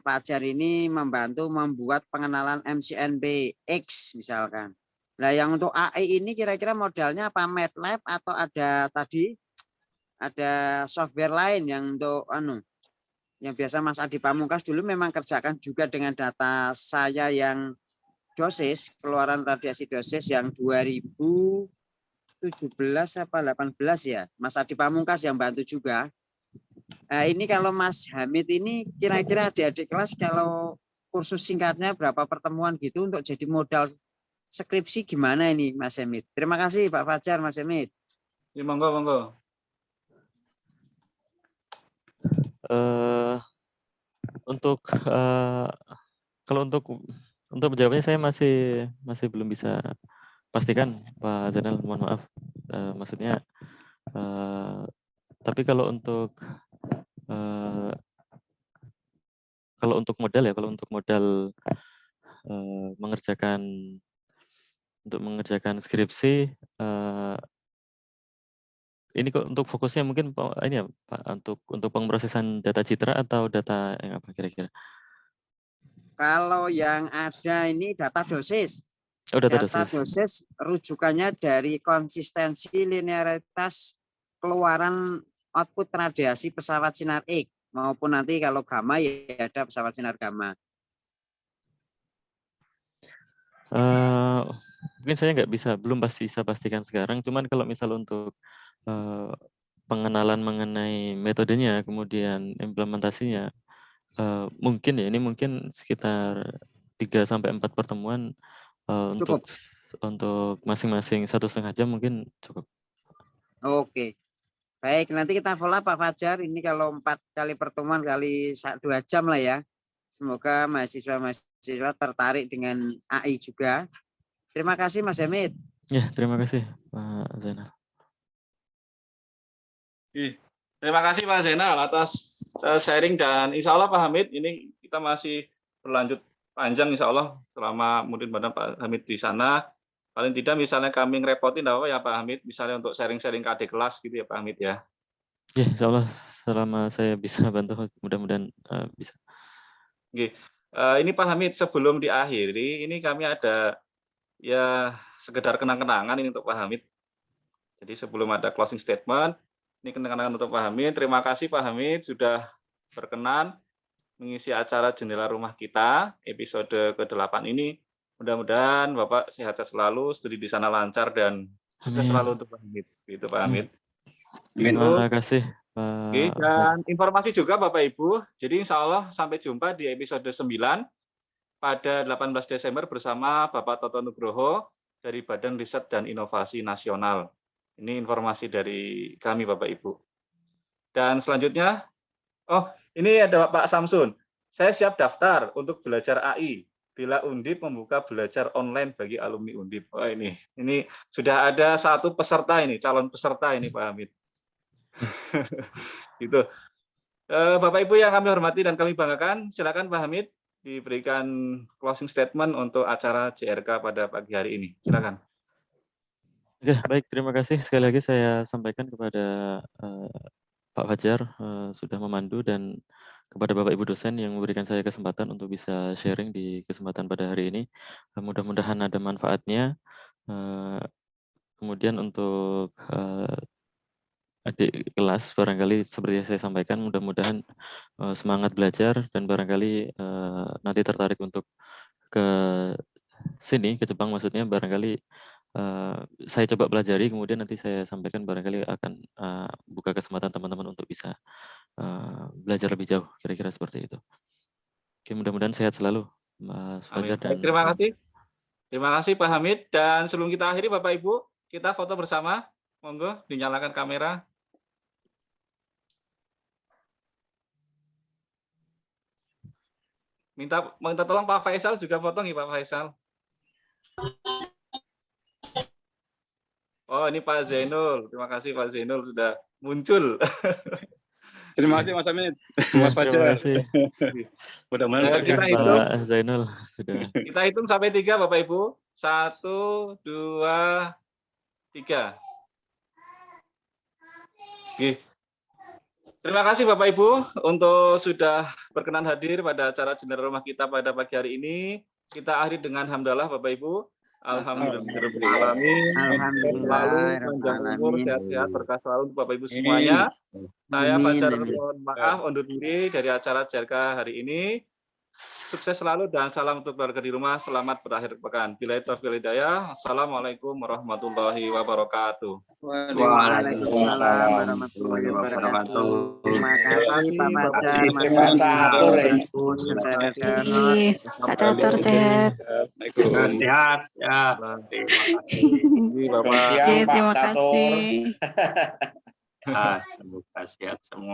Speaker 1: Ajar ini membantu membuat pengenalan MCNBX misalkan. Nah yang untuk AI ini kira-kira modalnya apa, MATLAB atau ada software lain yang untuk yang biasa Mas Adi Pamungkas dulu memang kerjakan juga dengan data saya yang dosis, keluaran radiasi dosis yang 2017 apa 18 ya, Mas Adi Pamungkas yang bantu juga. Nah, ini kalau Mas Hamid ini kira-kira adik-adik kelas kalau kursus singkatnya berapa pertemuan gitu untuk jadi modal skripsi gimana ini Mas Hamid? Terima kasih Pak Fajar, Mas Hamid.
Speaker 4: Ya, monggo.
Speaker 3: Kalau untuk menjawabnya saya masih belum bisa pastikan Pak Zainal, mohon maaf. Maksudnya tapi kalau untuk modal mengerjakan skripsi, ini kok untuk fokusnya mungkin ini ya Pak, untuk pemrosesan data citra atau data yang apa kira-kira?
Speaker 1: Kalau yang ada ini data dosis.
Speaker 3: Oh, data
Speaker 1: dosis rujukannya dari konsistensi linearitas keluaran output radiasi pesawat sinar X maupun nanti kalau gamma ya ada pesawat sinar gamma.
Speaker 3: Mungkin saya nggak bisa, belum bisa pastikan sekarang. Cuman kalau misal untuk pengenalan mengenai metodenya, kemudian implementasinya, mungkin ya, ini mungkin sekitar 3-4 pertemuan
Speaker 1: Cukup.
Speaker 3: untuk masing-masing 1,5 jam mungkin cukup.
Speaker 1: Oke. Baik, nanti kita follow Pak Fajar. Ini kalau 4 kali pertemuan kali 2 jam lah ya. Semoga mahasiswa-mahasiswa tertarik dengan AI juga. Terima kasih Mas Hamid.
Speaker 3: Ya, terima kasih Pak Zainal.
Speaker 4: Terima kasih Pak Zainal atas sharing, dan insya Allah Pak Hamid, ini kita masih berlanjut panjang insya Allah selama mungkin Pak Hamid di sana. Paling tidak misalnya kami ngerepotin apa ya Pak Hamid, misalnya untuk sharing-sharing ke adik kelas gitu ya Pak Hamid ya.
Speaker 3: Ya, insya Allah selama saya bisa bantu, mudah-mudahan bisa.
Speaker 4: Ini Pak Hamid, sebelum diakhiri, ini kami ada ya sekedar kenang-kenangan ini untuk Pak Hamid. Jadi sebelum ada closing statement, ini kenang-kenangan untuk Pak Hamid. Terima kasih Pak Hamid sudah berkenan mengisi acara Jendela Rumah Kita episode ke-8 ini. Mudah-mudahan Bapak sehat-sehat selalu, studi di sana lancar, dan sukses selalu untuk Pak Hamid. Gitu Pak Hamid.
Speaker 3: Terima kasih
Speaker 4: Oke, dan informasi juga Bapak Ibu, jadi insya Allah sampai jumpa di episode 9 pada 18 Desember bersama Bapak Toto Nugroho dari Badan Riset dan Inovasi Nasional. Ini informasi dari kami Bapak Ibu. Dan selanjutnya, ini ada Pak Samsun. Saya siap daftar untuk belajar AI bila Undip membuka belajar online bagi alumni Undip. Oh, ini sudah ada satu peserta ini, calon peserta ini Pak Hamid. Gitu. Bapak Ibu yang kami hormati dan kami banggakan, silakan Pak Hamid diberikan closing statement untuk acara JRK pada pagi hari ini. Silakan.
Speaker 3: Oke, baik, terima kasih. Sekali lagi saya sampaikan kepada Pak Fajar sudah memandu, dan kepada Bapak Ibu dosen yang memberikan saya kesempatan untuk bisa sharing di kesempatan pada hari ini. Mudah-mudahan ada manfaatnya. Kemudian untuk adik kelas, barangkali seperti yang saya sampaikan, mudah-mudahan semangat belajar, dan barangkali nanti tertarik untuk ke sini, ke Jepang maksudnya, barangkali saya coba pelajari, kemudian nanti saya sampaikan, barangkali akan buka kesempatan teman-teman untuk bisa belajar lebih jauh, kira-kira seperti itu. Oke, mudah-mudahan sehat selalu, Mas Fajar. Dan
Speaker 4: terima kasih. Terima kasih Pak Hamid. Dan sebelum kita akhiri Bapak Ibu, kita foto bersama. Monggo dinyalakan kamera. Minta tolong Pak Faisal juga foto nih Pak Faisal. Oh, ini Pak Zainul. Terima kasih Pak Zainul sudah muncul.
Speaker 7: Terima kasih Mas Hamid, Mas Fajar.
Speaker 3: Terima kasih.
Speaker 7: Mudah-mudahan
Speaker 4: kita hitung.
Speaker 3: Pak Zainul sudah.
Speaker 4: Kita hitung sampai 3 Bapak Ibu. 1, 2, 3. Oke. Terima kasih Bapak Ibu untuk sudah berkenan hadir pada acara Jendela Rumah Kita pada pagi hari ini. Kita akhiri dengan hamdalah Bapak Ibu. Alhamdulillahirobbilalamin. Selalu panjang umur, sehat-sehat, berkah selalu untuk Bapak Ibu semuanya. Saya Fajar mohon maaf undur diri dari acara JRK hari ini. Sukses selalu dan salam untuk keluarga di rumah. Selamat berakhir pekan. Billahi taufiq wal hidayah. Assalamualaikum warahmatullahi wabarakatuh.
Speaker 1: Waalaikumsalam warahmatullahi wabarakatuh. Terima kasih Pak Fajar, Mas
Speaker 8: Pak Catur sehat.
Speaker 6: Sehat ya.
Speaker 4: Bapak.
Speaker 8: Terima kasih.
Speaker 6: Ya, semoga sehat semua.